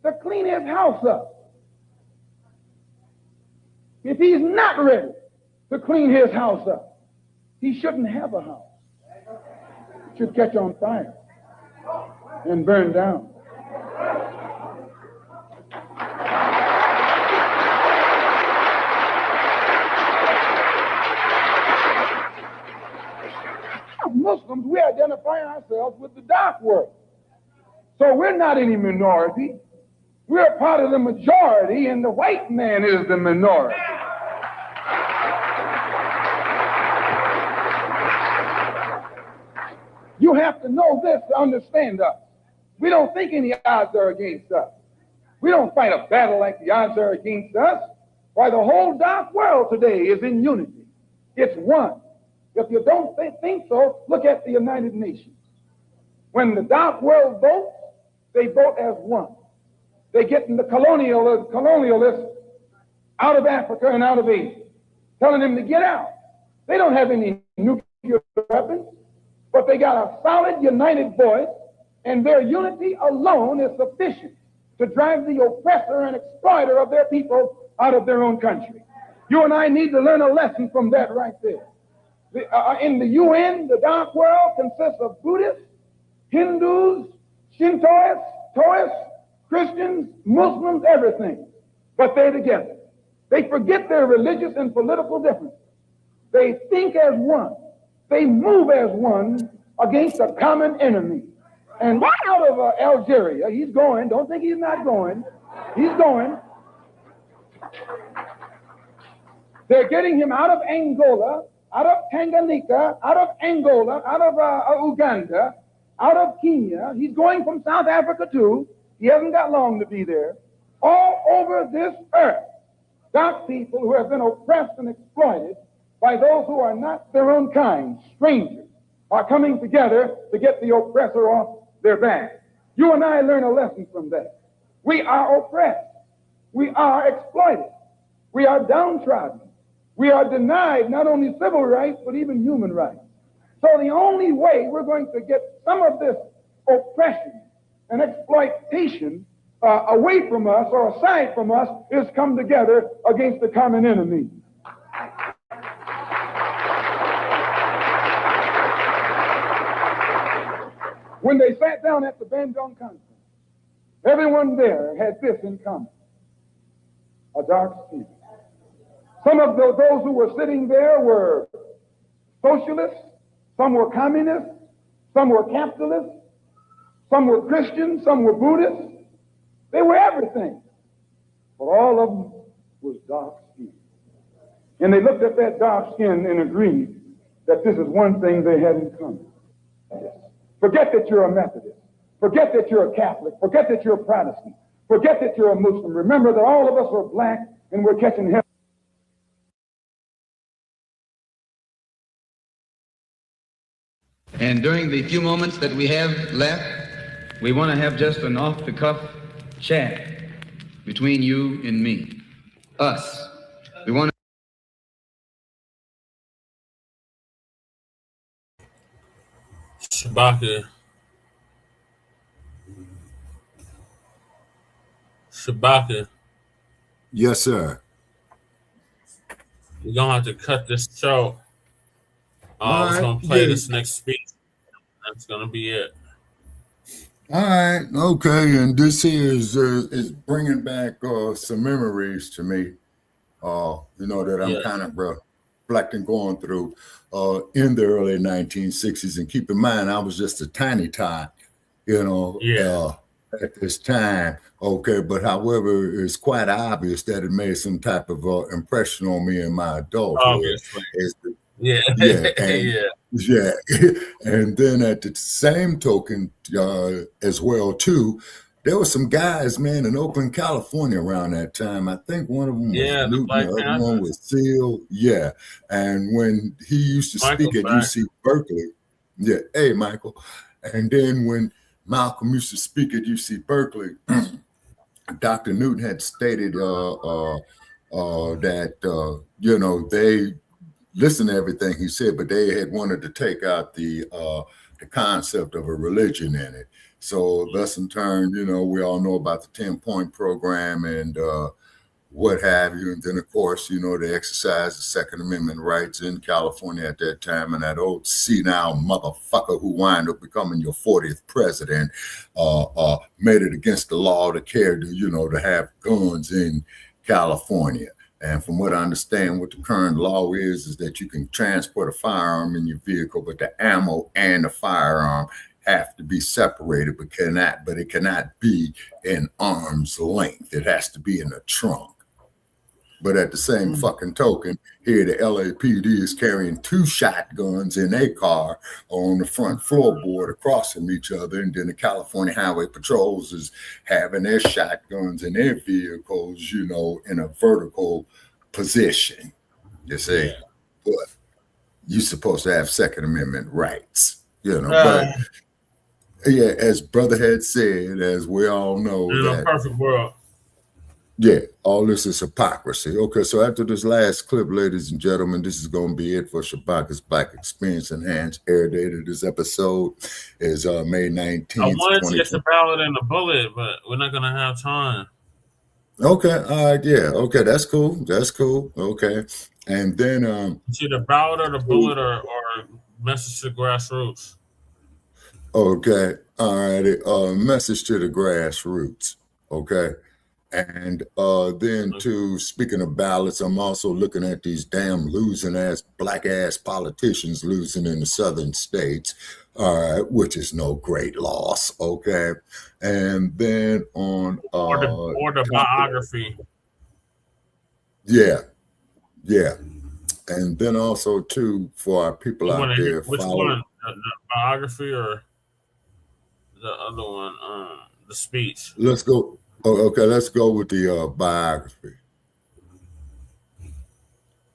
to clean his house up, if he's not ready to clean his house up, he shouldn't have a house. It should catch on fire and burn down. Muslims, we identify ourselves with the dark world. So we're not any minority. We're part of the majority, and the white man is the minority. You have to know this to understand us. We don't think any odds are against us. We don't fight a battle like the odds are against us. Why, the whole dark world today is in unity. It's one. If you don't think so, look at the United Nations. When the dark world votes, they vote as one. They get the colonialists out of Africa and out of Asia, telling them to get out. They don't have any nuclear weapons, but they got a solid united voice, and their unity alone is sufficient to drive the oppressor and exploiter of their people out of their own country. You and I need to learn a lesson from that right there. In the UN, the dark world consists of Buddhists, Hindus, Shintoists, Taoists, Christians, Muslims, everything. But they're together. They forget their religious and political differences. They think as one. They move as one against a common enemy. And right out of Algeria, he's going. Don't think he's not going. He's going. They're getting him out of Angola, out of Tanganyika, out of Angola, out of Uganda, out of Kenya. He's going from South Africa too. He hasn't got long to be there. All over this earth, dark people who have been oppressed and exploited by those who are not their own kind, strangers, are coming together to get the oppressor off their back. You and I learn a lesson from that. We are oppressed. We are exploited. We are downtrodden. We are denied not only civil rights, but even human rights. So the only way we're going to get some of this oppression and exploitation away from us or aside from us is come together against the common enemy. When they sat down at the Bandung Conference, everyone there had this in common: a dark skin. Some of those who were sitting there were socialists, some were communists, some were capitalists, some were Christians, some were Buddhists. They were everything. But all of them was dark skin. And they looked at that dark skin and agreed that this is one thing they had in common. Forget that you're a Methodist. Forget that you're a Catholic. Forget that you're a Protestant. Forget that you're a Muslim. Remember that all of us are black and we're catching hell. And during the few moments that we have left, we want to have just an off-the-cuff chat between you and me. Us. We want to... Shabaka. Shabaka. Yes, sir. You're going to have to cut this short. I was going to play this next speech. That's going to be it. All right. Okay. And this here is bringing back some memories to me, that I'm kind of reflecting, going through in the early 1960s. And keep in mind, I was just a tiny tot, at this time. Okay. But however, it's quite obvious that it made some type of impression on me in my adulthood. Obviously. Yeah. And then at the same token, as well too, there were some guys, man, in Oakland, California around that time. I think one of them was Newton, the other one was Seal. Yeah. And when he used to speak at UC Berkeley, hey, Michael. And then when Malcolm used to speak at UC Berkeley, Dr. Newton had stated that, they listen to everything he said, but they had wanted to take out the concept of a religion in it. So thus in turn, you know, we all know about the 10-point program and what have you. And then, of course, you know, they exercised the Second Amendment rights in California at that time. And that old senile motherfucker who wound up becoming your 40th president made it against the law to carry, you know, to have guns in California. And from what I understand, what the current law is that you can transport a firearm in your vehicle, but the ammo and the firearm have to be separated, but it cannot be in arm's length. It has to be in the trunk. But at the same fucking token, here the LAPD is carrying 2 shotguns in a car on the front floorboard across from each other. And then the California Highway Patrols is having their shotguns in their vehicles, you know, in a vertical position. You see, but you're supposed to have Second Amendment rights, you know. But yeah, as Brother had said, as we all know, in a perfect world. Yeah, all this is hypocrisy. Okay, so after this last clip, ladies and gentlemen, this is going to be it for Shabaka's Black Experience Enhanced. Air date of this episode is May 19th. I wanted to get the ballot and the bullet, but we're not going to have time. Okay, all right, yeah. Okay, that's cool. That's cool. Okay. And then... see the ballot or the bullet or message to Grassroots? Okay, all right. Message to the Grassroots. Okay. And then too, speaking of ballots, I'm also looking at these damn losing ass black ass politicians losing in the southern states, which is no great loss. Okay. And then on or the biography. Yeah. Yeah. And then also too, for our people out there, which one? The biography or the other one, the speech? Let's go. Oh, okay, let's go with the biography.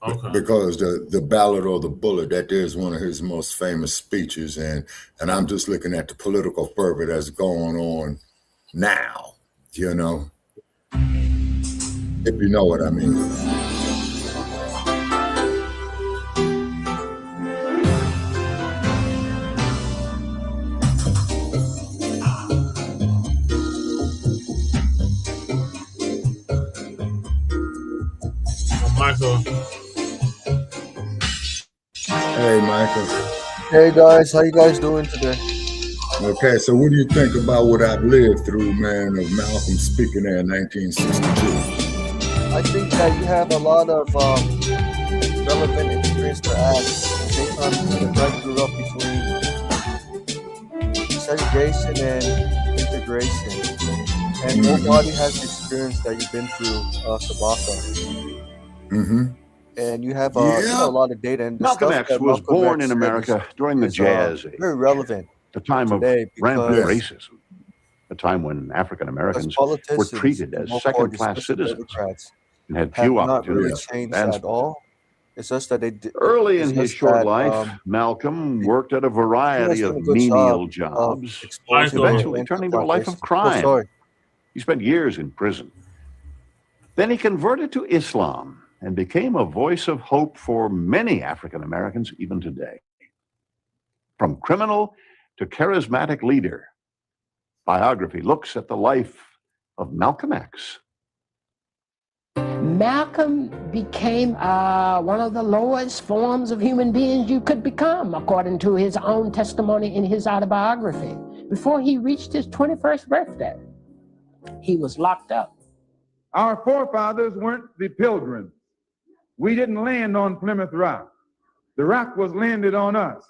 Okay. Because the ballot or the bullet, that is one of his most famous speeches, and I'm just looking at the political fervor that's going on now, you know, if you know what I mean. Michael. Hey, Michael. Hey, guys. How you guys doing today? Okay, so what do you think about what I've lived through, man, of Malcolm speaking there in 1962? I think that you have a lot of relevant experience to add based on the guy grew up between segregation and integration. And nobody has the experience that you've been through, Shabaka. Mm-hmm. And you have you know, a lot of data. And Malcolm X was born in America during the Jazz Age. Very relevant. The time of rampant racism. A time when African Americans were treated as second-class citizens and had few opportunities. Not really changed at all. It's just that they early in his short life, Malcolm worked at a variety of menial jobs, eventually turning to a life of crime. He spent years in prison. Then he converted to Islam and became a voice of hope for many African Americans even today. From criminal to charismatic leader, Biography looks at the life of Malcolm X. Malcolm became one of the lowest forms of human beings you could become, according to his own testimony in his autobiography. Before he reached his 21st birthday, he was locked up. Our forefathers weren't the Pilgrims. We didn't land on Plymouth Rock. The rock was landed on us.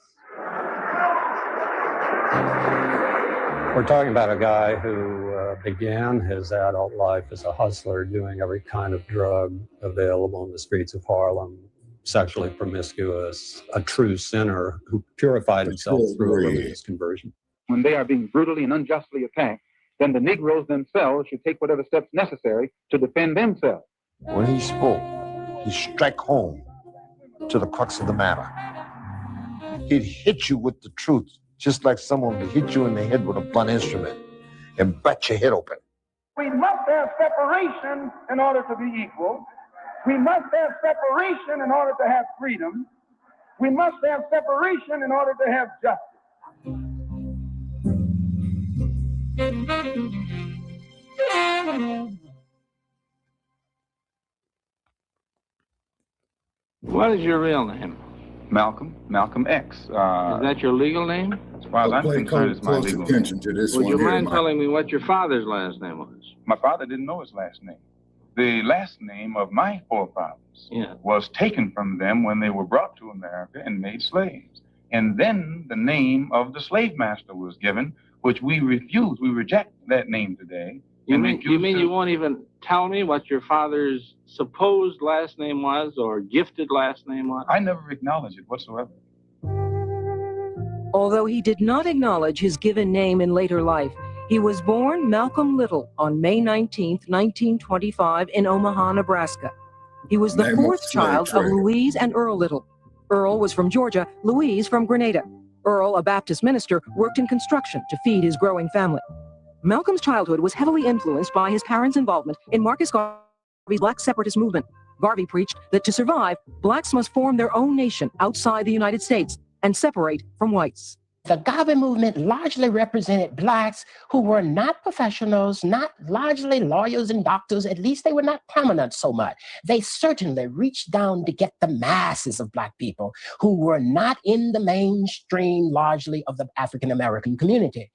We're talking about a guy who began his adult life as a hustler, doing every kind of drug available in the streets of Harlem, sexually promiscuous, a true sinner who purified himself through a religious conversion. When they are being brutally and unjustly attacked, then the Negroes themselves should take whatever steps necessary to defend themselves. When he spoke, he struck home to the crux of the matter. He'd hit you with the truth, just like someone would hit you in the head with a blunt instrument and bat your head open. We must have separation in order to be equal. We must have separation in order to have freedom. We must have separation in order to have justice. What is your real name? Malcolm X. Is that your legal name? As far as I'm concerned, it's my legal name. Would you mind telling me what your father's last name was? My father didn't know his last name. The last name of my forefathers was taken from them when they were brought to America and made slaves. And then the name of the slave master was given, which we refuse. We reject that name today. You mean you won't even tell me what your father's supposed last name was or gifted last name was? I never acknowledge it whatsoever. Although he did not acknowledge his given name in later life, he was born Malcolm Little on May 19, 1925 in Omaha, Nebraska. He was the fourth child of Louise and Earl Little. Earl was from Georgia, Louise from Grenada. Earl, a Baptist minister, worked in construction to feed his growing family. Malcolm's childhood was heavily influenced by his parents' involvement in Marcus Garvey's black separatist movement. Garvey preached that to survive, blacks must form their own nation outside the United States and separate from whites. The Garvey movement largely represented blacks who were not professionals, not largely lawyers and doctors. At least they were not prominent so much. They certainly reached down to get the masses of black people who were not in the mainstream largely of the African American community.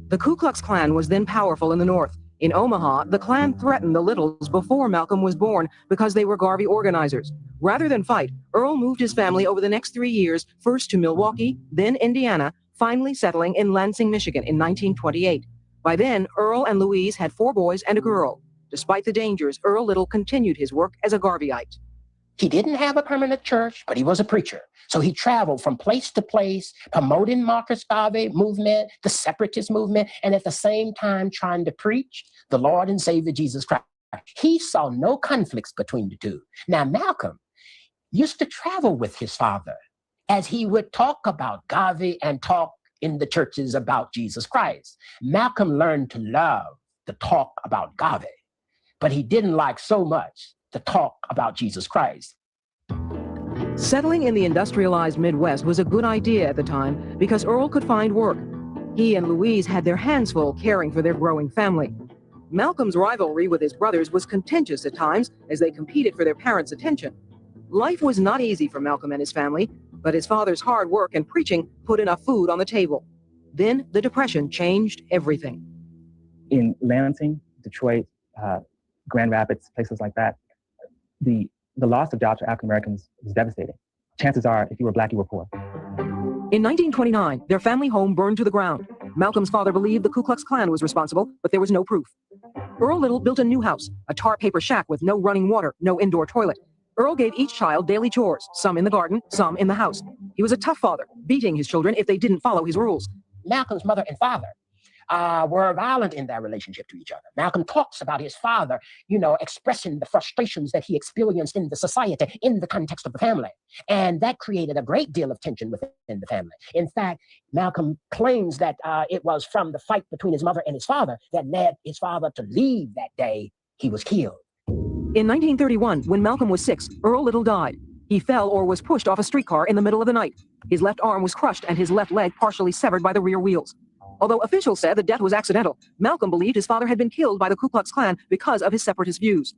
The Ku Klux Klan was then powerful in the North. In Omaha, the Klan threatened the Littles before Malcolm was born because they were Garvey organizers. Rather than fight, Earl moved his family over the next 3 years, first to Milwaukee, then Indiana, finally settling in Lansing, Michigan in 1928. By then, Earl and Louise had 4 boys and a girl. Despite the dangers, Earl Little continued his work as a Garveyite. He didn't have a permanent church, but he was a preacher. So he traveled from place to place, promoting Marcus Garvey movement, the separatist movement, and at the same time trying to preach the Lord and Savior Jesus Christ. He saw no conflicts between the two. Now, Malcolm used to travel with his father as he would talk about Garvey and talk in the churches about Jesus Christ. Malcolm learned to love the talk about Garvey, but he didn't like so much to talk about Jesus Christ. Settling in the industrialized Midwest was a good idea at the time because Earl could find work. He and Louise had their hands full caring for their growing family. Malcolm's rivalry with his brothers was contentious at times as they competed for their parents' attention. Life was not easy for Malcolm and his family, but his father's hard work and preaching put enough food on the table. Then the Depression changed everything. In Lansing, Detroit, Grand Rapids, places like that, the loss of jobs for African Americans was devastating. Chances are, if you were black, you were poor. In 1929, their family home burned to the ground. Malcolm's father believed the Ku Klux Klan was responsible, but there was no proof. Earl Little built a new house, a tar paper shack with no running water, no indoor toilet. Earl gave each child daily chores, some in the garden, some in the house. He was a tough father, beating his children if they didn't follow his rules. Malcolm's mother and father were violent in their relationship to each other. Malcolm talks about his father, expressing the frustrations that he experienced in the society, in the context of the family. And that created a great deal of tension within the family. In fact, Malcolm claims that it was from the fight between his mother and his father that led his father to leave that day he was killed. In 1931, when Malcolm was 6, Earl Little died. He fell or was pushed off a streetcar in the middle of the night. His left arm was crushed and his left leg partially severed by the rear wheels. Although officials said the death was accidental, Malcolm believed his father had been killed by the Ku Klux Klan because of his separatist views.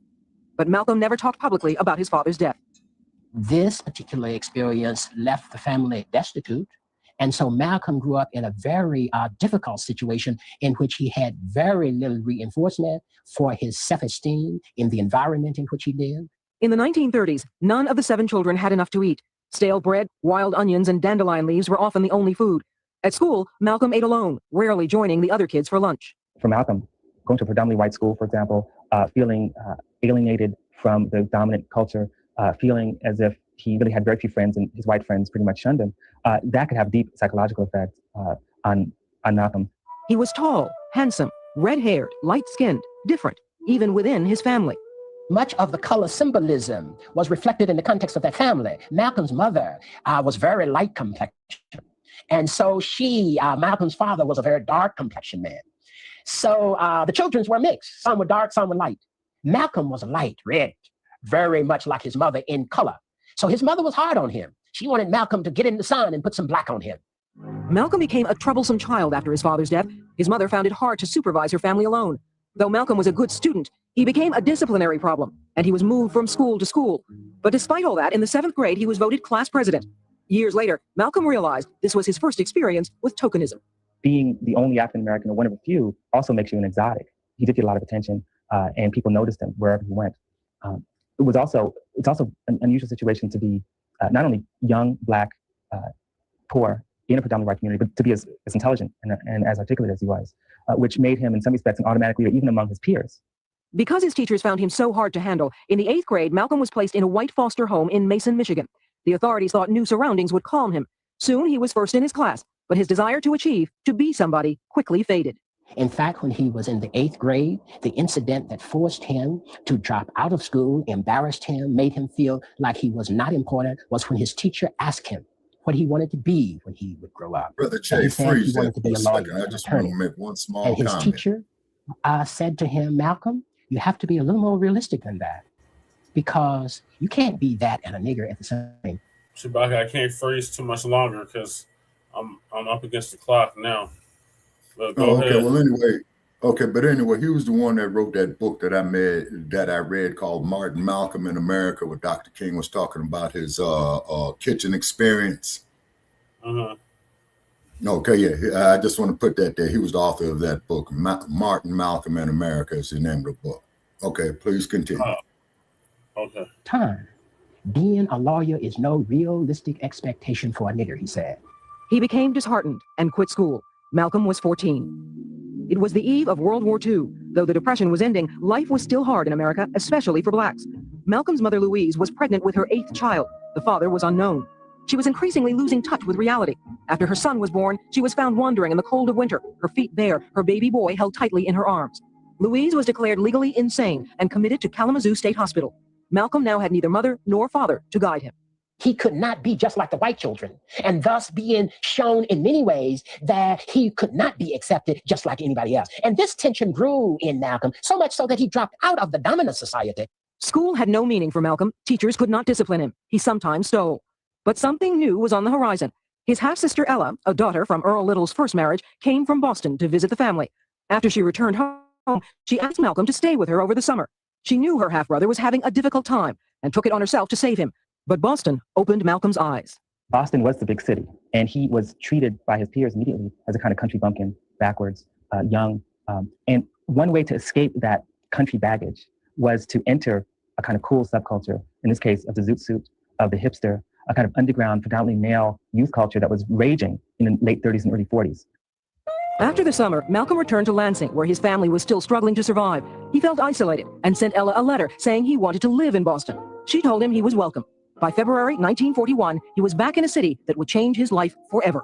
But Malcolm never talked publicly about his father's death. This particular experience left the family destitute. And so Malcolm grew up in a very difficult situation in which he had very little reinforcement for his self-esteem in the environment in which he lived. In the 1930s, none of the 7 children had enough to eat. Stale bread, wild onions, and dandelion leaves were often the only food. At school, Malcolm ate alone, rarely joining the other kids for lunch. For Malcolm, going to a predominantly white school, for example, feeling alienated from the dominant culture, feeling as if he really had very few friends and his white friends pretty much shunned him, that could have deep psychological effects on Malcolm. He was tall, handsome, red-haired, light-skinned, different, even within his family. Much of the color symbolism was reflected in the context of that family. Malcolm's mother was very light complexion. And so Malcolm's father was a very dark complexion man. So the children were mixed. Some were dark, some were light. Malcolm was light, red, very much like his mother in color. So his mother was hard on him. She wanted Malcolm to get in the sun and put some black on him. Malcolm became a troublesome child after his father's death. His mother found it hard to supervise her family alone. Though Malcolm was a good student, he became a disciplinary problem, and he was moved from school to school. But despite all that, in the 7th grade, he was voted class president. Years later, Malcolm realized this was his first experience with tokenism. Being the only African-American or one of a few also makes you an exotic. He did get a lot of attention, and people noticed him wherever he went. It's also an unusual situation to be not only young, black, poor, in a predominantly white community, but to be as intelligent and as articulate as he was, which made him in some respects an automatic leader even among his peers. Because his teachers found him so hard to handle, in the 8th grade, Malcolm was placed in a white foster home in Mason, Michigan. The authorities thought new surroundings would calm him. Soon he was first in his class, but his desire to achieve, to be somebody, quickly faded. In fact, when he was in the 8th grade, the incident that forced him to drop out of school, embarrassed him, made him feel like he was not important, was when his teacher asked him what he wanted to be when he would grow up. Brother Che, freeze that for a second. I just want to make one small comment. And his teacher said to him, Malcolm, you have to be a little more realistic than that, because you can't be that and a nigger at the same. Shabaka, I can't freeze too much longer because I'm up against the clock now. But go ahead. Well, anyway, but anyway, he was the one that wrote that book that I read called Martin Malcolm in America, where Dr. King was talking about his kitchen experience. Okay, yeah, I just want to put that there. He was the author of that book. Martin Malcolm in America is the name of the book. Okay, please continue. Okay. Time. Being a lawyer is no realistic expectation for a nigger, he said. He became disheartened and quit school. Malcolm was 14. It was the eve of World War II. Though the Depression was ending, life was still hard in America, especially for blacks. Malcolm's mother, Louise, was pregnant with her 8th child. The father was unknown. She was increasingly losing touch with reality. After her son was born, she was found wandering in the cold of winter, her feet bare, her baby boy held tightly in her arms. Louise was declared legally insane and committed to Kalamazoo State Hospital. Malcolm now had neither mother nor father to guide him. He could not be just like the white children, and thus being shown in many ways that he could not be accepted just like anybody else. And this tension grew in Malcolm, so much so that he dropped out of the dominant society. School had no meaning for Malcolm. Teachers could not discipline him. He sometimes stole. But something new was on the horizon. His half-sister Ella, a daughter from Earl Little's first marriage, came from Boston to visit the family. After she returned home, she asked Malcolm to stay with her over the summer. She knew her half-brother was having a difficult time and took it on herself to save him. But Boston opened Malcolm's eyes. Boston was the big city, and he was treated by his peers immediately as a kind of country bumpkin, backwards, young. And one way to escape that country baggage was to enter a kind of cool subculture, in this case of the zoot suit, of the hipster, a kind of underground, predominantly male youth culture that was raging in the late 30s and early 40s. After the summer, Malcolm returned to Lansing, where his family was still struggling to survive. He felt isolated and sent Ella a letter saying he wanted to live in Boston. She told him he was welcome. By February 1941, he was back in a city that would change his life forever.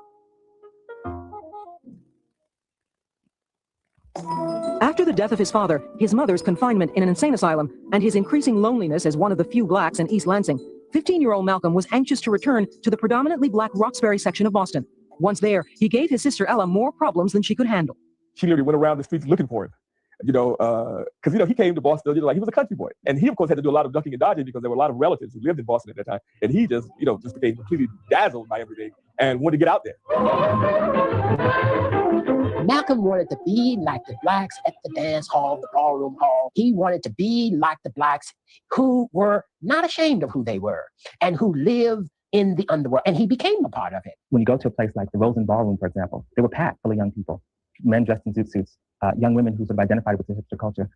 After the death of his father, his mother's confinement in an insane asylum, and his increasing loneliness as one of the few blacks in East Lansing, 15-year-old Malcolm was anxious to return to the predominantly black Roxbury section of Boston. Once there, he gave his sister Ella more problems than she could handle. She literally went around the streets looking for him. Because, he came to Boston, like he was a country boy. And he, of course, had to do a lot of ducking and dodging because there were a lot of relatives who lived in Boston at that time. And he just, just became completely dazzled by everything and wanted to get out there. Malcolm wanted to be like the blacks at the dance hall, the ballroom hall. He wanted to be like the blacks who were not ashamed of who they were and who lived in the underworld. And he became a part of it. When you go to a place like the Rosen Ballroom, for example, they were packed full of young people, men dressed in zoot suits. Young women who sort of identified with the hipster culture.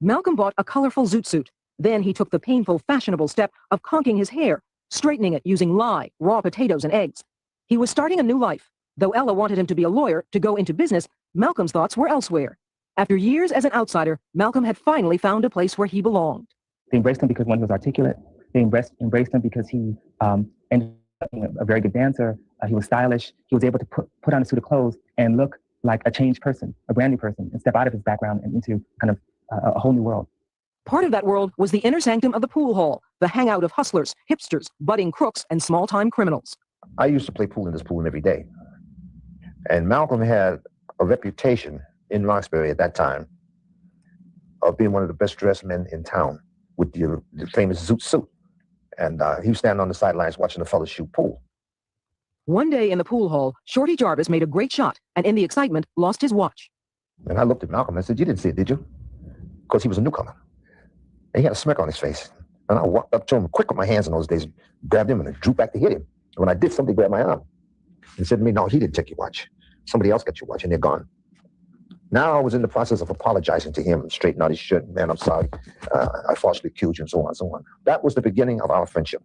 Malcolm bought a colorful zoot suit. Then he took the painful, fashionable step of conking his hair, straightening it using lye, raw potatoes, and eggs. He was starting a new life. Though Ella wanted him to be a lawyer, to go into business, Malcolm's thoughts were elsewhere. After years as an outsider, Malcolm had finally found a place where he belonged. They embraced him because one, he was articulate. They embraced him because he ended up being a very good dancer. He was stylish. He was able to put on a suit of clothes and look like a changed person, a brand new person, and step out of his background and into kind of a whole new world. Part of that world was the inner sanctum of the pool hall, the hangout of hustlers, hipsters, budding crooks, and small-time criminals. I used to play pool in this pool every day. And Malcolm had a reputation in Roxbury at that time of being one of the best dressed men in town with the famous zoot suit. And he was standing on the sidelines watching the fellas shoot pool. One day in the pool hall, Shorty Jarvis made a great shot and in the excitement lost his watch. And I looked at Malcolm and I said, "You didn't see it, did you?" Because he was a newcomer. And he had a smirk on his face. And I walked up to him quick with my hands in those days, grabbed him and I drew back to hit him. And when I did, somebody grabbed my arm and said to me, "No, he didn't take your watch. Somebody else got your watch and they're gone." Now I was in the process of apologizing to him and straightening out his shirt. "Man, I'm sorry. I falsely accused you," and so on and so on. That was the beginning of our friendship.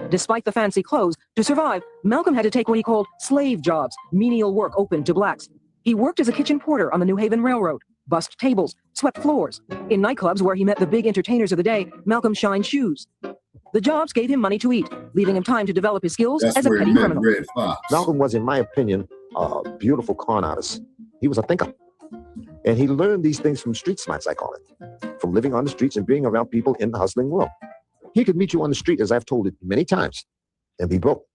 Despite the fancy clothes, to survive, Malcolm had to take what he called slave jobs, menial work open to blacks. He worked as a kitchen porter on the New Haven Railroad, bussed tables, swept floors. In nightclubs where he met the big entertainers of the day, Malcolm shined shoes. The jobs gave him money to eat, leaving him time to develop his skills as a petty criminal. Malcolm was, in my opinion, a beautiful con artist. He was a thinker. And he learned these things from street smarts, I call it, from living on the streets and being around people in the hustling world. He could meet you on the street, as I've told it many times, and be broke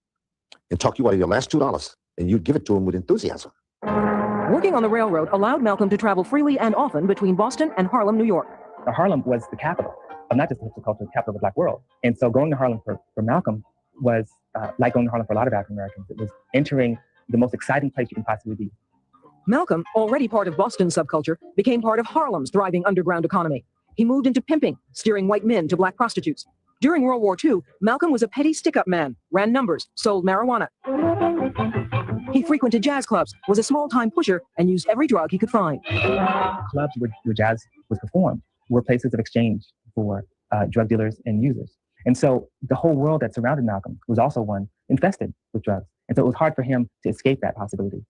and talk you out of your last $2, and you'd give it to him with enthusiasm. Working on the railroad allowed Malcolm to travel freely and often between Boston and Harlem, New York. Harlem was the capital of not just the hipster culture, the capital of the black world. And so going to Harlem for Malcolm was like going to Harlem for a lot of African Americans. It was entering the most exciting place you can possibly be. Malcolm, already part of Boston's subculture, became part of Harlem's thriving underground economy. He moved into pimping, steering white men to black prostitutes. During World War II, Malcolm was a petty stick-up man, ran numbers, sold marijuana. He frequented jazz clubs, was a small-time pusher, and used every drug he could find. Clubs where jazz was performed were places of exchange for drug dealers and users. And so the whole world that surrounded Malcolm was also one infested with drugs. And so it was hard for him to escape that possibility.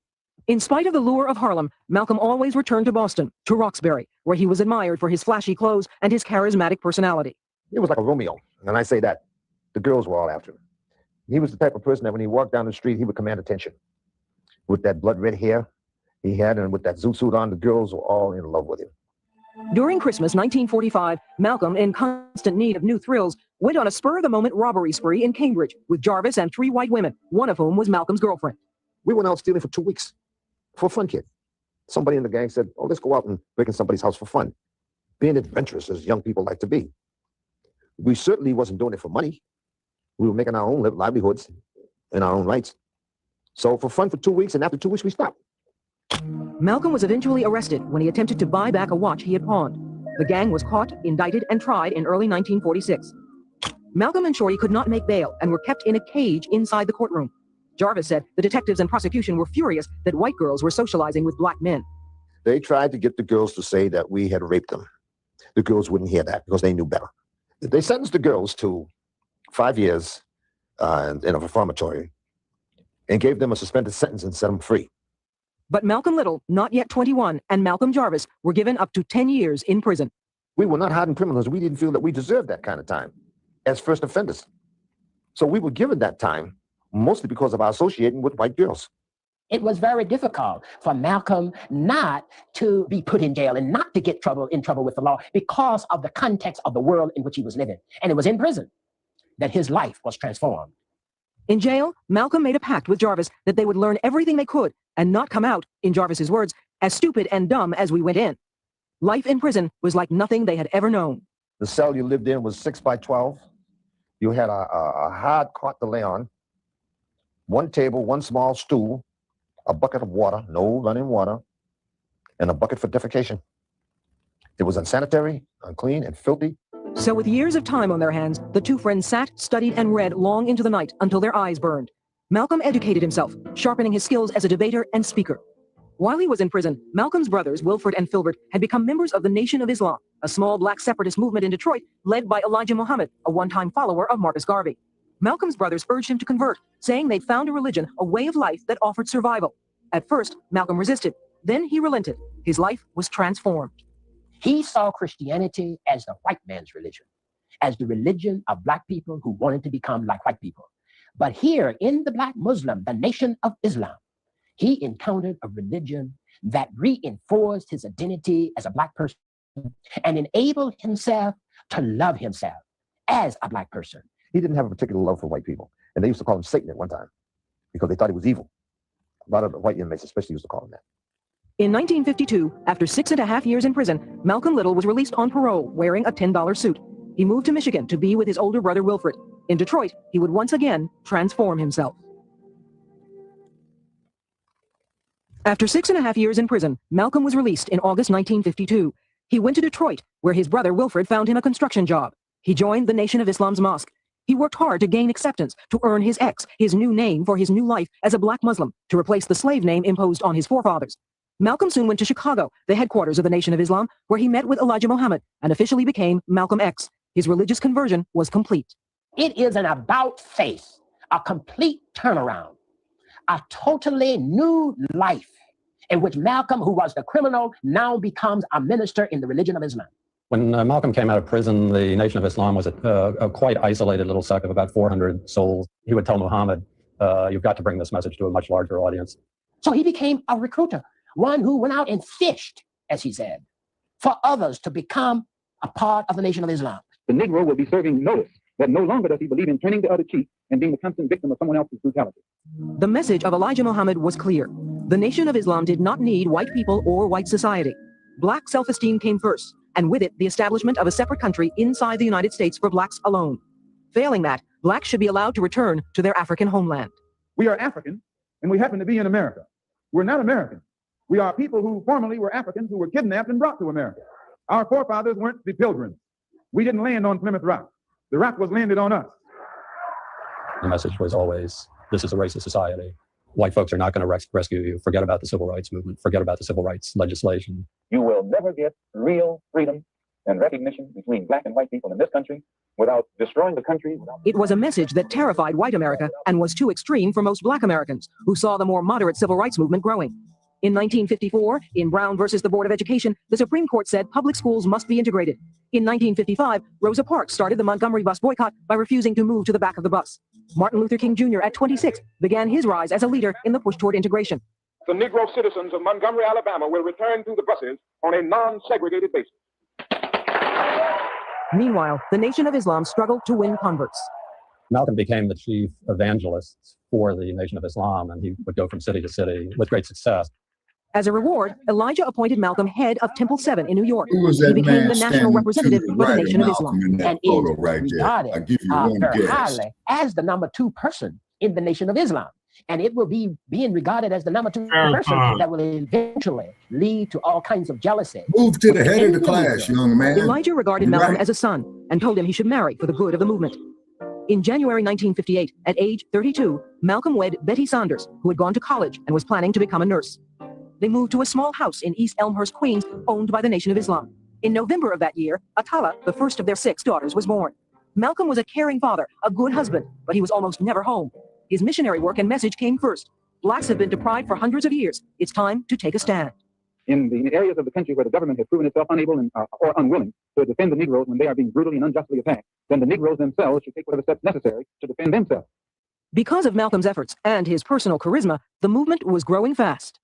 In spite of the lure of Harlem, Malcolm always returned to Boston, to Roxbury, where he was admired for his flashy clothes and his charismatic personality. He was like a Romeo, and I say that. The girls were all after him. He was the type of person that when he walked down the street, he would command attention. With that blood red hair he had, and with that zoot suit on, the girls were all in love with him. During Christmas 1945, Malcolm, in constant need of new thrills, went on a spur-of-the-moment robbery spree in Cambridge with Jarvis and 3 white women, one of whom was Malcolm's girlfriend. We went out stealing for 2 weeks for a fun kid. Somebody in the gang said, "Oh, let's go out and break in somebody's house for fun." Being adventurous as young people like to be. We certainly wasn't doing it for money. We were making our own livelihoods in our own rights. So for fun for 2 weeks, and after 2 weeks, we stopped. Malcolm was eventually arrested when he attempted to buy back a watch he had pawned. The gang was caught, indicted, and tried in early 1946. Malcolm and Shorty could not make bail and were kept in a cage inside the courtroom. Jarvis said the detectives and prosecution were furious that white girls were socializing with black men. They tried to get the girls to say that we had raped them. The girls wouldn't hear that because they knew better. They sentenced the girls to 5 years in a reformatory and gave them a suspended sentence and set them free. But Malcolm Little, not yet 21, and Malcolm Jarvis were given up to 10 years in prison. We were not hardened criminals. We didn't feel that we deserved that kind of time as first offenders. So we were given that time mostly because of our associating with white girls. It was very difficult for Malcolm not to be put in jail and not to get in trouble with the law because of the context of the world in which he was living. And it was in prison that his life was transformed. In jail, Malcolm made a pact with Jarvis that they would learn everything they could and not come out, in Jarvis's words, as stupid and dumb as we went in. Life in prison was like nothing they had ever known. The cell you lived in was 6 by 12. You had a hard cot to lay on, 1 table, 1 small stool, a bucket of water, no running water, and a bucket for defecation. It was unsanitary, unclean, and filthy. So with years of time on their hands, the 2 friends sat, studied, and read long into the night until their eyes burned. Malcolm educated himself, sharpening his skills as a debater and speaker. While he was in prison, Malcolm's brothers, Wilford and Filbert, had become members of the Nation of Islam, a small black separatist movement in Detroit led by Elijah Muhammad, a one-time follower of Marcus Garvey. Malcolm's brothers urged him to convert, saying they'd found a religion, a way of life that offered survival. At first, Malcolm resisted. Then he relented. His life was transformed. He saw Christianity as the white man's religion, as the religion of black people who wanted to become like white people. But here in the black Muslim, the Nation of Islam, he encountered a religion that reinforced his identity as a black person and enabled himself to love himself as a black person. He didn't have a particular love for white people. And they used to call him Satan at one time because they thought he was evil. A lot of the white inmates especially used to call him that. In 1952, after 6.5 years in prison, Malcolm Little was released on parole wearing a $10 suit. He moved to Michigan to be with his older brother Wilfred. In Detroit, he would once again transform himself. After 6.5 years in prison, Malcolm was released in August 1952. He went to Detroit, where his brother Wilfred found him a construction job. He joined the Nation of Islam's mosque. He worked hard to gain acceptance, to earn his X, his new name for his new life as a black Muslim, to replace the slave name imposed on his forefathers. Malcolm soon went to Chicago, the headquarters of the Nation of Islam, where he met with Elijah Muhammad and officially became Malcolm X. His religious conversion was complete. It is an about-face, a complete turnaround, a totally new life in which Malcolm, who was the criminal, now becomes a minister in the religion of Islam. When Malcolm came out of prison, the Nation of Islam was a quite isolated little sect of about 400 souls. He would tell Muhammad, you've got to bring this message to a much larger audience. So he became a recruiter, one who went out and fished, as he said, for others to become a part of the Nation of Islam. The Negro will be serving notice that no longer does he believe in turning the other cheek and being the constant victim of someone else's brutality. The message of Elijah Muhammad was clear. The Nation of Islam did not need white people or white society. Black self-esteem came first, and with it, the establishment of a separate country inside the United States for blacks alone. Failing that, blacks should be allowed to return to their African homeland. We are African, and we happen to be in America. We're not American. We are people who formerly were Africans who were kidnapped and brought to America. Our forefathers weren't the pilgrims. We didn't land on Plymouth Rock. The rock was landed on us. The message was always, this is a racist society. White folks are not going to rescue you. Forget about the civil rights movement. Forget about the civil rights legislation. You will never get real freedom and recognition between black and white people in this country without destroying the country. It was a message that terrified white America and was too extreme for most black Americans, who saw the more moderate civil rights movement growing. In 1954, in Brown versus the Board of Education, the Supreme Court said public schools must be integrated. In 1955, Rosa Parks started the Montgomery bus boycott by refusing to move to the back of the bus. Martin Luther King Jr., at 26, began his rise as a leader in the push toward integration. The Negro citizens of Montgomery, Alabama will return to the buses on a non-segregated basis. Meanwhile, the Nation of Islam struggled to win converts. Malcolm became the chief evangelist for the Nation of Islam, and he would go from city to city with great success. As a reward, Elijah appointed Malcolm head of Temple 7 in New York. Who was He that became man the national standing representative to the for the right Nation of Malcolm Islam. in that And photo is right there? regarded I'll give you one very guess. highly as the number 2 person in the Nation of Islam. And it will be being regarded as the number 2 person that will eventually lead to all kinds of jealousy. Move to the head of the class, young man. Elijah regarded You're Malcolm right. as a son and told him he should marry for the good of the movement. In January 1958, at age 32, Malcolm wed Betty Saunders, who had gone to college and was planning to become a nurse. They moved to a small house in East Elmhurst, Queens, owned by the Nation of Islam. In November of that year, Atala, the first of their 6 daughters, was born. Malcolm was a caring father, a good husband, but he was almost never home. His missionary work and message came first. Blacks have been deprived for hundreds of years. It's time to take a stand. In the areas of the country where the government has proven itself unable or unwilling to defend the Negroes when they are being brutally and unjustly attacked, then the Negroes themselves should take whatever steps necessary to defend themselves. Because of Malcolm's efforts and his personal charisma, the movement was growing fast.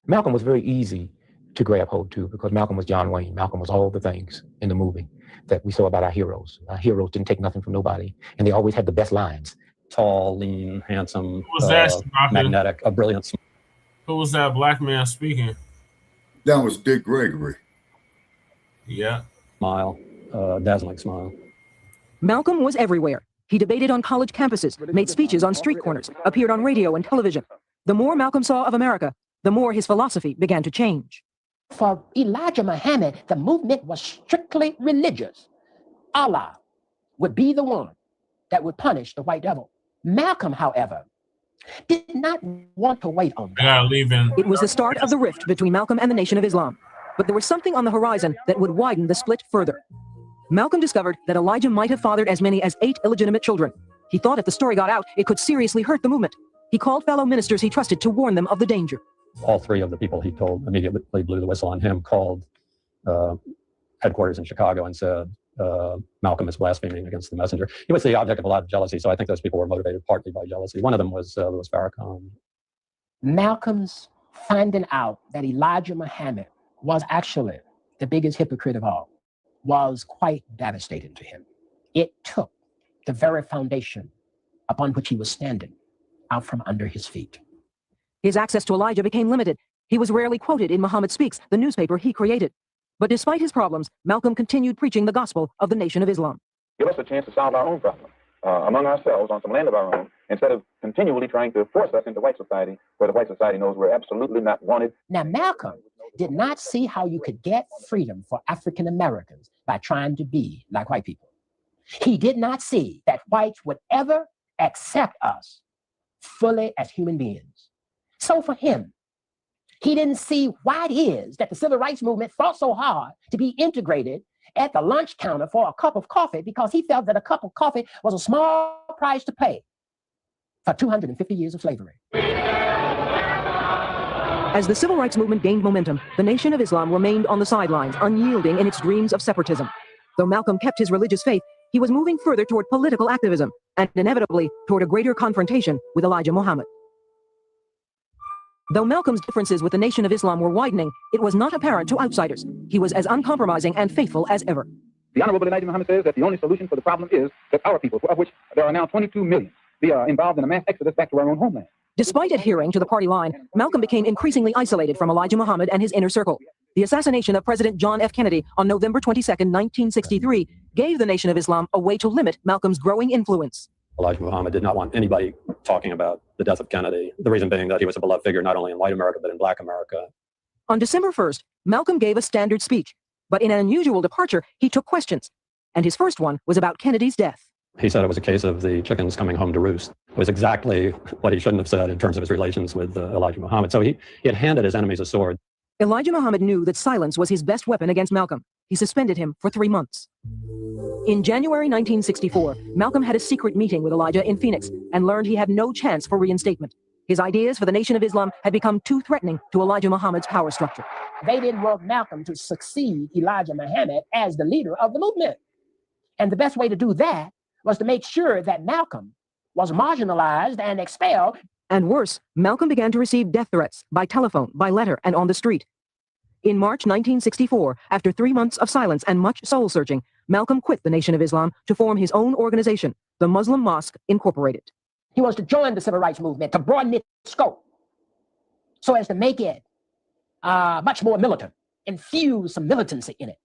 Malcolm was very easy to grab hold to because Malcolm was John Wayne. Malcolm was all the things in the movie that we saw about our heroes. Our heroes didn't take nothing from nobody, and they always had the best lines. Tall, lean, handsome, was that, Shabaka? magnetic, a brilliant. Who was that black man speaking? That was Dick Gregory. Yeah. Smile, dazzling smile. Malcolm was everywhere. He debated on college campuses, made speeches on street corners, appeared on radio and television. The more Malcolm saw of America, the more his philosophy began to change. For Elijah Muhammad, the movement was strictly religious. Allah would be the one that would punish the white devil. Malcolm, however, did not want to wait on that. It was the start of the rift between Malcolm and the Nation of Islam. But there was something on the horizon that would widen the split further. Malcolm discovered that Elijah might have fathered as many as 8 illegitimate children. He thought if the story got out, it could seriously hurt the movement. He called fellow ministers he trusted to warn them of the danger. All 3 of the people he told immediately blew the whistle on him, called headquarters in Chicago and said, Malcolm is blaspheming against the messenger. He was the object of a lot of jealousy, so I think those people were motivated partly by jealousy. One of them was Louis Farrakhan. Malcolm's finding out that Elijah Muhammad was actually the biggest hypocrite of all was quite devastating to him. It took the very foundation upon which he was standing out from under his feet. His access to Elijah became limited. He was rarely quoted in Muhammad Speaks, the newspaper he created. But despite his problems, Malcolm continued preaching the gospel of the Nation of Islam. Give us a chance to solve our own problem. among ourselves on some land of our own, instead of continually trying to force us into white society, where the white society knows we're absolutely not wanted. Now, Malcolm did not see how you could get freedom for African Americans by trying to be like white people. He did not see that whites would ever accept us fully as human beings. So for him, he didn't see why it is that the civil rights movement fought so hard to be integrated at the lunch counter for a cup of coffee, because he felt that a cup of coffee was a small price to pay for 250 years of slavery. As the civil rights movement gained momentum, the Nation of Islam remained on the sidelines, unyielding in its dreams of separatism. Though Malcolm kept his religious faith, he was moving further toward political activism and inevitably toward a greater confrontation with Elijah Muhammad. Though Malcolm's differences with the Nation of Islam were widening, it was not apparent to outsiders. He was as uncompromising and faithful as ever. The Honorable Elijah Muhammad says that the only solution for the problem is that our people, of which there are now 22 million, be involved in a mass exodus back to our own homeland. Despite adhering to the party line, Malcolm became increasingly isolated from Elijah Muhammad and his inner circle. The assassination of President John F. Kennedy on November 22, 1963, gave the Nation of Islam a way to limit Malcolm's growing influence. Elijah Muhammad did not want anybody talking about the death of Kennedy, the reason being that he was a beloved figure not only in white America, but in black America. On December 1st, Malcolm gave a standard speech, but in an unusual departure, he took questions. And his first one was about Kennedy's death. He said it was a case of the chickens coming home to roost. It was exactly what he shouldn't have said in terms of his relations with Elijah Muhammad. So he had handed his enemies a sword. Elijah Muhammad knew that silence was his best weapon against Malcolm. He suspended him for 3 months. In January 1964, Malcolm had a secret meeting with Elijah in Phoenix and learned he had no chance for reinstatement. His ideas for the Nation of Islam had become too threatening to Elijah Muhammad's power structure. They didn't want Malcolm to succeed Elijah Muhammad as the leader of the movement. And the best way to do that was to make sure that Malcolm was marginalized and expelled. And worse, Malcolm began to receive death threats by telephone, by letter, and on the street. In March 1964, after 3 months of silence and much soul-searching, Malcolm quit the Nation of Islam to form his own organization, the Muslim Mosque Incorporated. He was to join the civil rights movement to broaden its scope so as to make it much more militant, infuse some militancy in it.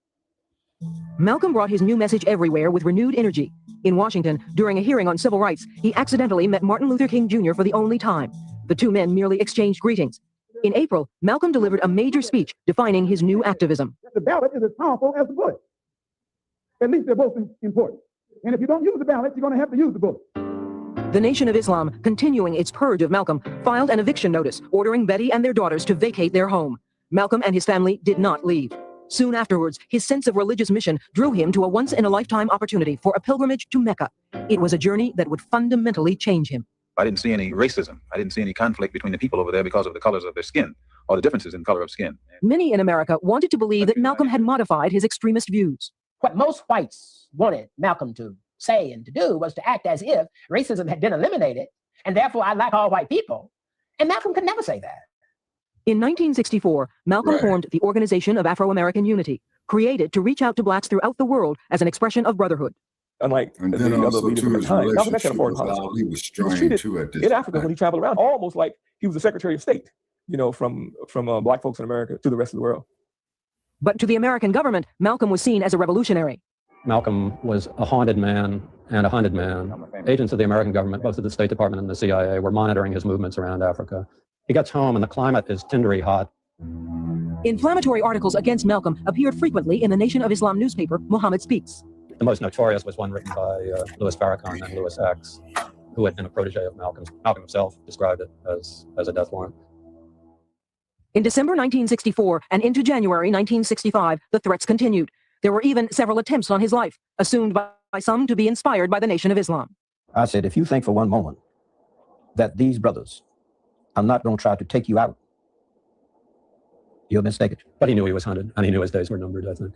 Malcolm brought his new message everywhere with renewed energy. In Washington, during a hearing on civil rights, he accidentally met Martin Luther King Jr. for the only time. The two men merely exchanged greetings. In April, Malcolm delivered a major speech defining his new activism. The ballot is as powerful as the bullet. At least they're both important. And if you don't use the ballot, you're going to have to use the bullet. The Nation of Islam, continuing its purge of Malcolm, filed an eviction notice ordering Betty and their daughters to vacate their home. Malcolm and his family did not leave. Soon afterwards, his sense of religious mission drew him to a once-in-a-lifetime opportunity for a pilgrimage to Mecca. It was a journey that would fundamentally change him. I didn't see any racism. I didn't see any conflict between the people over there because of the colors of their skin or the differences in color of skin. Many in America wanted to believe that Malcolm had modified his extremist views. What most whites wanted Malcolm to say and to do was to act as if racism had been eliminated, and therefore I like all white people. And Malcolm could never say that. In 1964, Malcolm formed the Organization of Afro-American Unity, created to reach out to blacks throughout the world as an expression of brotherhood. Unlike and the then other also leaders to of the his time, Malcolm had relationship a foreign with policy. how he was He was strained treated too at this in Africa when he traveled around, almost like he was the Secretary of State, you know, from black folks in America to the rest of the world. But to the American government, Malcolm was seen as a revolutionary. Malcolm was a haunted man and a hunted man. Agents of the American government, both of the State Department and the CIA, were monitoring his movements around Africa. He gets home and the climate is tindery hot. Inflammatory articles against Malcolm appeared frequently in the Nation of Islam newspaper, Muhammad Speaks. The most notorious was one written by Louis Farrakhan and Louis X, who had been a protege of Malcolm's. Malcolm himself described it as a death warrant. In December 1964 and into January 1965, the threats continued. There were even several attempts on his life, assumed by some to be inspired by the Nation of Islam. I said, if you think for one moment that these brothers are not going to try to take you out, you're mistaken. But he knew he was hunted, and he knew his days were numbered, I think.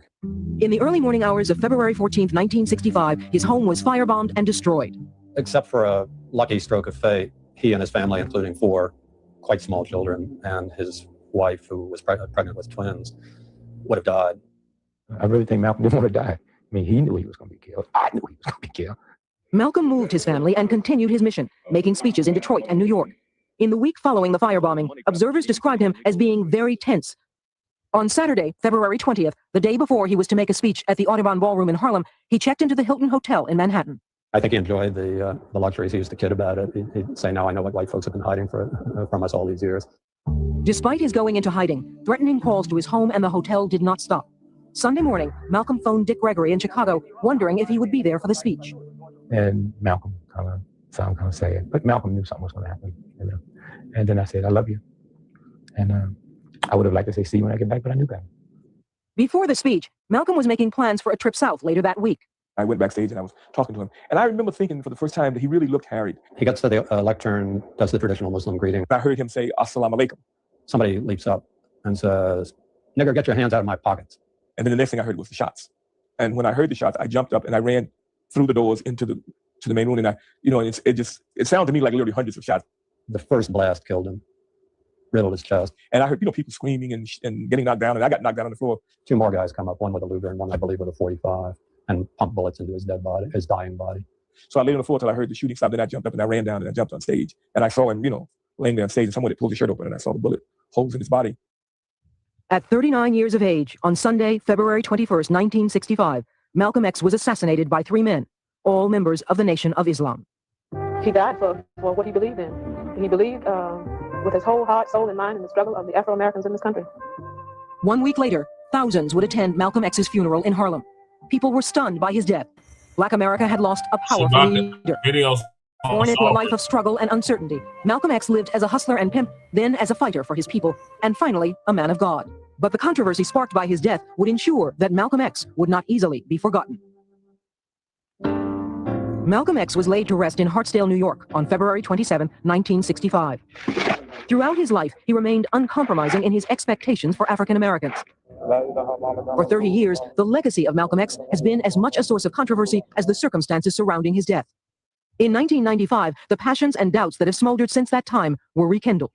In the early morning hours of February 14th, 1965, his home was firebombed and destroyed. Except for a lucky stroke of fate, he and his family, including 4 quite small children, and his wife, who was pregnant with twins, would have died. I really think Malcolm didn't want to die. I mean, he knew he was going to be killed. I knew he was going to be killed. Malcolm moved his family and continued his mission, making speeches in Detroit and New York. In the week following the firebombing, observers described him as being very tense. On Saturday, February 20th, the day before he was to make a speech at the Audubon Ballroom in Harlem, he checked into the Hilton Hotel in Manhattan. I think he enjoyed the luxuries. He used to kid about it. He'd say, now I know what white folks have been hiding from us all these years. Despite his going into hiding, threatening calls to his home and the hotel did not stop. Sunday morning, Malcolm phoned Dick Gregory in Chicago, wondering if he would be there for the speech. And Malcolm kind of sad, but Malcolm knew something was going to happen, you know. And then I said, I love you. And I would have liked to say, see you when I get back, but I knew better. Before the speech, Malcolm was making plans for a trip south later that week. I went backstage and I was talking to him. And I remember thinking for the first time that he really looked harried. He gets to the lectern, does the traditional Muslim greeting. I heard him say, Assalamu alaikum. Somebody leaps up and says, nigger, get your hands out of my pockets. And then the next thing I heard was the shots. And when I heard the shots, I jumped up and I ran through the doors into the main room. And it sounded to me like literally hundreds of shots. The first blast killed him, riddled his chest. And I heard, people screaming and getting knocked down. And I got knocked down on the floor. Two more guys come up, one with a Luger and one, I believe, with a .45, and pump bullets into his dying body. So I lay on the floor till I heard the shooting stop. Then I jumped up and I ran down and I jumped on stage. And I saw him, laying there on stage, and someone had pulled his shirt open and I saw the bullet holes in his body. At 39 years of age, on Sunday, February 21st, 1965, Malcolm X was assassinated by three men, all members of the Nation of Islam. He died for what he believed in. He believed with his whole heart, soul, and mind in the struggle of the Afro-Americans in this country. 1 week later, thousands would attend Malcolm X's funeral in Harlem. People were stunned by his death. Black America had lost a powerful leader. Born into a life of struggle and uncertainty, Malcolm X lived as a hustler and pimp, then as a fighter for his people, and finally, a man of God. But the controversy sparked by his death would ensure that Malcolm X would not easily be forgotten. Malcolm X was laid to rest in Hartsdale, New York, on February 27, 1965. Throughout his life, he remained uncompromising in his expectations for African Americans. For 30 years, the legacy of Malcolm X has been as much a source of controversy as the circumstances surrounding his death. In 1995, the passions and doubts that have smoldered since that time were rekindled.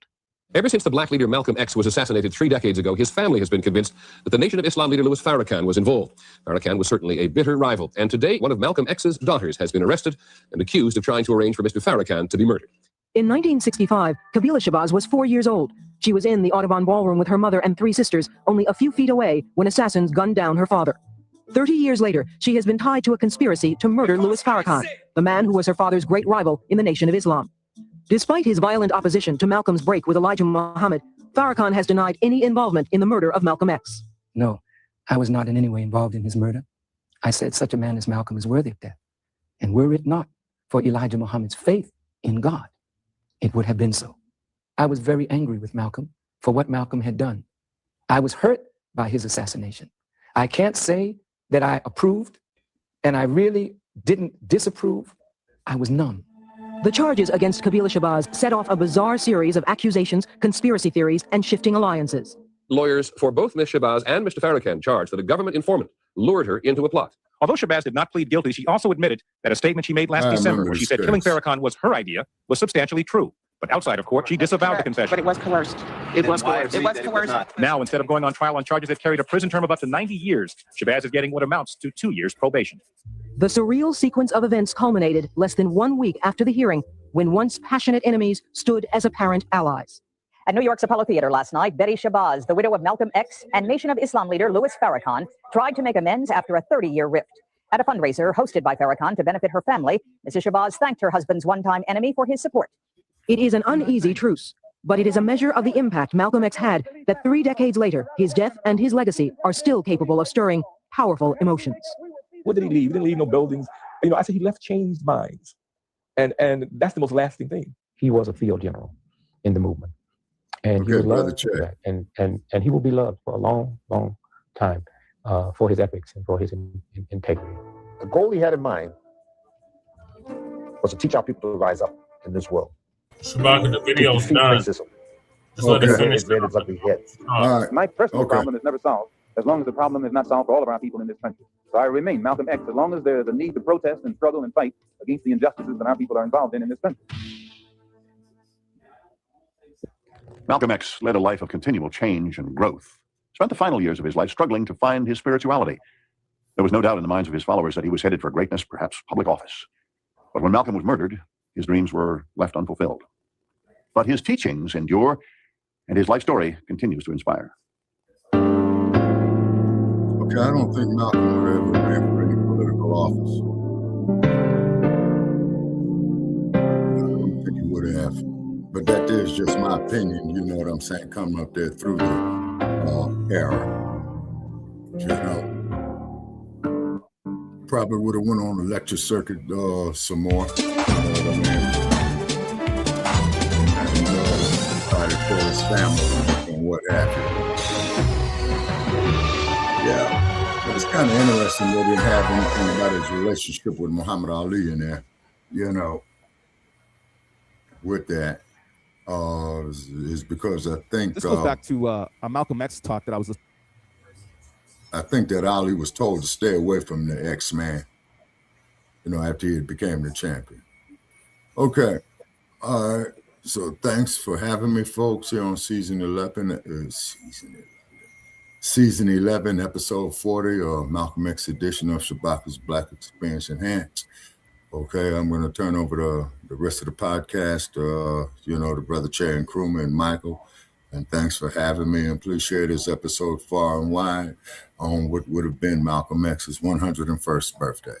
Ever since the black leader Malcolm X was assassinated 3 decades ago, his family has been convinced that the Nation of Islam leader Louis Farrakhan was involved. Farrakhan was certainly a bitter rival, and today one of Malcolm X's daughters has been arrested and accused of trying to arrange for Mr. Farrakhan to be murdered. In 1965, Kabila Shabazz was 4 years old. She was in the Audubon Ballroom with her mother and 3 sisters, only a few feet away when assassins gunned down her father. 30 years later, she has been tied to a conspiracy to murder Louis Farrakhan, the man who was her father's great rival in the Nation of Islam. Despite his violent opposition to Malcolm's break with Elijah Muhammad, Farrakhan has denied any involvement in the murder of Malcolm X. No, I was not in any way involved in his murder. I said such a man as Malcolm is worthy of death. And were it not for Elijah Muhammad's faith in God, it would have been so. I was very angry with Malcolm for what Malcolm had done. I was hurt by his assassination. I can't say that I approved, and I really didn't disapprove. I was numb. The charges against Kabila Shabazz set off a bizarre series of accusations, conspiracy theories, and shifting alliances. Lawyers for both Ms. Shabazz and Mr. Farrakhan charged that a government informant lured her into a plot. Although Shabazz did not plead guilty, she also admitted that a statement she made last December where she said killing Farrakhan was her idea was substantially true. But outside of court, she disavowed the confession. But it was coerced. It was coerced. Now, instead of going on trial on charges that carried a prison term of up to 90 years, Shabazz is getting what amounts to 2 years probation. The surreal sequence of events culminated less than 1 week after the hearing, when once passionate enemies stood as apparent allies. At New York's Apollo Theater last night, Betty Shabazz, the widow of Malcolm X and Nation of Islam leader Louis Farrakhan, tried to make amends after a 30-year rift. At a fundraiser hosted by Farrakhan to benefit her family, Mrs. Shabazz thanked her husband's one-time enemy for his support. It is an uneasy truce, but it is a measure of the impact Malcolm X had that 3 decades later, his death and his legacy are still capable of stirring powerful emotions. What did he leave? He didn't leave no buildings. I said he left changed minds. And that's the most lasting thing. He was a field general in the movement. And he was loved for that. And he will be loved for a long, long time for his ethics and for his integrity. The goal he had in mind was to teach our people to rise up in this world. Shabaka, the video's done. Just let it finish. My personal problem is never solved, as long as the problem is not solved for all of our people in this country. So I remain Malcolm X, as long as there's a need to protest and struggle and fight against the injustices that our people are involved in this country. Malcolm X led a life of continual change and growth. Spent the final years of his life struggling to find his spirituality. There was no doubt in the minds of his followers that he was headed for greatness, perhaps public office. But when Malcolm was murdered, his dreams were left unfulfilled. But his teachings endure, and his life story continues to inspire. Okay, I don't think Malcolm would ever ran for any political office. would have. But that is just my opinion, you know what I'm saying, coming up there through the era. You know, probably would have went on the lecture circuit some more. You know what I mean? And fighting for his family and what have you. Yeah. But it's kind of interesting that he didn't have anything about his relationship with Muhammad Ali in there, you know, with that. Is because I think this goes back to a Malcolm X talk that I was. I think that Ali was told to stay away from the X-Man, you know, after he became the champion. Okay, all right. So thanks for having me, folks, here on season 11. Season 11, episode 40, Malcolm X edition of Shabaka's Black Experience Enhanced. Okay, I'm going to turn over the rest of the podcast, you know, to Brother Chair and Krumah and Michael. And thanks for having me. And please share this episode far and wide on what would have been Malcolm X's 101st birthday.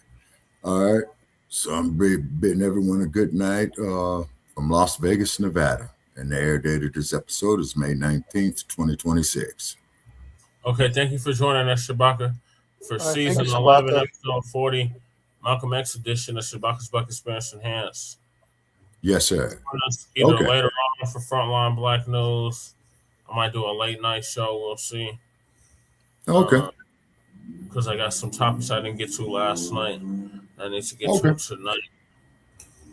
All right, so I'm bidding everyone a good night from Las Vegas, Nevada. And the air date of this episode is May 19th, 2026. Okay, thank you for joining us, Shabaka, for season 11, episode 40. Malcolm X edition of Shabaka's Black Experience Enhanced. Yes, sir. Either later on for Frontline Black News. I might do a late night show. We'll see. Okay. Because I got some topics I didn't get to last night. I need to get to tonight.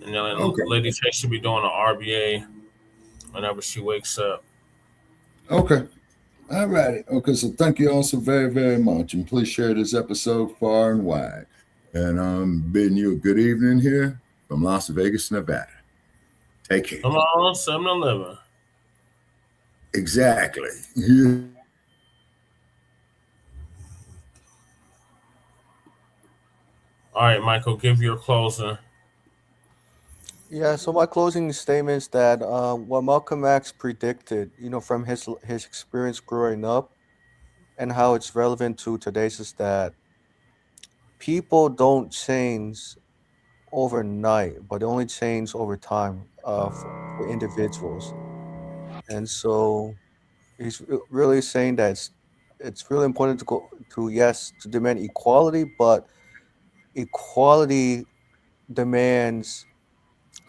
And then Lady J should be doing an RBA whenever she wakes up. Okay. All righty. Okay, so thank you all so very, very much. And please share this episode far and wide. And I'm bidding you a good evening here from Las Vegas, Nevada. Take care. Come on, 7-Eleven. Exactly. All right, Michael, give your closing. Yeah, so my closing statement is that what Malcolm X predicted, you know, from his experience growing up and how it's relevant to today's is that people don't change overnight, but they only change over time for individuals. And so he's really saying that it's really important to demand equality, but equality demands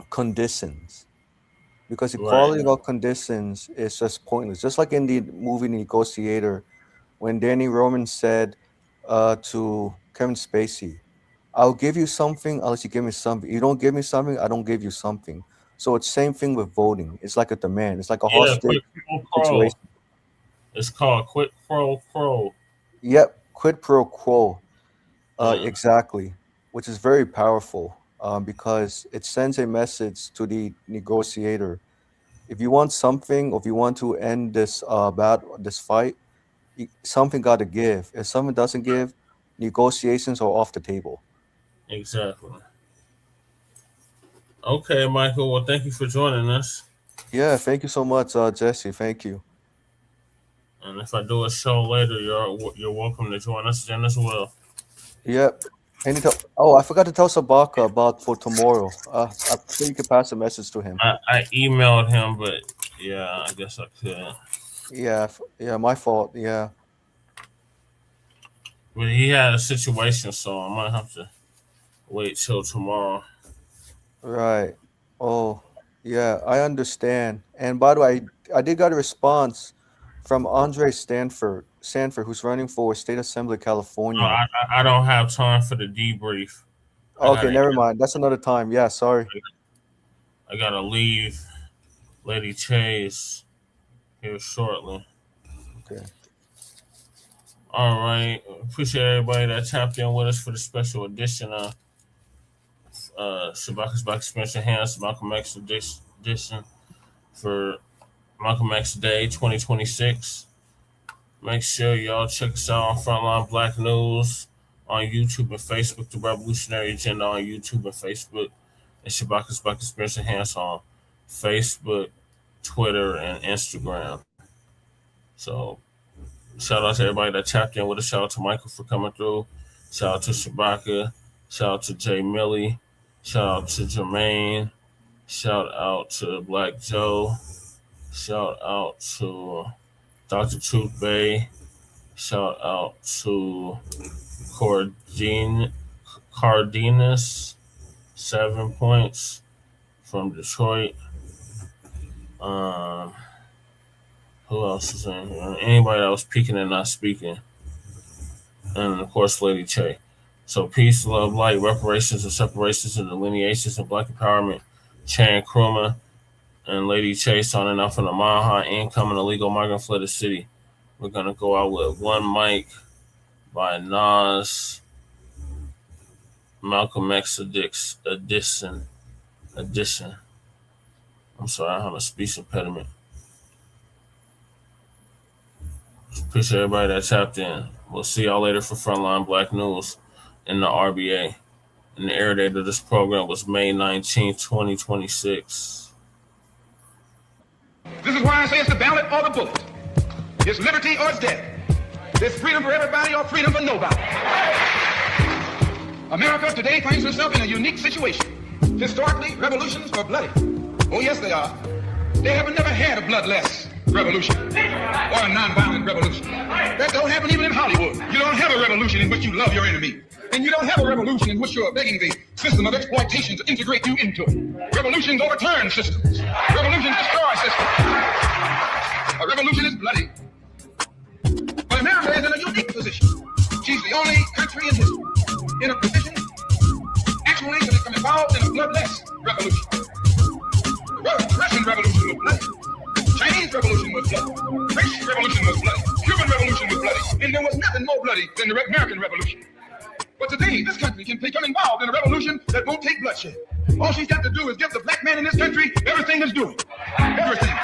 conditions, because equality without conditions is just pointless. Just like in the movie Negotiator, when Danny Roman said to Kevin Spacey, I'll give you something unless you give me something. You don't give me something, I don't give you something. So it's same thing with voting. It's like a demand. It's like a hostage situation. It's called quid pro quo. Yep, quid pro quo. Exactly, which is very powerful because it sends a message to the negotiator. If you want something, or if you want to end this this fight, something got to give. If something doesn't give, negotiations are off the table. Exactly. Okay, Michael. Well, thank you for joining us. Yeah, thank you so much, Jesse. Thank you. And if I do a show later, you're welcome to join us then as well. Yep. I forgot to tell Shabaka about for tomorrow. I think you could pass a message to him. I emailed him, but yeah, I guess I could. Yeah, my fault. Yeah. But he had a situation, so I might have to wait till tomorrow. Right. Oh, yeah, I understand. And by the way, I did get a response from Andre Stanford, who's running for State Assembly, California. No, I don't have time for the debrief. Okay, never mind. That's another time. Yeah, sorry. I gotta leave Lady Chase here shortly. Okay. All right. Appreciate everybody that tapped in with us for the special edition of Shabaka's Black Experience Enhanced Malcolm X edition for Malcolm X Day 2026. Make sure y'all check us out on Frontline Black News on YouTube and Facebook, The Revolutionary Agenda on YouTube and Facebook, and Shabaka's Black Experience Enhanced on Facebook, Twitter, and Instagram. So shout out to everybody that tapped in with us. Shout out to Michael for coming through. Shout out to Shabaka. Shout out to Jay Millie. Shout out to Jermaine. Shout out to Black Joe. Shout out to Dr. Truth Bay. Shout out to Cardenas, 7 points from Detroit. Who else is in here? Anybody that was peeking and not speaking. And of course, Lady Che. So peace, love, light, reparations and separations and delineations and Black empowerment. Chan Krumah and Lady Che signing out from the Maha incoming illegal migrant fled the city. We're gonna go out with One Mic by Nas, Malcolm X Edition. I'm sorry, I have a speech impediment. Appreciate everybody that tapped in. We'll see y'all later for Frontline Black News in the RBA. And the air date of this program was May 19, 2026. This is why I say it's the ballot or the bullet. It's liberty or it's death. It's freedom for everybody or freedom for nobody. America today finds herself in a unique situation. Historically, revolutions are bloody. Oh, yes, they are. They have never had a bloodless revolution or a nonviolent revolution. That don't happen even in Hollywood. You don't have a revolution in which you love your enemy. And you don't have a revolution in which you're begging the system of exploitation to integrate you into it. Revolutions overturn systems. Revolutions destroy systems. A revolution is bloody. But America is in a unique position. She's the only country in history in a position actually to become involved in a bloodless revolution. The Russian Revolution was bloody. Chinese Revolution was bloody. French Revolution was bloody. Cuban Revolution was bloody. And there was nothing more bloody than the American Revolution. But today, this country can become involved in a revolution that won't take bloodshed. All she's got to do is give the black man in this country everything he's doing. Everything.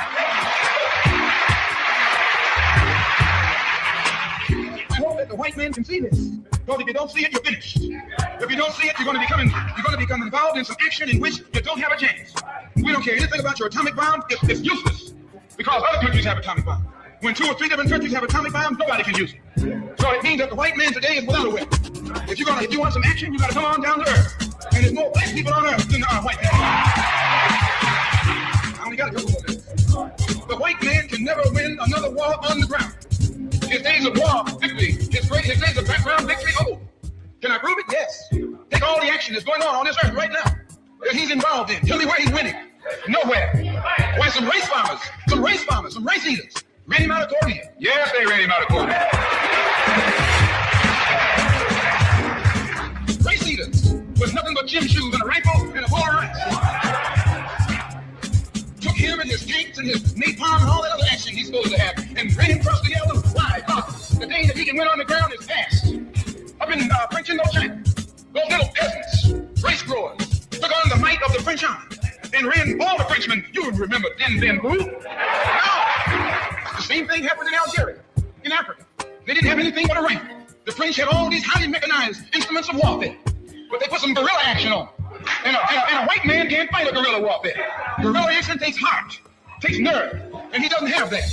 I hope that the white man can see this. Because if you don't see it, you're finished. If you don't see it, you're going to become involved in some action in which you don't have a chance. We don't care anything about your atomic bomb. It's useless. Because other countries have atomic bombs. When 2 or 3 different countries have atomic bombs, nobody can use it. So it means that the white man today is without a weapon. If you want some action, you got to come on down to earth. And there's more black people on earth than there are white people. I only got a couple more minutes. The white man can never win another war on the ground. His days of war victory, his days of background victory, oh. Can I prove it? Yes. Take all the action that's going on this earth right now that he's involved in. Tell me where he's winning. Nowhere. Why some race bombers, some race eaters. Ran him out of Korea. Yes, they ran him out of Korea. Race eaters with nothing but gym shoes and a rifle and a bowl of rice. Took him and his tanks and his napalm and all that other action he's supposed to have and ran him across the yellow. Why? Because the day that he can win on the ground is past. Up in French Indochina, those little peasants, race growers, took on the might of the French army and ran all the Frenchmen. You remember Din Din Boo? No! The same thing happened in Algeria, in Africa. They didn't have anything but a rifle. The French had all these highly mechanized instruments of warfare, but they put some guerrilla action on. And a white man can't fight a guerrilla warfare. Guerrilla action takes heart, takes nerve, and he doesn't have that.